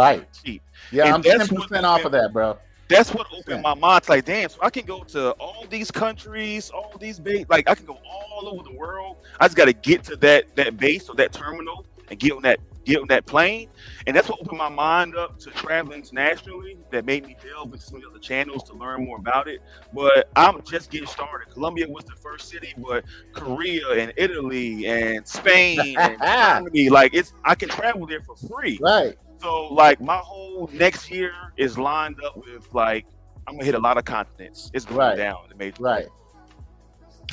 cheap. Yeah, and I'm 10% off of that, bro. That's what opened my mind to like, damn, so I can go to all these countries, all these like I can go all over the world. I just got to get to that base or that terminal and get on that plane. And that's what opened my mind up to travel internationally. That made me delve into some of the other channels to learn more about it. But I'm just getting started. Colombia was the first city, but Korea and Italy and Spain and Germany, like I can travel there for free. Right. So like my whole next year is lined up with like I'm gonna hit a lot of continents. It's going down the major. Right.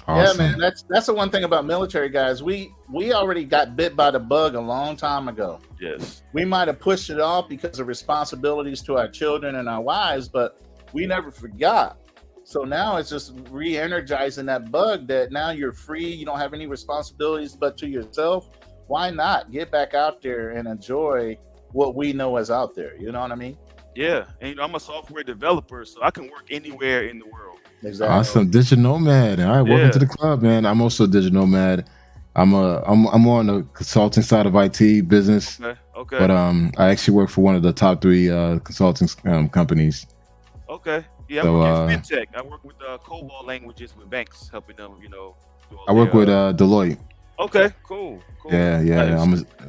Awesome. Yeah, man. That's the one thing about military guys. We already got bit by the bug a long time ago. Yes. We might have pushed it off because of responsibilities to our children and our wives, but we never forgot. So now it's just re-energizing that bug that now you're free. You don't have any responsibilities but to yourself. Why not get back out there and enjoy what we know is out there? You know what I mean? Yeah. And I'm a software developer, so I can work anywhere in the world. Exactly. Awesome. Digital nomad. All right, welcome to the club, man. I'm also a digital nomad. I'm on the consulting side of IT business. Okay. But I actually work for one of the top 3 consulting companies. Okay. Yeah, I work in fintech. I work with COBOL languages with banks, helping them, you know. I work with Deloitte. Okay, cool. Yeah.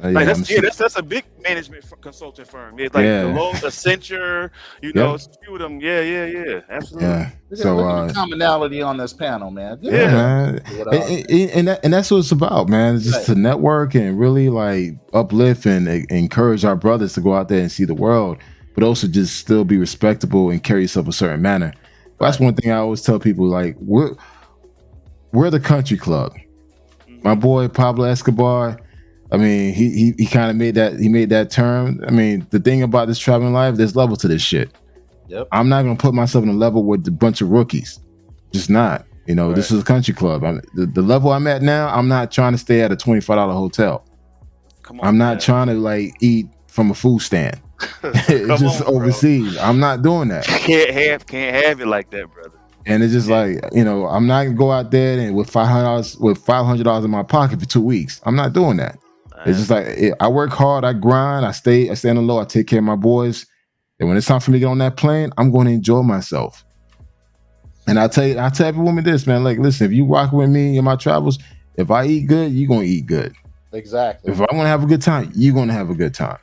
Nice. That's a big management consulting firm. It's like Deloitte, Accenture, you know, a few of them. Yeah, absolutely. Yeah. So look at the commonality on this panel, man. Good. Yeah, man. And that's what it's about, man. It's just to network and really like uplift and encourage our brothers to go out there and see the world, but also just still be respectable and carry yourself a certain manner. That's one thing I always tell people, like we're the country club. My boy Pablo Escobar, I mean, he kind of made that term. I mean, the thing about this traveling life, there's level to this shit. Yep. I'm not gonna put myself in a level with a bunch of rookies. Just not. You know, This is a country club. The level I'm at now, I'm not trying to stay at a $25 hotel. Come on, I'm not trying to like eat from a food stand. It's just overseas. Bro. I'm not doing that. Can't have it like that, brother. And it's just like, you know, I'm not gonna go out there and with $500 in my pocket for 2 weeks. I'm not doing that. It's just like I work hard, I grind, I stay on the low, I take care of my boys. And when it's time for me to get on that plane, I'm going to enjoy myself. And I tell every woman this, man. Like, listen, if you rock with me in my travels, if I eat good, you're gonna eat good. Exactly. If I want to have a good time, you're gonna have a good time.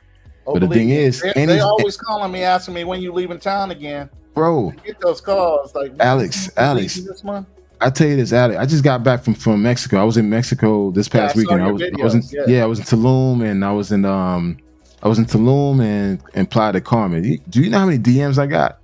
Oh, But the believe thing me, is, they always calling me asking me when you leaving town again. bro, I get those calls like, Alex, you leaving this month? I tell you this, Alex. I just got back from Mexico. I was in Mexico this Yeah, I past saw weekend. your I was in videos. Yeah. I was in Tulum and I was in Tulum and Playa del Carmen. Do you know how many DMs I got?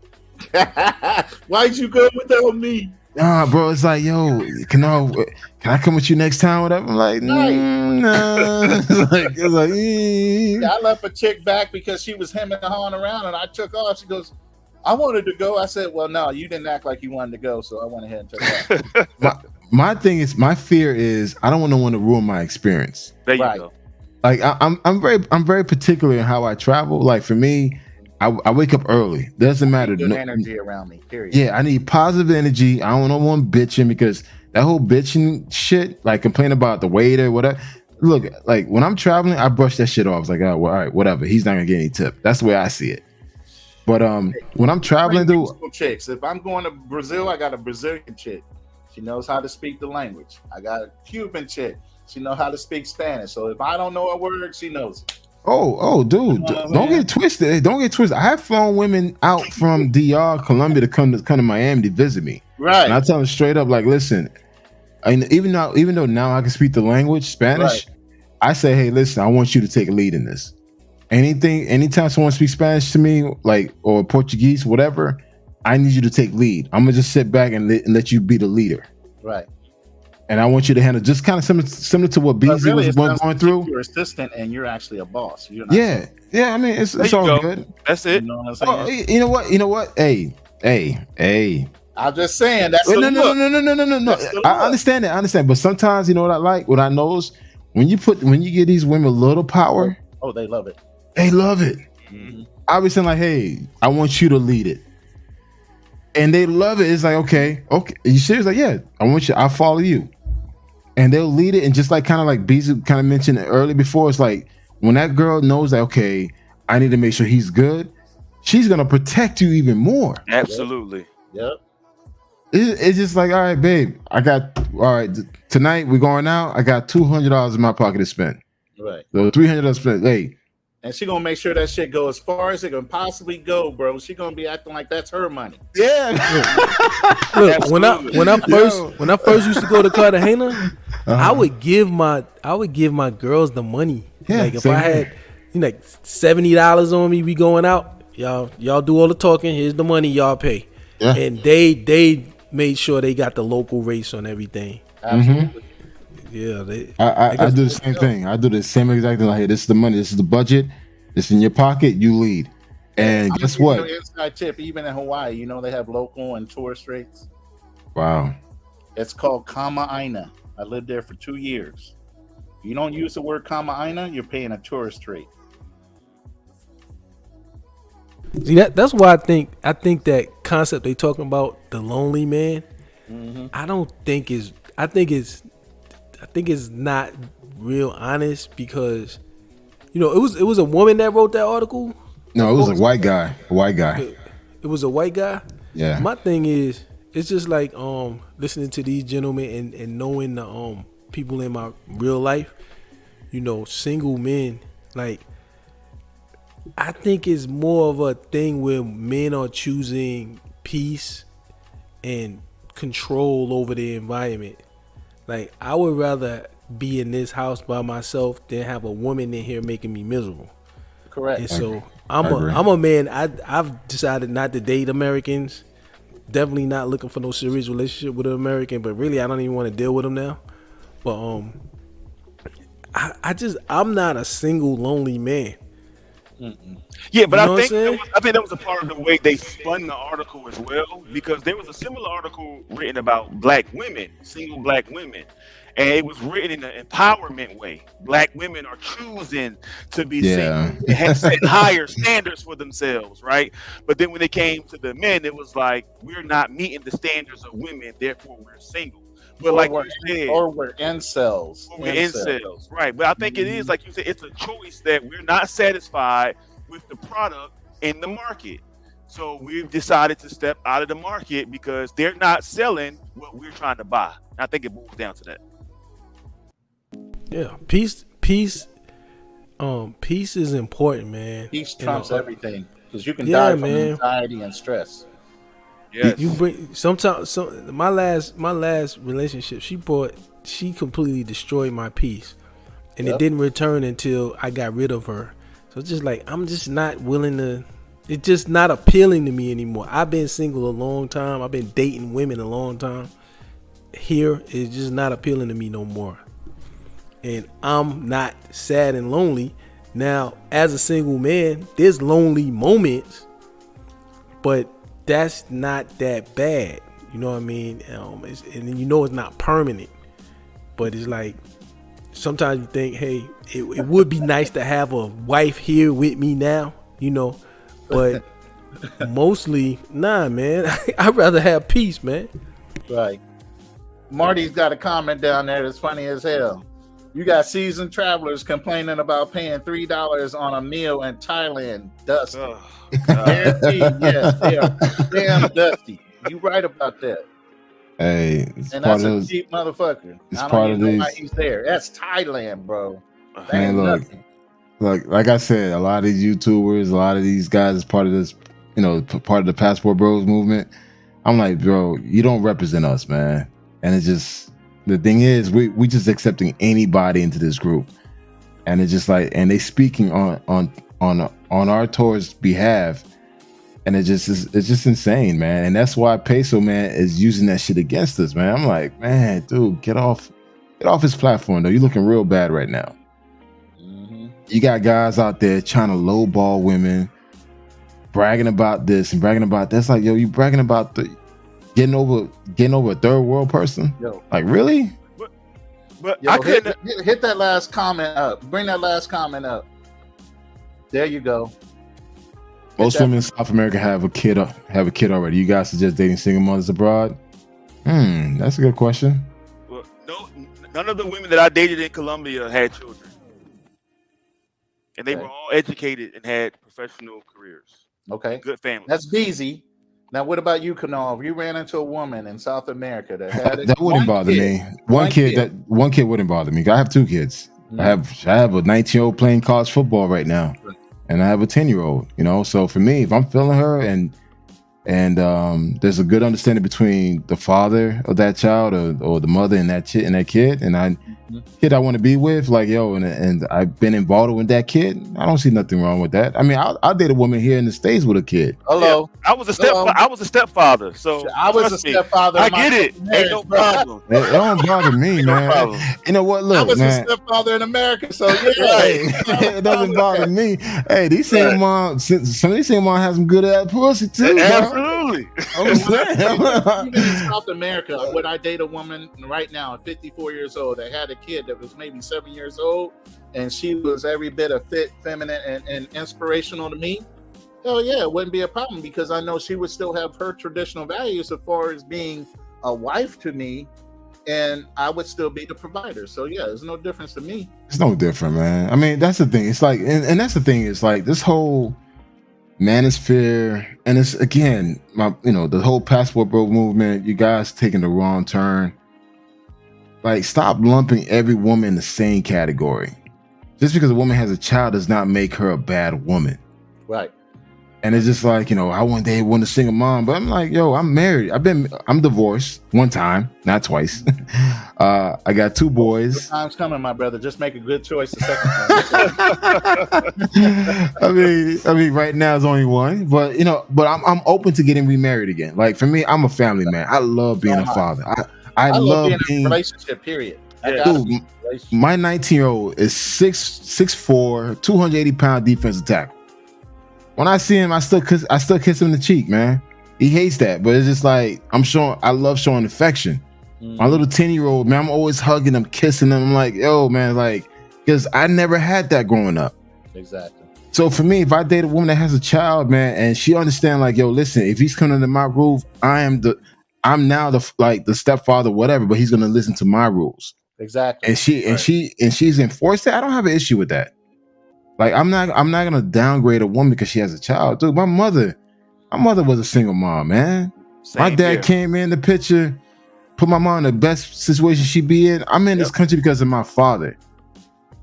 Why'd you go without me? Nah, bro. It's like, yo, can I come with you next time? Whatever. I'm like, nah. it's like, Yeah, I left a chick back because she was hemming and hawing around, and I took off. She goes, I wanted to go. I said, well, no, you didn't act like you wanted to go, so I went ahead and took off. my thing is, my fear is I don't want no one to ruin my experience. There you Right. go. Like I'm very particular in how I travel. Like for me, I wake up early. Doesn't matter. Good energy around me. Period. Yeah, I need positive energy. I don't want no one bitching because that whole bitching shit, like complaining about the waiter, whatever. Look, like when I'm traveling, I brush that shit off. It's like, oh, well, all right, whatever. He's not gonna get any tip. That's the way I see it. But when I'm traveling, dude, chicks. If I'm going to Brazil, I got a Brazilian chick. She knows how to speak the language. I got a Cuban chick. She knows how to speak Spanish. So if I don't know a word, she knows it. Oh, dude, don't get twisted. Don't get twisted. I have flown women out from DR, Colombia to come to Miami to visit me. Right. And I tell them straight up, like, listen, even though now I can speak the language, Spanish, right. I say, hey, listen, I want you to take a lead in this. Anytime someone speaks Spanish to me, like, or Portuguese, whatever, I need you to take lead. I'm gonna just sit back and let you be the leader. Right. And I want you to handle just kind of similar to what BZ was going through. You're assistant and you're actually a boss. You're not yeah. I mean, it's all good. That's it. You know what I'm saying? You know what? Hey. I'm just saying that's no. I understand that. I understand, but sometimes you know what I like. What I know is when you give these women a little power. Oh, they love it. They love it. Mm-hmm. I was saying like, hey, I want you to lead it. And they love it. It's like, okay. Are you serious? Like, yeah, I'll follow you. And they'll lead it. And just like kind of like Beezy kind of mentioned it earlier before, it's like when that girl knows that, okay, I need to make sure he's good, she's going to protect you even more. Absolutely. Yep. It's just like, all right, babe, tonight we're going out. I got $200 in my pocket to spend. Right. So $300 to spend. Hey. And she gonna make sure that shit go as far as it can possibly go, bro. She gonna be acting like that's her money. Yeah. Look, when I first used to go to Cartagena, I would give my girls the money. Yeah, like if I had like $70 on me, we going out. Y'all do all the talking. Here's the money. Y'all pay. Yeah. And they made sure they got the local race on everything. Absolutely. Yeah, I do the same thing. I do the same exact thing. Like, hey, this is the money. This is the budget. It's in your pocket. You lead. And guess what? Inside tip, even in Hawaii, you know they have local and tourist rates. Wow. It's called Kama Aina. I lived there for 2 years. If you don't use the word Kama Aina, you're paying a tourist rate. See that's why I think that concept they talking about, the lonely man. Mm-hmm. I think it's not real honest because, you know, it was a woman that wrote that article. No, it was a white guy. It was a white guy. Yeah. My thing is, it's just like listening to these gentlemen and knowing the people in my real life, you know, single men. Like, I think it's more of a thing where men are choosing peace and control over the environment. Like, I would rather be in this house by myself than have a woman in here making me miserable. Correct. And so I'm a man. I've decided not to date Americans. Definitely not looking for no serious relationship with an American. But really, I don't even want to deal with them now. But I'm not a single lonely man. Mm-mm. Yeah, but you know I think that was a part of the way they spun the article as well, because there was a similar article written about black women, single black women, and it was written in an empowerment way. Black women are choosing to be single and have set higher standards for themselves, right? But then when it came to the men, it was like, we're not meeting the standards of women, therefore we're single. But like you said, or we're incels. We're incels, right? But I think it is, like you said, it's a choice that we're not satisfied with the product in the market. So we've decided to step out of the market because they're not selling what we're trying to buy. I think it boils down to that. Yeah, peace. Peace is important, man. Peace trumps everything because you can Yeah, die from man. anxiety and stress. Yes. You bring sometimes. My last relationship, she completely destroyed my peace, and Yep. it didn't return until I got rid of her. So it's just like I'm just not willing to. It's just not appealing to me anymore. I've been single a long time. I've been dating women a long time. Here it's just not appealing to me no more, and I'm not sad and lonely now. As a single man, there's lonely moments, but that's not that bad. You know what I mean? And you know it's not permanent. But it's like sometimes you think, hey, it would be nice to have a wife here with me now, you know. But mostly, nah, man. I'd rather have peace, man. Right. Marty's got a comment down there that's funny as hell. You got seasoned travelers complaining about paying $3 on a meal in Thailand. Dusty. Oh, Guaranteed, yes, they are damn dusty. You right about that. Hey, it's And part that's a of cheap motherfucker. it's I part don't of even know why these. he's there. That's Thailand, bro. That Man, ain't look, nothing. like I said, a lot of these YouTubers, a lot of these guys is part of this, part of the Passport Bros movement. I'm like, bro, you don't represent us, man. And it's just the thing is, we just accepting anybody into this group, and it's just like, and they speaking on our tour's behalf, and it's just insane, man. And that's why Peso, man, is using that shit against us, man. I'm like, man, dude, get off his platform, though. You're looking real bad right now. You got guys out there trying to lowball women, bragging about this and bragging about that. It's like, yo, you bragging about getting over a third world person? Yo. Like, really? but Yo, I couldn't. hit that last comment up. Bring that last comment up. There you go. Most women in South America have a kid already. You guys suggest dating single mothers abroad? That's a good question. Well, no, none of the women that I dated in Colombia had children, and they Okay. were all educated and had professional careers, Okay. good families. That's Beezy. Now, what about you, Kanal? If you ran into a woman in South America that had That wouldn't bother me. One kid wouldn't bother me. I have two kids. I have a 19-year-old playing college football right now, and I have a 10-year-old. So for me, if I'm feeling her and there's a good understanding between the father of that child or the mother and that kid, and kid I want to be with, like, yo, and I've been involved with that kid, I don't see nothing wrong with that. I mean, I'll date a woman here in the States with a kid. Hello. Yeah, I was a stepfather, so I was a stepfather. I get it. Ain't no problem. It don't bother me, man. You know what? Look, I was man. a stepfather in America, so yeah. It doesn't bother me. Hey, these single moms, some of these single moms have some good ass pussy too. Absolutely. I'm saying. Even in South America, would I date a woman right now at 54 years old that had a kid that was maybe 7 years old and she was every bit of fit, feminine, and inspirational to me? Hell yeah, it wouldn't be a problem because I know she would still have her traditional values as far as being a wife to me, and I would still be the provider. So yeah, there's no difference to me. It's no different, man. I mean, that's the thing. It's like, and that's the thing. It's like this whole manosphere, and it's again, the whole Passport Bro movement. You guys taking the wrong turn. Like, stop lumping every woman in the same category. Just because a woman has a child does not make her a bad woman. Right. And it's just like, I one day want a single mom, but I'm like, yo, I'm married. I'm divorced one time, not twice. I got two boys. Good time's coming, my brother. Just make a good choice the second time. I mean, right now it's only one, but I'm open to getting remarried again. Like, for me, I'm a family man. I love being a father. I love being in a relationship, period. Dude, my 19-year-old is 6'4", 280-pound defensive tackle. When I see him, I still kiss him in the cheek, man. He hates that, but it's just like I love showing affection. My little 10-year-old, man, I'm always hugging him, kissing him. I'm like, yo, man, like, because I never had that growing up. Exactly. So for me, if I date a woman that has a child, man, and she understand, like, yo, listen, if he's coming to my roof, I'm now the stepfather, whatever, but he's gonna listen to my rules. Exactly. And she's enforced it. I don't have an issue with that. Like, I'm not gonna downgrade a woman because she has a child. Dude, my mother was a single mom, man. My dad came in the picture, put my mom in the best situation she be in. I'm in this country because of my father.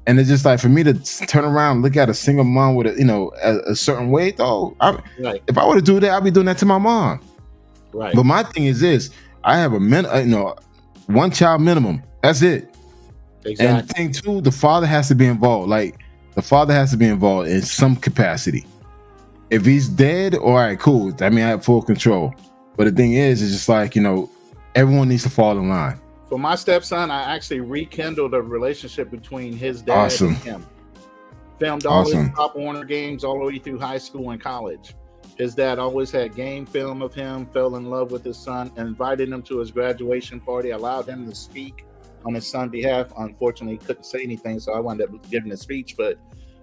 And it's just like for me to turn around and look at a single mom with a certain way, though. Right. If I were to do that, I'd be doing that to my mom. Right. But my thing is this: I have one child minimum. That's it. Exactly. And thing two, the father has to be involved. Like the father has to be involved in some capacity. If he's dead, all right, cool. I mean, I have full control. But the thing is, it's just like everyone needs to fall in line. For my stepson, I actually rekindled a relationship between his dad and him. Filmed all his Pop Warner games all the way through high school and college. His dad always had game film of him, fell in love with his son, and invited him to his graduation party, allowed him to speak on his son's behalf. Unfortunately, he couldn't say anything, so I wound up giving a speech. But,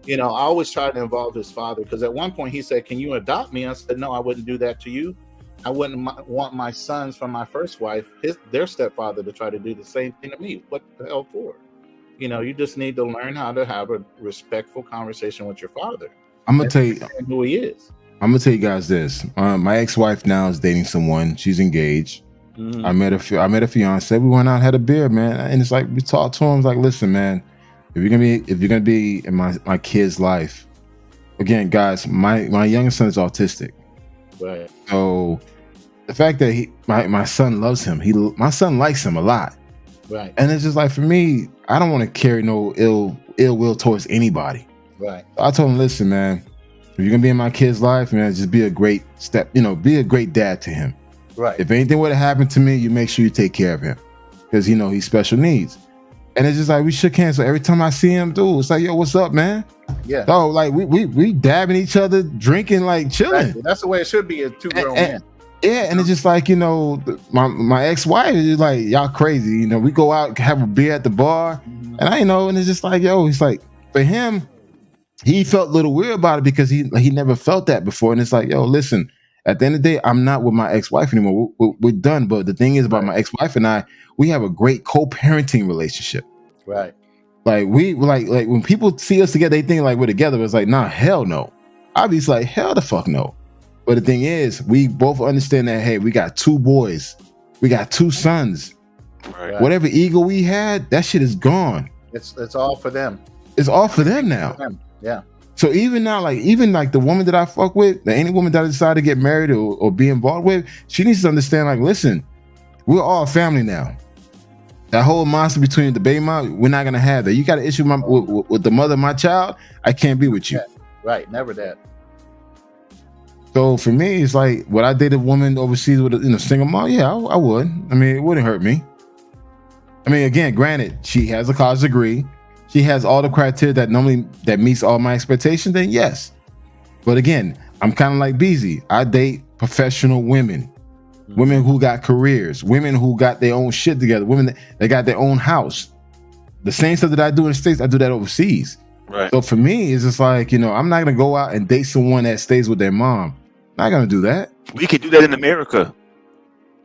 I always tried to involve his father, because at one point he said, "Can you adopt me?" I said, "No, I wouldn't do that to you. I wouldn't want my sons from my first wife, their stepfather, to try to do the same thing to me. What the hell for? You just need to learn how to have a respectful conversation with your father. I'm gonna tell you who he is. I'm gonna tell you guys this. My ex-wife now is dating someone. She's engaged. Mm-hmm. I met a fiance. We went out and had a beer, man. And it's like we talked to him. It's like, listen, man, if you're gonna be in my kid's life, again, guys, my youngest son is autistic. Right. So the fact that my son loves him, my son likes him a lot. Right. And it's just like, for me, I don't want to carry no ill will towards anybody. Right. So I told him, listen, man, if you're gonna be in my kid's life, man, just be a great be a great dad to him. Right. If anything would have happened to me, you make sure you take care of him, because he's special needs. And it's just like we shook hands. So every time I see him, dude, it's like, yo, what's up, man? Yeah. So like we dabbing each other, drinking, like chilling. Exactly. That's the way it should be as two grown men. Yeah, and it's just like, my ex-wife is like, y'all crazy. We go out, have a beer at the bar, and and it's just like, yo, he's like, for him, he felt a little weird about it because he never felt that before. And it's like, yo, listen, at the end of the day, I'm not with my ex-wife anymore. We're done. But the thing is about my ex-wife and I, we have a great co-parenting relationship. Right. Like we like when people see us together, they think like we're together. It's like, nah, hell no. Obviously, like, hell the fuck no. But the thing is, we both understand that, hey, we got 2 boys. We got 2 sons. Right. Whatever ego we had, that shit is gone. It's all for them. It's all for them now. Yeah. So even now, even the woman that I fuck with, any woman that I decide to get married or be involved with, she needs to understand, like, listen, we're all family now. That whole monster between the baby mom, we're not gonna have that. You got an issue with the mother of my child, I can't be with you. Yeah. Right. Never that. So for me, it's like, would I date a woman overseas with a single mom? Yeah, I would. I mean, it wouldn't hurt me. I mean, again, granted, she has a college degree. She has all the criteria that meets all my expectations, then yes. But again, I'm kind of like Beezy. I date professional women. Women who got careers. Women who got their own shit together. Women that got their own house. The same stuff that I do in the States, I do that overseas. Right. So for me, it's just like, I'm not going to go out and date someone that stays with their mom. Not gonna do that. We can do that in America.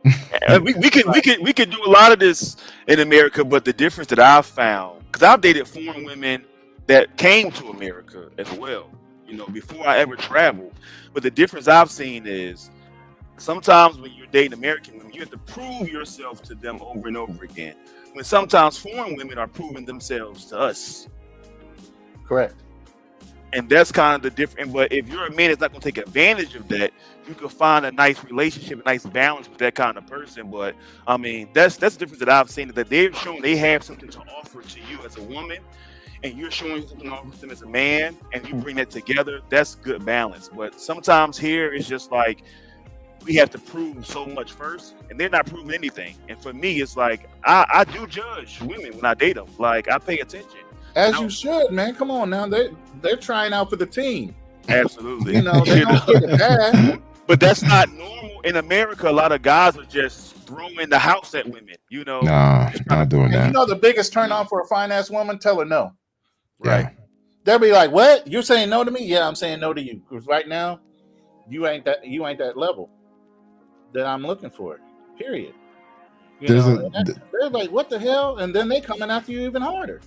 we can do a lot of this in America, but the difference that I've found, because I've dated foreign women that came to America as well, before I ever traveled. But the difference I've seen is sometimes when you're dating American women, you have to prove yourself to them over and over again. When sometimes foreign women are proving themselves to us. Correct. And that's kind of the difference. But if you're a man that's not going to take advantage of that, you can find a nice relationship, a nice balance with that kind of person. But I mean, that's the difference that I've seen, that they've shown they have something to offer to you as a woman, and you're showing something to offer to them as a man, and you bring that together. That's good balance. But sometimes here it's just like we have to prove so much first, and they're not proving anything. And for me, it's like I do judge women when I date them. Like, I pay attention. As you should, man. Come on now. They're trying out for the team. Absolutely. They don't get it bad. But that's not normal in America. A lot of guys are just throwing the house at women. Nah, not doing that. The biggest turn on for a fine ass woman, tell her no. Right. They'll be like, "What? You're saying no to me?" Yeah, I'm saying no to you. Because right now, you ain't that level that I'm looking for. Period. They're like, "What the hell?" And then they coming after you even harder.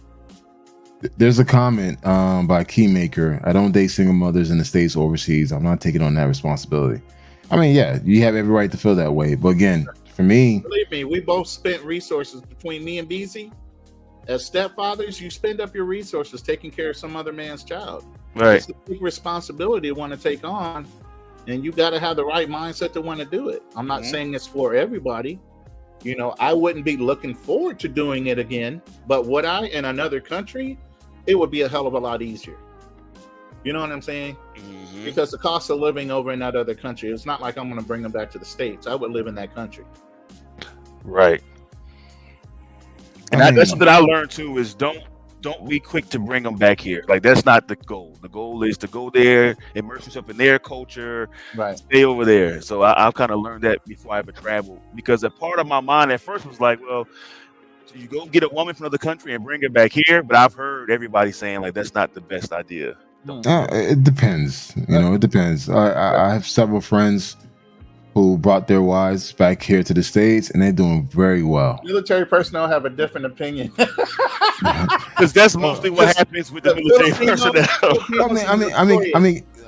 There's a comment by Keymaker. I don't date single mothers in the States or overseas. I'm not taking on that responsibility. I mean, yeah, you have every right to feel that way. But again, for me, believe me, we both spent resources between me and BZ. As stepfathers, you spend up your resources taking care of some other man's child. Right. It's a big responsibility to want to take on, and you got to have the right mindset to want to do it. I'm not saying it's for everybody. You know, I wouldn't be looking forward to doing it again, but would I in another country? It would be a hell of a lot easier. You know what I'm saying? Because the cost of living over in that other country, it's not like I'm going to bring them back to the States. I would live in that country. Right. And that's something I learned too, is don't be quick to bring them back here. Like, that's not the goal. The goal is to go there, immerse yourself in their culture, right? Stay over there. So I've kind of learned that before I ever traveled, because a part of my mind at first was like, well, so you go get a woman from another country and bring her back here. But I've heard everybody saying like that's not the best idea. It depends. You know, it depends. I have several friends who brought their wives back here to the States, and they're doing very well. Military personnel have a different opinion. Because that's mostly what happens with the military personnel. I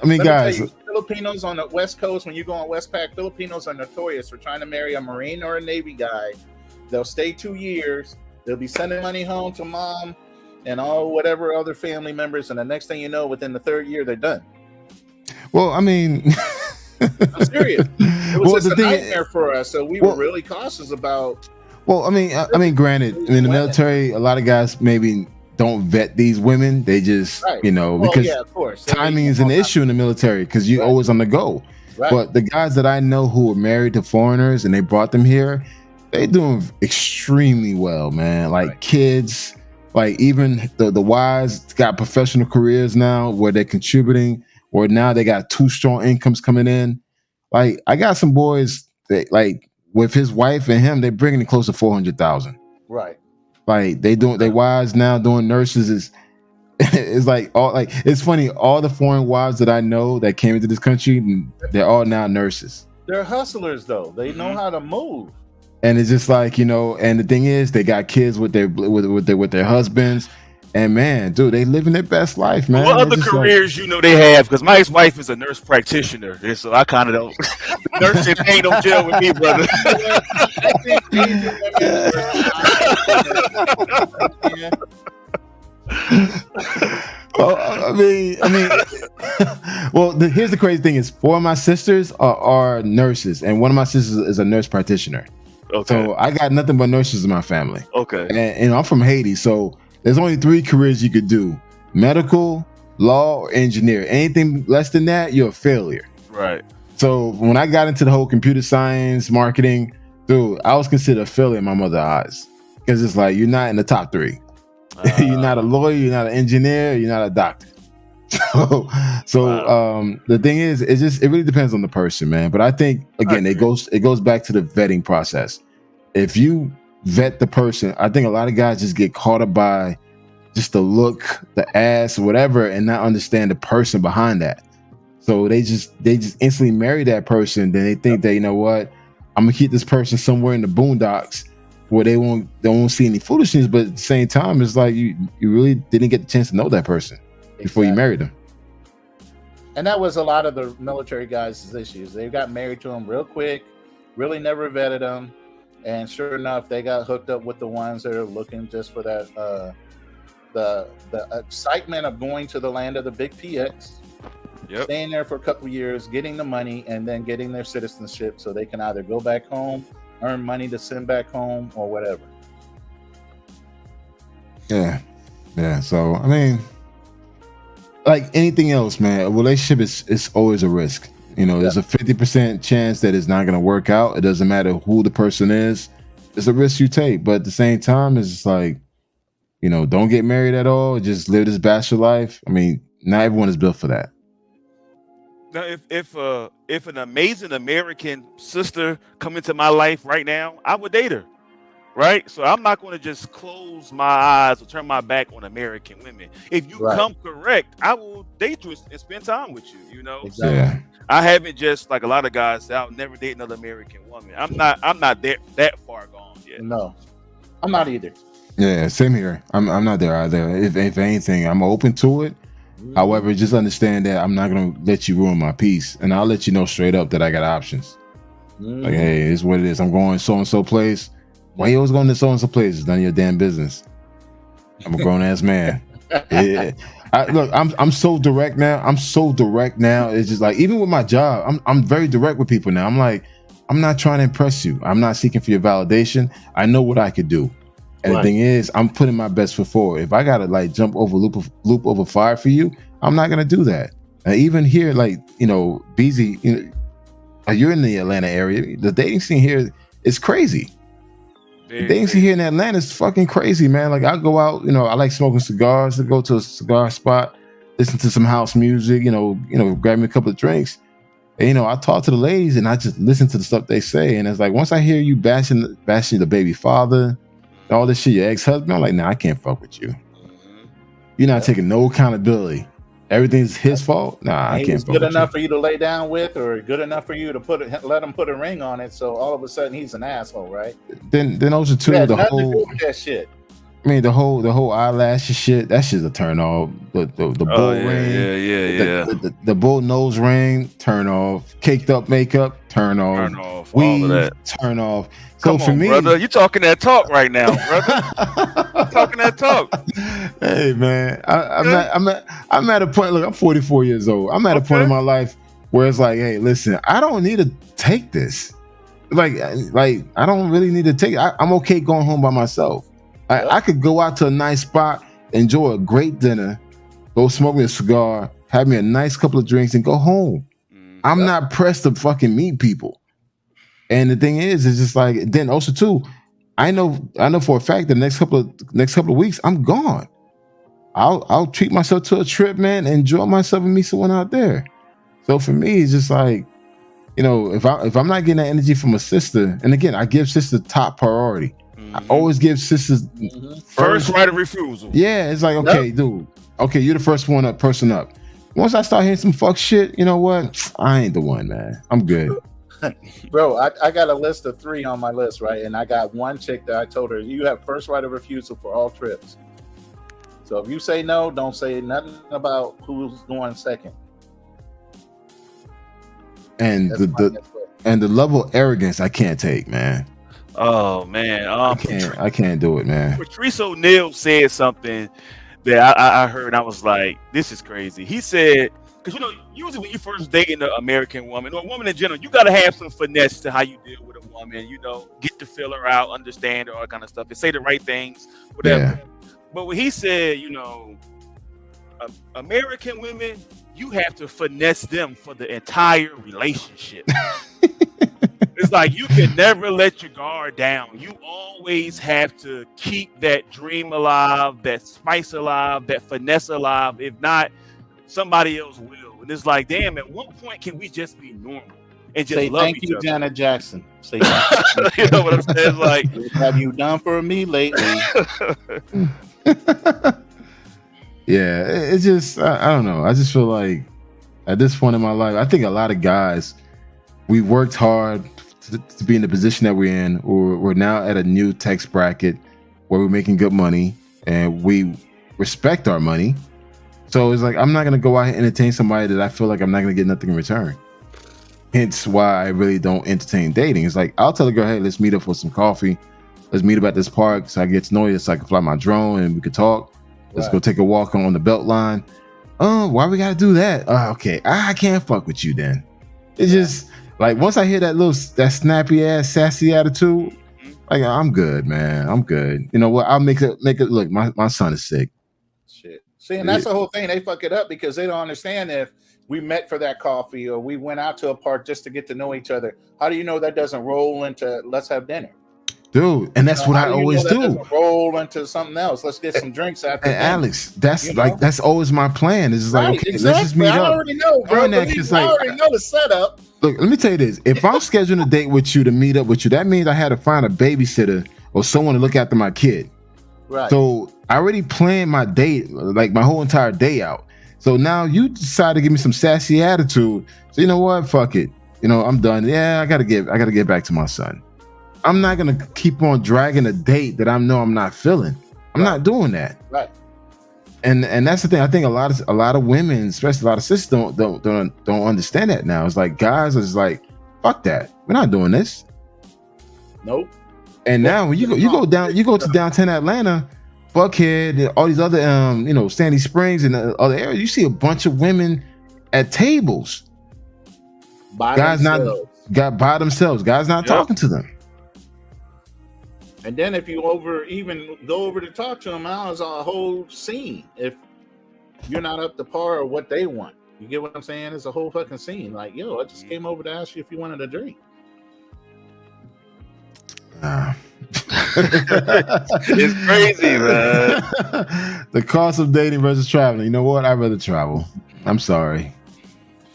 mean, guys. Filipinos on the West Coast, when you go on Westpac, Filipinos are notorious for trying to marry a Marine or a Navy guy. They'll stay 2 years. They'll be sending money home to mom and all whatever other family members, and the next thing you know, within the 3rd year, they're done. Well, I mean, I'm serious. It was just a nightmare for us, so we were really cautious about. Well, I mean, granted, in the military, a lot of guys maybe don't vet these women. They just, you know, because of course, timing is an issue in the military because you're always on the go. Right. But the guys that I know who are married to foreigners and they brought them here, they doing extremely well, man. Like kids, like even the wives got professional careers now where they're contributing, or now they got 2 strong incomes coming in. Like I got some boys that like with his wife and him, they're bringing it close to 400,000. Right. Like they wives now doing nurses is it's like it's funny. All the foreign wives that I know that came into this country, they're all now nurses. They're hustlers though. They know how to move. And it's just like, you know, and the thing is, they got kids with their husbands, and man, dude, they living their best life, man. What other careers you know they have? Because my ex-wife is a nurse practitioner, and so I kind of don't. Nursing ain't no jail with me, brother. Well, I mean, well, here's the crazy thing: is 4 of my sisters are nurses, and one of my sisters is a nurse practitioner. Okay. So I got nothing but nurses in my family. Okay. And I'm from Haiti, so there's only 3 careers you could do: medical, law, or engineer. Anything less than that, you're a failure. Right. So when I got into the whole computer science, marketing, dude, I was considered a failure in my mother's eyes. Because it's like, you're not in the top 3. You're not a lawyer, you're not an engineer, you're not a doctor. The thing is, it really depends on the person, man. But I think again, it goes back to the vetting process. If you vet the person, I think a lot of guys just get caught up by just the look, the ass, whatever, and not understand the person behind that. So they just instantly marry that person. Then they think that, you know what, I'm gonna keep this person somewhere in the boondocks where they won't see any foolishness. But at the same time, it's like you really didn't get the chance to know that person before you married them. And that was a lot of the military guys' issues. They got married to them real quick, really never vetted them, and sure enough, they got hooked up with the ones that are looking just for that the excitement of going to the land of the big PX, staying there for a couple of years, getting the money, and then getting their citizenship so they can either go back home, earn money to send back home, or whatever. Yeah. So I mean, like anything else, man, a relationship is always a risk. You know, there's a 50% chance that it's not going to work out. It doesn't matter who the person is. It's a risk you take. But at the same time, it's just like, you know, don't get married at all. Just live this bachelor life. I mean, not everyone is built for that. Now, if an amazing American sister come into my life right now, I would date her. Right? So I'm not going to just close my eyes or turn my back on American women. If you come correct, I will date you and spend time with you, you know? Exactly. Yeah. I haven't just, like a lot of guys say, I'll never date another American woman. I'm not that far gone yet. No, I'm not either. Yeah, same here. I'm not there either. If anything, I'm open to it. However, just understand that I'm not going to let you ruin my peace. And I'll let you know straight up that I got options. Like, hey, it's what it is. I'm going so-and-so place. Why you always going to so-and-so place? It's none of your damn business. I'm a grown ass man. Yeah. Look, I'm so direct now. It's just like, even with my job, I'm very direct with people now. I'm like, I'm not trying to impress you. I'm not seeking for your validation. I know what I could do. And the thing is, I'm putting my best foot forward. If I gotta like jump over loop over fire for you, I'm not gonna do that. Even here, like, BZ, you're in the Atlanta area. The dating scene here is crazy. The dating scene here in Atlanta is fucking crazy, man. Like, I go out, I like smoking cigars. I go to a cigar spot, listen to some house music, grab me a couple of drinks. And, I talk to the ladies and I just listen to the stuff they say. And it's like, once I hear you bashing the baby father, all this shit, your ex-husband, I'm like, nah, I can't fuck with you. You're not taking no accountability. Everything's his fault. Nah, I can't. Good enough for you to lay down with, or good enough for you to let him put a ring on it. So all of a sudden he's an asshole, right? Then those are two. The whole that shit. I mean, the whole eyelash shit. That shit's a turn off. The bull ring. Yeah. The bull nose ring. Turn off. Caked up makeup. Turn off. Turn off. Weed, all of that. Turn off. So Come for on, me, brother, you talking that talk right now, brother. You talking that talk. Hey man, I'm at a point. Look, I'm 44 years old. I'm at a point in my life where it's like, hey, listen, I don't need to take this. Like I don't really need to take it. I'm okay going home by myself. I could go out to a nice spot, enjoy a great dinner, go smoke me a cigar, have me a nice couple of drinks, and go home. I'm not pressed to fucking meet people. And the thing is, it's just like, then also too, I know for a fact the next couple of weeks I'm gone. I'll treat myself to a trip, man, enjoy myself and meet someone out there. So for me, it's just like, if I'm not getting that energy from a sister, and again, I give sisters top priority. I always give sisters first right of refusal. Yeah, it's like, okay, dude, okay, you're the first person up. Once I start hearing some fuck shit, you know what? I ain't the one, man. I'm good. Bro, I got a list of 3 on my list, right? And I got one chick that I told her, you have first right of refusal for all trips. So if you say no, don't say nothing about who's going second. And the level of arrogance I can't take, man. Oh man, I can't do it, man. Patrice O'Neal said something that I heard, and I was like, this is crazy. He said, because usually when you first dating an American woman or a woman in general, you gotta have some finesse to how you deal with a woman. Get to feel her out, understand her, all that kind of stuff, and say the right things, whatever. Yeah. But when he said, American women, you have to finesse them for the entire relationship. It's like you can never let your guard down. You always have to keep that dream alive, that spice alive, that finesse alive. If not, somebody else will. And it's like, damn, at what point can we just be normal and just love each other? Thank you, Janet Jackson. Say you know what I'm saying? It's like, what have you done for me lately? Yeah, it's just, I don't know. I just feel like at this point in my life, I think a lot of guys, we worked hard to be in the position that we're in. We're now at a new tax bracket where we're making good money and we respect our money. So it's like, I'm not going to go out and entertain somebody that I feel like I'm not going to get nothing in return. Hence why I really don't entertain dating. It's like, I'll tell a girl, hey, let's meet up for some coffee. Let's meet up at this park so I get to know you, so I can fly my drone and we could talk. Let's go take a walk on the belt line. Oh, why we got to do that? Okay, I can't fuck with you then. It's just like, once I hear that snappy ass, sassy attitude, like, I'm good, man. I'm good. You know what? I'll make it look, my son is sick. Shit. See, and that's the whole thing. They fuck it up because they don't understand if we met for that coffee or we went out to a park just to get to know each other. How do you know that doesn't roll into let's have dinner? Dude, and that's what I always do. Roll into something else. Let's get some drinks after. And Alex, that's always my plan. It's like, okay, exactly. Let's just meet up. I already know, bro. I already know the setup. Look, let me tell you this. If I'm scheduling a date with you to meet up with you, that means I had to find a babysitter or someone to look after my kid. Right. So I already planned my date, like my whole entire day out. So now you decide to give me some sassy attitude. So you know what? Fuck it. I'm done. Yeah, I gotta get back to my son. I'm not gonna keep on dragging a date that I know I'm not feeling. I'm not doing that. Right. And that's the thing. I think a lot of women, especially a lot of sisters, don't understand that now. It's like guys are just like, fuck that. We're not doing this. Nope. And now when you go to downtown Atlanta, Buckhead, all these other Sandy Springs and other areas, you see a bunch of women at tables. Guys not by themselves. Guys not talking to them. And then if you even go over to talk to them, now it's a whole scene. If you're not up to par of what they want, you get what I'm saying? It's a whole fucking scene. Like, yo, I just came over to ask you if you wanted a drink. It's crazy, man. The cost of dating versus traveling. You know what? I'd rather travel. I'm sorry.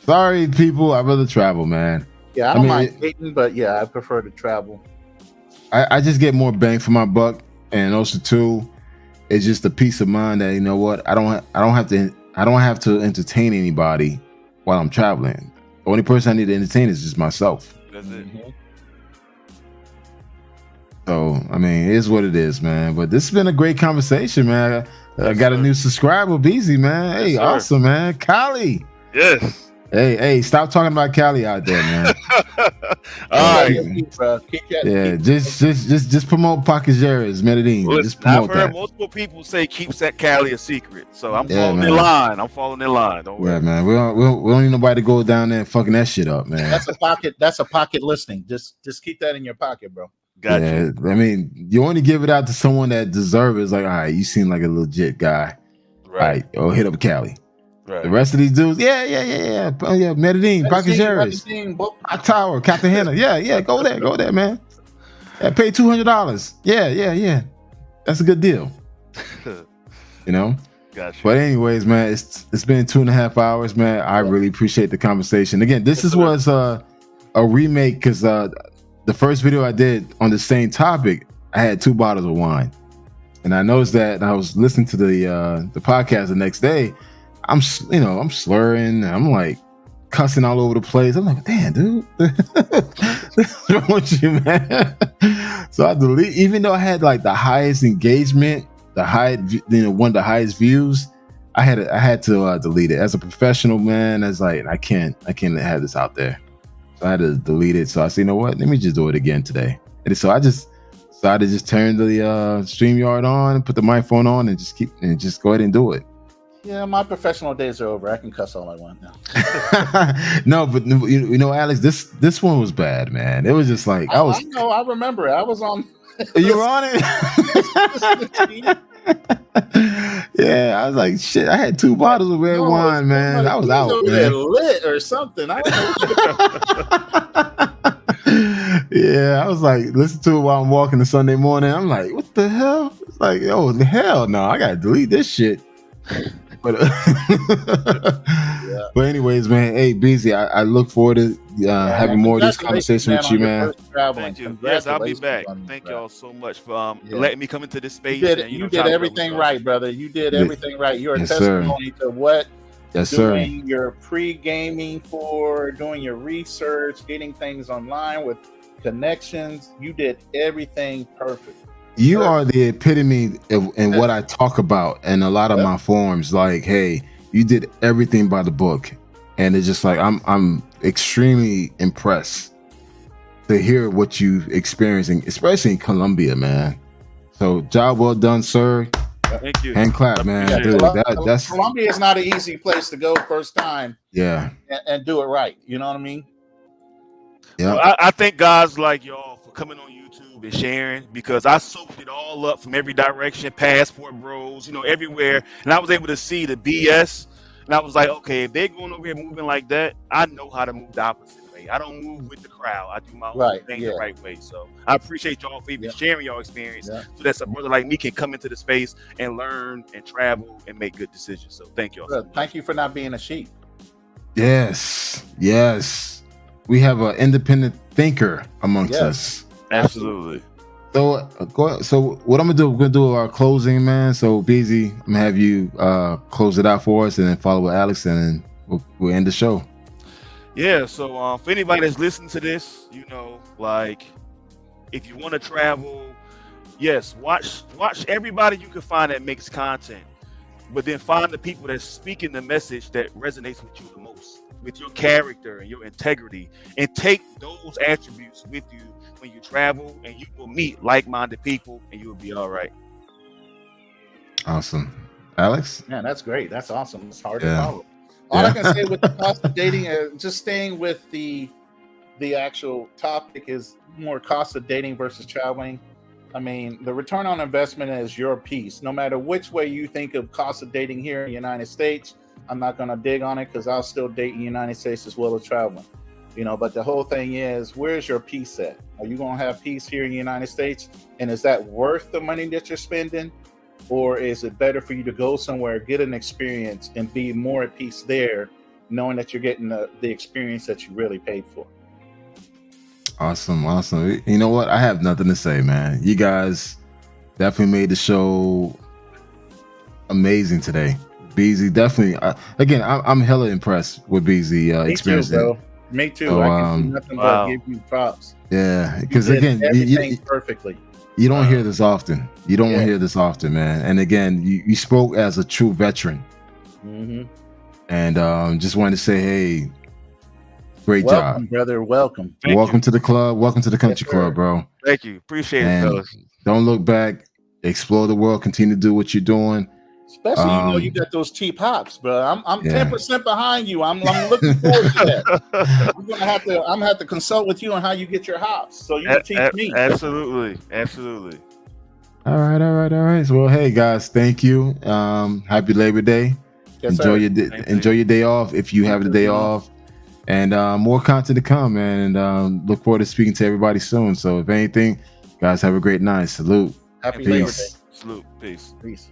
Sorry, people. I'd rather travel, man. Yeah, I don't mind dating, but yeah, I prefer to travel. I just get more bang for my buck, and also too, it's just a peace of mind that, you know what, I don't have to entertain anybody while I'm traveling. The only person I need to entertain is just myself. That's it. So I mean, it is what it is, man. But this has been a great conversation, man. I got a new subscriber, BZ, man. Hey, awesome, man. Cali. Yes. Hey, stop talking about Cali out there, man. All right. Just promote Pacajeras, Medellin. Just promote I've heard multiple people say keep that Cali a secret. So I'm following in line. Don't worry. Yeah, man. We don't need nobody to go down there and fucking that shit up, man. That's a pocket listing. Just keep that in your pocket, bro. Gotcha. I mean, you only give it out to someone that deserves it. It's like, all right, you seem like a legit guy. Right. All right, hit up Cali. Right. The rest of these dudes, yeah. Oh, yeah, Medellin, Pacajeras, Hot Tower, Cartagena. Yeah, go there, man. Yeah, pay $200. Yeah. That's a good deal. You know? Gotcha. But anyways, man, it's been 2.5 hours, man. I really appreciate the conversation. Again, this was a remake because the first video I did on the same topic, I had 2 bottles of wine. And I noticed that, and I was listening to the podcast the next day. I'm slurring. I'm like cussing all over the place. I'm like, damn, dude, what's wrong with you, man? So I delete, even though I had like the highest engagement, one of the highest views. I had to delete it as a professional, man. As like, I can't have this out there. So I had to delete it. So I said, you know what? Let me just do it again today. And so I just decided to just turn the StreamYard on, put the microphone on, and just go ahead and do it. Yeah, my professional days are over. I can cuss all I want now. No, but you know, Alex, this one was bad, man. It was just like I know. I remember it. I was on. You were on it. Yeah, I was like, shit. I had 2 bottles of red wine, man. I was out, man. Lit or something. I don't know. Yeah, I was like, listen to it while I'm walking the Sunday morning. I'm like, what the hell? It's like, oh, the hell no, I gotta delete this shit. But but anyways, man, hey, BZ, I look forward to having more of this conversation with you, man. Thank you. Yes, I'll be back. Thank y'all so much for letting me come into this space. You did everything right, brother. You did everything right. You're a testimony to what doing your pre-gaming for, doing your research, getting things online with connections. You did everything perfect. You are the epitome in what I talk about in a lot of my forums. Like, hey, you did everything by the book, and it's just like I'm extremely impressed to hear what you experiencing, especially in Colombia, man. So, job well done, sir. Thank you. Hand clap, man. Dude, that's Colombia is not an easy place to go first time. Yeah, and do it right. You know what I mean? Yeah. Well, I thank guys like y'all for coming on YouTube and sharing, because I soaked it all up from every direction, Passport Bros, everywhere, and I was able to see the BS, and I was like, okay, if they're going over here moving like that, I know how to move the opposite way. I don't move with the crowd. I do my own thing the right way. So I appreciate y'all for even sharing your experience, so that a brother like me can come into the space and learn and travel and make good decisions. So thank y'all. Thank you for not being a sheep. Yes. We have an independent thinker amongst us. Absolutely. So what I'm gonna do? We're gonna do our closing, man. So BZ, I'm gonna have you close it out for us, and then follow with Alex, and then we'll end the show. Yeah. So for anybody that's listening to this, like, if you want to travel, yes, watch everybody you can find that makes content, but then find the people that's speaking the message that resonates with you the most, with your character and your integrity, and take those attributes with you when you travel, and you will meet like-minded people, and you will be all right. Awesome. Alex? Man, that's great. That's awesome. It's hard to Yeah. follow. All Yeah. I can say with the cost of dating, just staying with the actual topic, is more cost of dating versus traveling. I mean, the return on investment is your piece. No matter which way you think of cost of dating here in the United States, I'm not going to dig on it because I'll still date in the United States as well as traveling. You know, but the whole thing is, where's your peace at? Are you going to have peace here in the United States? And is that worth the money that you're spending? Or is it better for you to go somewhere, get an experience, and be more at peace there, knowing that you're getting the experience that you really paid for? Awesome. You know what? I have nothing to say, man. You guys definitely made the show amazing today. Beezy, definitely. Again, I'm hella impressed with Beezy experience. Me too, bro. Me too. So, I can do nothing but give you props. Yeah, You because did again, everything perfectly. you don't hear this often. You don't hear this often, man. And again, you spoke as a true veteran. Mm-hmm. And just wanted to say, hey, great Welcome, job, brother. Welcome. welcome to the club. Welcome to the country club, bro. Thank you. Appreciate And it, fellas. don't look back. Explore the world. Continue to do what you're doing. Especially, you know, you got those cheap hops, bro. I'm 10% behind you. I'm looking forward to that. I'm gonna have to consult with you on how you get your hops, so you can teach me. Absolutely. All right. So, well, hey guys, thank you. Happy Labor Day. Yes, enjoy sir. enjoy your day off if you have the day off, and more content to come, man. And look forward to speaking to everybody soon. So, if anything, guys, have a great night. Salute. Happy Labor Day. Salute. Peace. Peace.